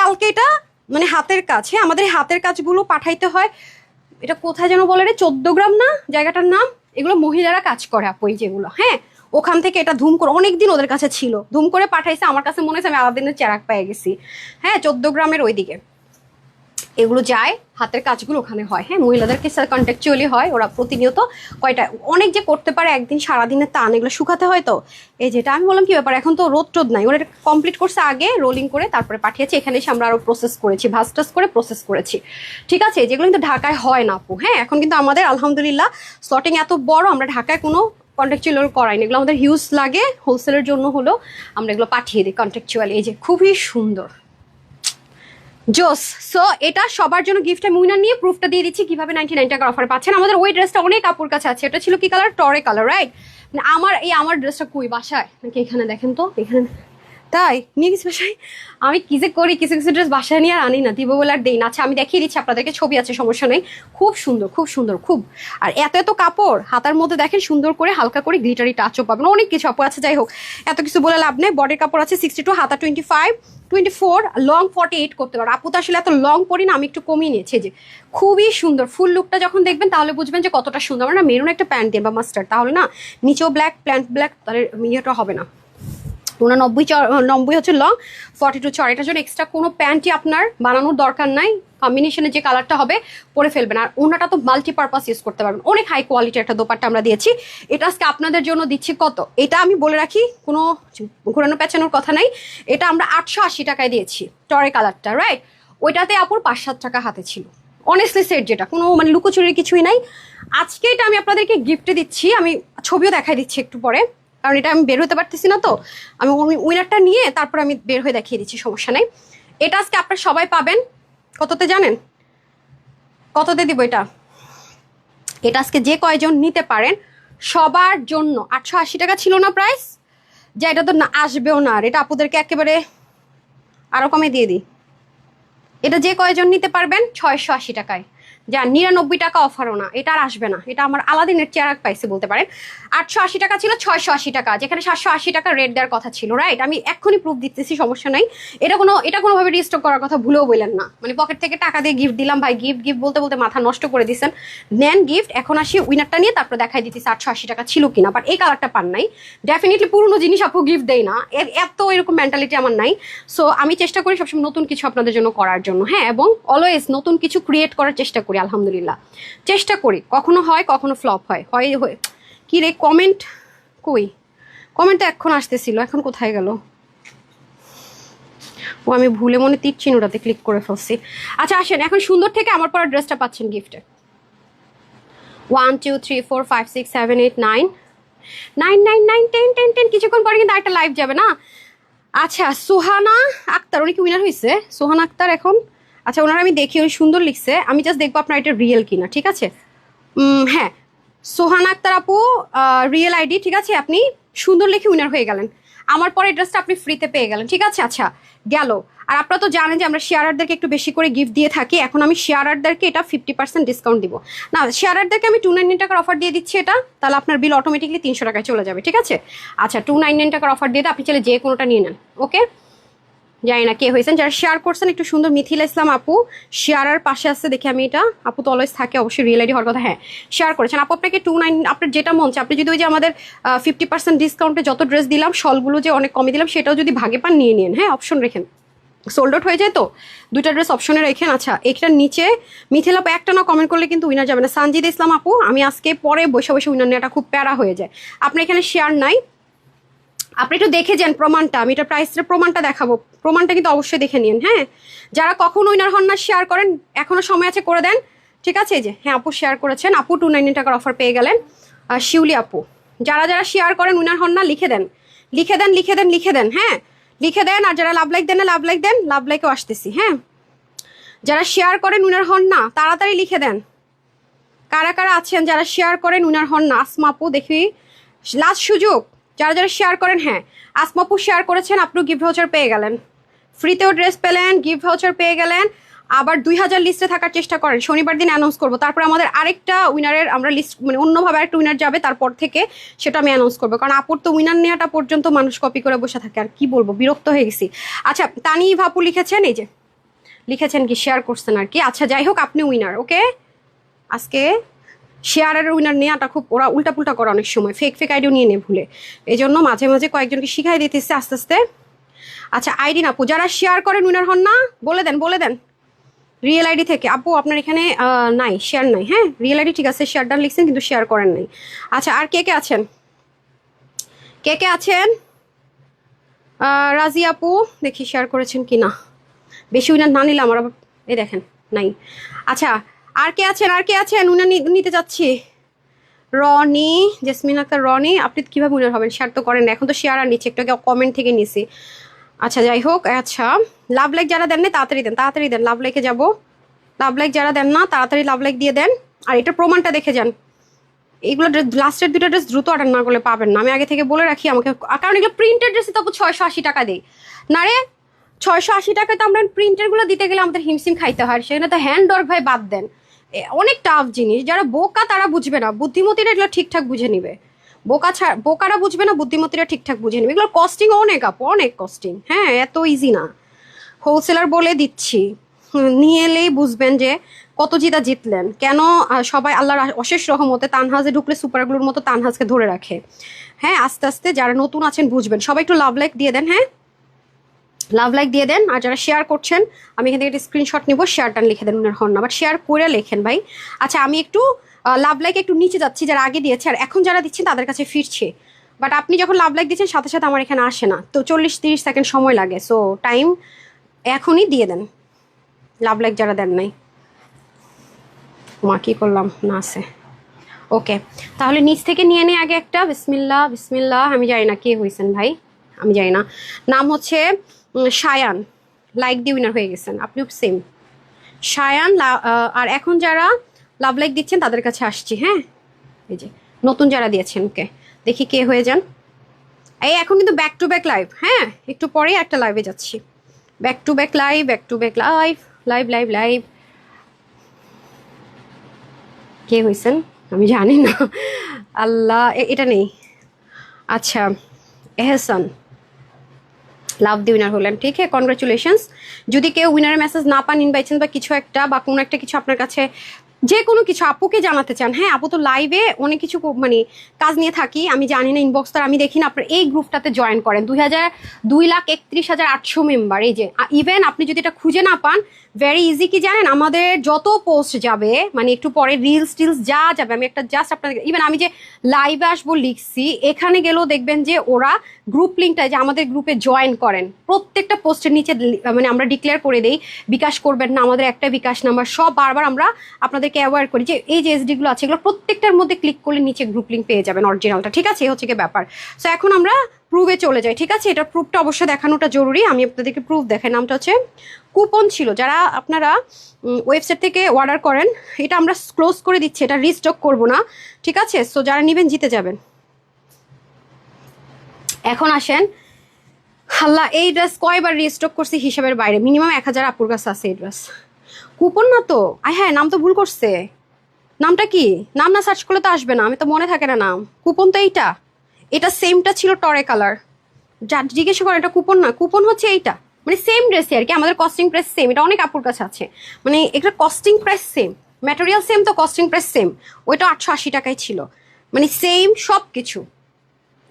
কালকে এটা মানে হাতের কাজ, হ্যাঁ আমাদের হাতের কাজগুলো পাঠাইতে হয়। এটা কোথায় যেন বলে রে, 14 গ্রাম না জায়গাটার নাম, এগুলো মহিলারা কাজ করে আপু এই যেগুলো, হ্যাঁ ওখান থেকে এটা ধুম করে অনেকদিন ওদের কাছে ছিল, ধুম করে পাঠাইছে, আমার কাছে মনে হচ্ছে আমি আলাদিনের চেরাক পেয়ে গেছি। হ্যাঁ 14 গ্রামের ওইদিকে এগুলো যায়, হাতের কাজগুলো ওখানে হয়, হ্যাঁ মহিলাদেরকে কন্ট্যাকচুয়ালি হয়, ওরা প্রতিনিয়ত কয়টা অনেক যে করতে পারে একদিন সারাদিনের টান, এগুলো শুকাতে হয়। তো এই যেটা আমি বললাম কি ব্যাপার, এখন তো রোদ টোদ নাই, ওরা কমপ্লিট করছে আগে রোলিং করে তারপরে পাঠিয়েছি, এখানে এসে আমরা আরো প্রসেস করেছি, ভাজ টাজ করে প্রসেস করেছি, ঠিক আছে। যেগুলো কিন্তু ঢাকায় হয় না আপু, হ্যাঁ এখন কিন্তু আমাদের আলহামদুলিল্লাহ স্লটিং এত বড়, আমরা ঢাকায় কোনো কন্ট্যাকচুয়াল করাইনি, এগুলো আমাদের হিউজ লাগে, হোলসেলের জন্য হলেও আমরা এগুলো পাঠিয়ে দিই কন্ট্যাকচুয়ালি। এই যে খুবই সুন্দর জোস। সো এটা সবার জন্য গিফট, আমি উইনার নিয়ে প্রুফটা দিয়ে দিচ্ছি কিভাবে 99 টাকার অফার পাচ্ছেন। আমাদের ওই ড্রেসটা অনেক কাপড় কাছে আছে, এটা ছিল কি কালার, টরে কালার, রাইট। মানে আমার ড্রেসটা কই বাসায় নাকি এখানে, দেখেন তো এখানে, তাই নিয়ে গেছি বাসায়। আমি কি যে করি, কিছু কিছু ড্রেস বাসায় নিয়ে আর আনি না, দিব বলে আর দেই না। আচ্ছা আমি দেখিয়ে দিচ্ছি আপনাদেরকে, ছবি আছে সমস্যা নেই, খুব সুন্দর খুব সুন্দর খুব। আর এত এত কাপড়, হাতার মধ্যে দেখেন সুন্দর করে হালকা করে গ্লিটারি টাচও পাবেন, অনেক কিছু আপু আছে। যাই হোক এত কিছু বলে লাভ নেই, বডির কাপড় আছে 62, হাতা 25, 24, লং 48 করতে পারো। আপু তো আসলে এত লং পরি না, আমি একটু কমিয়ে নিয়েছি। যে খুবই সুন্দর, ফুল লুকটা যখন দেখবেন তাহলে বুঝবেন যে কতটা সুন্দর। আমরা না মেরুন একটা প্যান্ট দিয়ে বা মাস্টার্ড, তাহলে না নিচেও ব্ল্যাক, প্যান্ট ব্ল্যাক, তাহলে ইয়েটা হবে না। 90 হচ্ছে লং, 42 চড়, এটার জন্য এক্সট্রা কোনো প্যান্টই আপনার বানানোর দরকার নাই, কম্বিনেশনে যে কালারটা হবে পরে ফেলবেন। আর ওনাটা তো মাল্টিপারপাস ইউজ করতে পারবেন, অনেক হাই কোয়ালিটির একটা দোপাট্টা আমরা দিয়েছি। এটা আজকে আপনাদের জন্য দিচ্ছি কত, এটা আমি বলে রাখি, কোনো ঘোরানো পেঁচানোর কথা নাই, এটা আমরা 880 টাকায় দিয়েছি টরে কালারটা, রাইট। ওইটাতে আপুর 5-7 টাকা হাতে ছিল, অনেস্টলি সেট, যেটা কোনো মানে লুকোচুরির কিছুই নাই। আজকে এটা আমি আপনাদেরকে গিফটে দিচ্ছি, আমি ছবিও দেখাই দিচ্ছি একটু পরে, কারণ এটা আমি বের হতে পারতেছি না, তো আমি উইনারটা নিয়ে তারপর আমি বের হয়ে দেখিয়ে দিচ্ছি, সমস্যা নেই। এটা আজকে আপনারা সবাই পাবেন কততে জানেন, কততে দিব এটা, এটা আজকে যে কয়জন নিতে পারেন সবার জন্য 880 টাকা ছিল না প্রাইস, যে এটা তো না আসবেও না, আর এটা আপুদেরকে একেবারে আরো কমে দিয়ে দিই। এটা যে কয়জন নিতে পারবেন 680 টাকায়, যা 99 টাকা অফারও না, এটা আর আসবে না, এটা আমার আলাদিনের চেরাক পাইছে বলতে পারেন। 880 টাকা ছিল 680 টাকা, যেখানে 780 টাকা রেট দেওয়ার কথা ছিল, রাইট। আমি এক্ষুনি প্রুফ দিতেছি, সমস্যা নাই। এটা কোনোভাবে রিস্টক করার কথা ভুলেও বললেন না, মানে পকেট থেকে টাকা দিয়ে গিফট দিলাম ভাই, গিফট গিফট বলতে বলতে মাথা নষ্ট করে দিচ্ছেন। নেন গিফট, এখন আসি উইনারটা নিয়ে তারপর দেখাই দিচ্ছি 880 টাকা ছিল কিনা, বাট এই কালারটা পান নাই। ডেফিনেটলি পুরনো জিনিস আপু গিফট দেয় না, এত এরকম মেন্টালিটি আমার নাই। সো আমি চেষ্টা করি সবসময় নতুন কিছু আপনাদের জন্য করার জন্য, হ্যাঁ, এবং অলওয়েজ নতুন কিছু ক্রিয়েট করার চেষ্টা করি, আলহামদুলিল্লাহ চেষ্টা করি। কখনো হয় কখনো ফ্লপ হয় কি রে, কমেন্ট কই, কমেন্ট এখন আসতেছিল, এখন কোথায় গেল, ও আমি ভুলে মনে তীর চিহ্নটাতে ক্লিক করে ফেলছি। আচ্ছা আসেন, এখন সুন্দর থেকে আমার পর ড্রেসটা পাচ্ছেন গিফটে। 1 2 3 4 5 6 7 8 9 999101010 কিছুক্ষণ পরে কিন্তু একটা লাইভ যাবে না। আচ্ছা সোহানা আক্তার, উনি কি উইনার হয়েছে? সোহানা আক্তার এখন, আচ্ছা ওনার আমি দেখি, উনি সুন্দর লিখছে, আমি জাস্ট দেখবো আপনার এটা রিয়েল কিনা, ঠিক আছে? হ্যাঁ সোহানা আক্তার আপু রিয়েল আইডি, ঠিক আছে, আপনি সুন্দর লিখে উইনার হয়ে গেলেন। আমার পরে ড্রেসটা আপনি ফ্রিতে পেয়ে গেলেন, ঠিক আছে? আচ্ছা গেল। আর আপনারা তো জানেন যে আমরা শেয়ারারদেরকে একটু বেশি করে গিফট দিয়ে থাকি, এখন আমি শেয়ারারদেরকে এটা 50% ডিসকাউন্ট দিব না, শেয়ারারদেরকে আমি 299 টাকার অফার দিয়ে দিচ্ছি এটা, তাহলে আপনার বিল অটোমেটিকলি 300 টাকায় চলে যাবে, ঠিক আছে? আচ্ছা 299 টাকার অফার দিয়ে আপনি চাইলে যে কোনোটা নিয়ে নেন, ওকে? জানি না কে হয়েছেন যারা শেয়ার করছেন, একটু সুন্দর মিথিলা ইসলাম আপু শেয়ারার পাশে আসছে দেখি আমি, এটা আপু তো অলওয়েজ থাকে অবশ্যই, রিয়েল আইডি হওয়ার কথা। হ্যাঁ শেয়ার করেছেন আপু, আপনাকে 29 আপনার যেটা মন চায়, আপনি যদি ওই যে আমাদের 50% ডিসকাউন্টে যত ড্রেস দিলাম, শলগুলো যে অনেক কমে দিলাম, সেটাও যদি ভাগে পান নিয়ে নিন, হ্যাঁ অপশন রেখেন, সোল্ড আউট হয়ে যায় তো, দুইটা ড্রেস অপশনে রেখেন। আচ্ছা এটার নিচে মিথিলা আপু একটা না কমেন্ট করলে কিন্তু উইনার যাবে না। সানজিদ ইসলাম আপু, আমি আজকে পরে বসে বসে উইনার নেওয়াটা খুব প্যারা হয়ে যায়, আপনার এখানে শেয়ার নাই, আপনি একটু দেখে যান প্রমাণটা, আমি এটা প্রাইসের প্রমাণটা দেখাবো, প্রমাণটা কিন্তু অবশ্যই দেখে নিন। হ্যাঁ যারা কখন উইনার হন না শেয়ার করেন, এখনো সময় আছে করে দেন, ঠিক আছে? এই যে হ্যাঁ আপু শেয়ার করেছেন, আপু 299 টাকার অফার পেয়ে গেলেন। আর শিউলি আপু, যারা যারা শেয়ার করেন উইনার হন না লিখে দেন, লিখে দেন, লিখে দেন, লিখে দেন, হ্যাঁ লিখে দেন। আর যারা লাভ লাইক দেন না, লাভ লাইক দেন, লাভ লাইকেও আসতেছি। হ্যাঁ যারা শেয়ার করেন উইনার হন না তাড়াতাড়ি লিখে দেন, কারা কারা আছেন যারা শেয়ার করেন উইনার হন না? আসমা আপু দেখি লাস্ট সুযোগ, যারা যারা শেয়ার করেন। হ্যাঁ আসমাপু শেয়ার করেছেন, আপনি গিফট ভাউচার পেয়ে গেলেন, ফ্রিতেও ড্রেস পেলেন, গিফট ভাউচার পেয়ে গেলেন। আবার 2000 লিস্টে থাকার চেষ্টা করেন, শনিবার দিন অ্যানাউন্স করবো, তারপর আমাদের আরেকটা উইনারের আমরা লিস্ট মানে অন্যভাবে আরেকটা উইনার যাবে, তারপর থেকে সেটা আমি অ্যানাউন্স করবো, কারণ আপুর তো উইনার নেওয়াটা পর্যন্ত মানুষ কপি করে বসে থাকে, আর কি বলবো, বিরক্ত হয়ে গেছি। আচ্ছা তানি ভাপু লিখেছেন, এই যে লিখেছেন কি শেয়ার করছেন আর কি। আচ্ছা যাই হোক আপনি উইনার, ওকে? আজকে শেয়ারের উইনার নেওয়াটা খুব, ওরা উল্টাপুল্টা করে অনেক সময়, ফেক ফেক আইডিও নিয়ে নেই ভুলে, এই জন্য মাঝে মাঝে কয়েকজনকে শিখাই দিতেছে আস্তে আস্তে। আচ্ছা আইডি না আপু, যারা শেয়ার করেন উইনার হন না বলে দেন, বলে দেন রিয়েল আইডি থেকে। আপু আপনার এখানে নাই, শেয়ার নাই, হ্যাঁ রিয়েল আইডি ঠিক আছে, শেয়ারটা লিখছেন কিন্তু শেয়ার করেন নাই। আচ্ছা আর কে কে আছেন, কে কে আছেন? রাজি আপু দেখি শেয়ার করেছেন কি না, বেশি উইনার না নিলাম আর এই দেখেন নাই। আচ্ছা আর কে আছেন, আর কে আছেন উইনার নিতে যাচ্ছি? রনি, জেসমিন আক্তার রনি, আপনি কীভাবে উইনার হবেন? শেয়ার তো করেন না, এখন তো শেয়ার আর নিচ্ছে, একটু কমেন্ট থেকে নিছি। আচ্ছা যাই হোক, আচ্ছা লাভ লাইক যারা দেন না তাড়াতাড়ি দেন, তাড়াতাড়ি দেন, লাভ লাইকে যাবো, লাভ লাইক যারা দেন না তাড়াতাড়ি লাভ লাইক দিয়ে দেন। আর এটার প্রমাণটা দেখে যান, এইগুলো লাস্টের দুটো ড্রেস দ্রুত অর্ডার না করলে পাবেন না, আমি আগে থেকে বলে রাখি আমাকে, কারণ এগুলো প্রিন্টেড ড্রেসে তো 680 টাকা দেই না রে, 680 টাকায় তো আমরা প্রিন্টেরগুলো দিতে গেলে আমাদের হিমসিম খাইতে হয়, সেখানে তো হ্যান্ড ওয়ার্ক ভাই বাদ দেন, অনেক টাফ জিনিস, যারা বোকা তারা বুঝবে না, বুদ্ধিমতীরা এগুলো ঠিকঠাক বুঝে নিবে, বোকারা বুঝবে না, বুদ্ধিমতীরা ঠিকঠাক বুঝে নিবে, এগুলো কস্টিং অনেক আপু, অনেক কস্টিং, হ্যাঁ এত ইজি না, হোলসেলার বলে দিচ্ছি, নিয়ে এলেই বুঝবেন যে কত জিতা জিতলেন। কেন সবাই আল্লাহর অশেষ রহমতে তানহাজে ঢুকলে সুপারগুলোর মতো তানহাজকে ধরে রাখে, হ্যাঁ আস্তে আস্তে যারা নতুন আছেন বুঝবেন। সবাই একটু লাভ লাইক দিয়ে দেন, হ্যাঁ লাভ লাইক দিয়ে দেন। আর যারা শেয়ার করছেন আমি এখান থেকে একটা স্ক্রিনশট নিব, শেয়ারটা লিখে দেন উনার হন না, বাট শেয়ার করে লেখেন ভাই। আচ্ছা আমি একটু লাভ লাইক একটু নিচে যাচ্ছি, যারা আগে দিয়েছে আর এখন যারা দিচ্ছেন তাদের কাছে ফিরছে, বাট আপনি যখন লাভ লাইক দিচ্ছেন সাথে সাথে আমার এখানে আসে না, তো 40-30 সেকেন্ড সময় লাগে, সো টাইম এখনই দিয়ে দেন লাভ লাইক যারা দেন নাই। মা কি করলাম না আছে, ওকে তাহলে নিচ থেকে নিয়ে নে আগে একটা, বিসমিল্লাহ বিসমিল্লাহ। আমি জানি না কে হয়েছেন ভাই, আমি জানি না, নাম হচ্ছে সায়ান, লাইক দিয়ে উইনার হয়ে গেছেন আপনিও সেম সায়ান। আর এখন যারা লাভ লাইক দিচ্ছেন তাদের কাছে আসছি, হ্যাঁ এই যে নতুন যারা দিয়েছেন, ওকে দেখি কে হয়ে যান। এই এখন কিন্তু ব্যাক টু ব্যাক লাইভ, হ্যাঁ একটু পরেই একটা লাইভে যাচ্ছি, back to back live, back to back live, live live live. কে হয়েছেন আমি জানি না, আল্লাহ এটা নেই। আচ্ছা এহসান লাভ দিয়ে উইনার হলেন, ঠিক আছে কনগ্রাচুলেশনস। যদি কেউ উইনারের মেসেজ না পান ইন বাই চান্স বা কিছু একটা বা কোনো একটা কিছু আপনার কাছে যে কোনো কিছু আপুকে জানাতে চান, হ্যাঁ আপু তো লাইভে অনেক কিছু মানে কাজ নিয়ে থাকি, আমি জানি না ইনবক্স তার আমি দেখি না, আপনার এই গ্রুপটাতে জয়েন করেন, 2,31,800 মেম্বার, এই যে ইভেন আপনি যদি এটা খুঁজে না পান ভেরি ইজি কি জানেন, আমাদের যত পোস্ট যাবে মানে একটু পরে রিলস টিলস যা যাবে, আমি একটা জাস্ট আপনাদের ইভেন আমি যে লাইভে আসবো লিখছি, এখানে গেলেও দেখবেন যে ওরা গ্রুপ লিঙ্কটা যে আমাদের গ্রুপে জয়েন করেন, প্রত্যেকটা পোস্টের নিচে মানে আমরা ডিক্লেয়ার করে দেই বিকাশ করবেন না, আমাদের একটা বিকাশ নাম্বার, সব বারবার আমরা আপনাদেরকে অ্যাওয়ার করি যে এই যে এসডিগুলো আছে এগুলো প্রত্যেকটার মধ্যে ক্লিক করলে নিচে গ্রুপ লিঙ্ক পেয়ে যাবেন অরিজিনালটা, ঠিক আছে? এই হচ্ছে কি ব্যাপার। সো এখন আমরা প্রুভে চলে যাই, ঠিক আছে? এটা প্রুফটা অবশ্যই দেখানোটা জরুরি, আমি আপনাদেরকে প্রুফ দেখাই। নামটা হচ্ছে কুপন ছিল, যারা আপনারা ওয়েবসাইট থেকে অর্ডার করেন, এটা আমরা ক্লোজ করে দিচ্ছি, এটা রিস্টক করব না, ঠিক আছে? সো যারা নেবেন জিতে যাবেন। এখন আসেন, হাল্লা এই ড্রেস কয়বার রিস্টক করছি হিসাবের বাইরে, মিনিমাম 1000 আপুর কাছে আছে এই ড্রেস। কুপন না তো, হ্যাঁ নাম তো ভুল করছে, নামটা কি, নাম না সার্চ করলে তো আসবে না, আমি তো মনে থাকে না নাম। কুপন তো এইটা, এটা সেমটা ছিল টরে কালার, যা জিজ্ঞেস করেন এটা কুপন না, কুপন হচ্ছে এইটা, মানে সেম ড্রেসই আর কি, আমাদের কস্টিং প্রাইস সেম, এটা অনেক আপুর কাছে আছে, মানে এটা costing price same, material same তো কস্টিং প্রাইস সেম, ওইটা 880 টাকায় ছিল, মানে সেম সব কিছু।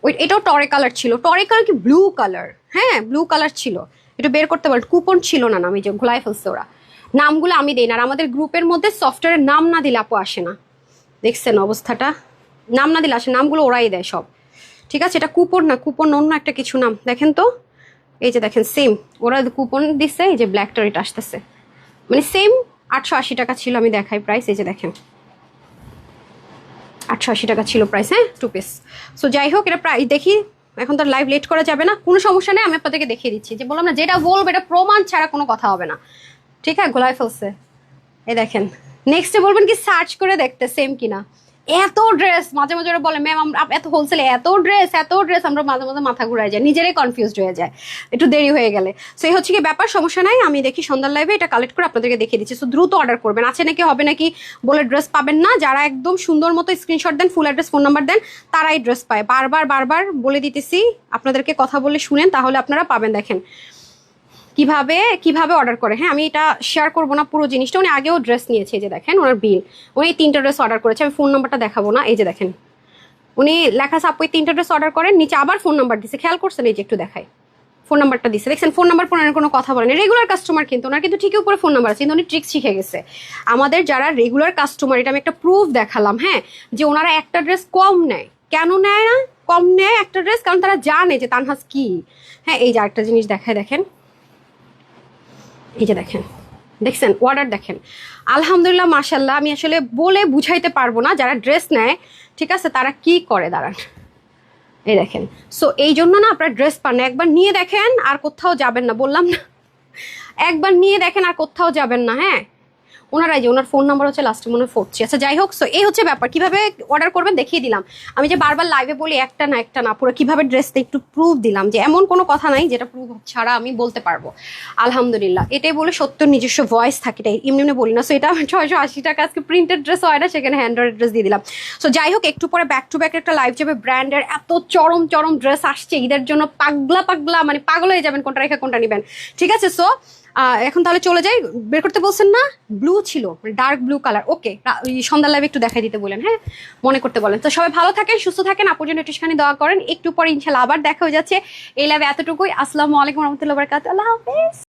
ওই এটাও টরে কালার ছিল, টরে কালার কি ব্লু কালার, হ্যাঁ ব্লু কালার ছিল, এটা বের করতে পারেন, কুপন ছিল না, আমি যে ঘোলায় ফেলছে ওরা, নামগুলো আমি দিই না, আর আমাদের গ্রুপের মধ্যে সফটওয়্যারের নাম না দিলে আপু আসে না, দেখছেন অবস্থাটা, নাম না দিলে আসে, নামগুলো ওরাই দেয় সব, ঠিক আছে? এটা কুপন না, কুপন অন্য একটা কিছু নাম, দেখেন তো এই যে দেখেন সেম, ওরা কুপন দিচ্ছে, এই যে ব্ল্যাকটার এটা আসতেছে, মানে সেম 880 টাকা ছিল, আমি দেখাই প্রাইস, এই যে দেখেন 880 টাকা ছিল প্রাইস, হ্যাঁ 2 পিস। সো যাই হোক, এটা প্রাইস দেখি, এখন তো লাইভ লেট করা যাবে না, কোনো সমস্যা নেই, আমি আপনাদেরকে দেখিয়ে দিচ্ছি, যে বললাম না যেটা বলবো এটা প্রমাণ ছাড়া কোনো কথা হবে না, ঠিক আছে? গোলায় ফেলছে, এই দেখেন, নেক্সটে বলবেন কি সার্চ করে দেখতে সেম কিনা। এত ড্রেস মাঝে মাঝে ওরা বলে ম্যাম আমরা এত হোলসেলে এত ড্রেস, আমরা মাঝে মাঝে মাথা ঘুরাই যায়, নিজেরাই কনফিউজড হয়ে যায় একটু দেরি হয়ে গেলে। সো এই হচ্ছে কি ব্যাপার, সমস্যা নাই, আমি দেখি সন্ধ্যার লাইভে এটা কালেক্ট করে আপনাদেরকে দেখিয়ে দিচ্ছি। সো দ্রুত অর্ডার করবেন, আছে নাকি হবে নাকি বলে ড্রেস পাবেন না, যারা একদম সুন্দর মতো স্ক্রিনশট দেন, ফুল অ্যাড্রেস ফোন নাম্বার দেন, তারাই ড্রেস পায়। বারবার বলে দিতেছি, আপনাদেরকে কথা বলে শুনেন, তাহলে আপনারা পাবেন। দেখেন কিভাবে অর্ডার করে, হ্যাঁ আমি এটা শেয়ার করবো না পুরো জিনিসটা, উনি আগেও ড্রেস নিয়েছে, এই যে দেখেন ওনার বিল, উনি 3টা ড্রেস অর্ডার করেছে, আমি ফোন নাম্বারটা দেখাবো না, এই যে দেখেন উনি লেখা আছে আপু 3টা ড্রেস অর্ডার করেন, নিচে আবার ফোন নাম্বার দিছে, খেয়াল করছেন? এই যে একটু দেখাই, ফোন নাম্বারটা দিছে, দেখছেন? ফোন নাম্বার পরে কোনো কথা বলেন, রেগুলার কাস্টমার কিন্তু ওনার কিন্তু ঠিকই উপরে ফোন নাম্বার আছে, কিন্তু উনি ট্রিক্স শিখে গেছে। আমাদের যারা রেগুলার কাস্টমার, এটা আমি একটা প্রুফ দেখালাম, হ্যাঁ, যে ওনারা একটা ড্রেস কম নেয়, কেন নেয় না কম নেয় একটা ড্রেস, কারণ তারা জানে যে তানহাজ কি, হ্যাঁ। এই যে আরেকটা জিনিস দেখায়, দেখেন এই যে দেখছেন অর্ডার দেখেন, আলহামদুলিল্লাহ মাশাল্লাহ, আমি আসলে বলে বুঝাইতে পারবো না, যারা ড্রেস নেয় ঠিক আছে তারা কি করে, দাঁড়ান এই দেখেন। সো এই জন্য না আপনার ড্রেস পান না, একবার নিয়ে দেখেন আর কোথাও যাবেন না, বললাম না, একবার নিয়ে দেখেন আর কোথাও যাবেন না, হ্যাঁ। ওনারাই যে ওনার ফোন নাম্বার হচ্ছে লাস্টে মনে হয় 43। আচ্ছা যাই হোক, সো এই হচ্ছে ব্যাপার, কিভাবে অর্ডার করবেন দেখিয়ে দিলাম। আমি যে বারবার লাইভে বলি একটা না পুরো কিভাবে ড্রেসটা একটু প্রুফ দিলাম, যে এমন কোনো কথা নাই যেটা প্রুফ ছাড়া আমি বলতে পারবো। আলহামদুলিল্লাহ, এটাই বলে সত্য নিজস্ব ভয়েস থাকে, এটাই এমনি বলি না। সো এটা 680 টাকা, আজকে প্রিন্টেড ড্রেস হয় না, সেখানে হ্যান্ডওয়ার ড্রেস দিয়ে দিলাম। সো যাই হোক, একটু পরে ব্যাক টু ব্যাক একটা লাইভ যাবে, ব্র্যান্ডের এত চরম ড্রেস আসছে ঈদের জন্য, পাগলা মানে পাগল হয়ে যাবেন কোনটা রেখে কোনটা নেবেন, ঠিক আছে? সো এখন তাহলে চলে যাই, বের করতে বলছেন না, ব্লু ছিল ডার্ক ব্লু কালার, ওকে সন্ধ্যার লাইভে একটু দেখাই দিতে বলেন, হ্যাঁ মনে করতে বলেন। তো সবাই ভালো থাকেন, সুস্থ থাকেন, আপুর জন্য একটুখানি দোয়া করেন, একটু পরে ইনশাল্লাহ আবার দেখা হয়ে যাচ্ছে। এই লাইভে এতটুকুই, আসসালামু আলাইকুম রহমতুল্লাহ বারাকাতুহু, আল্লাহ হাফেজ।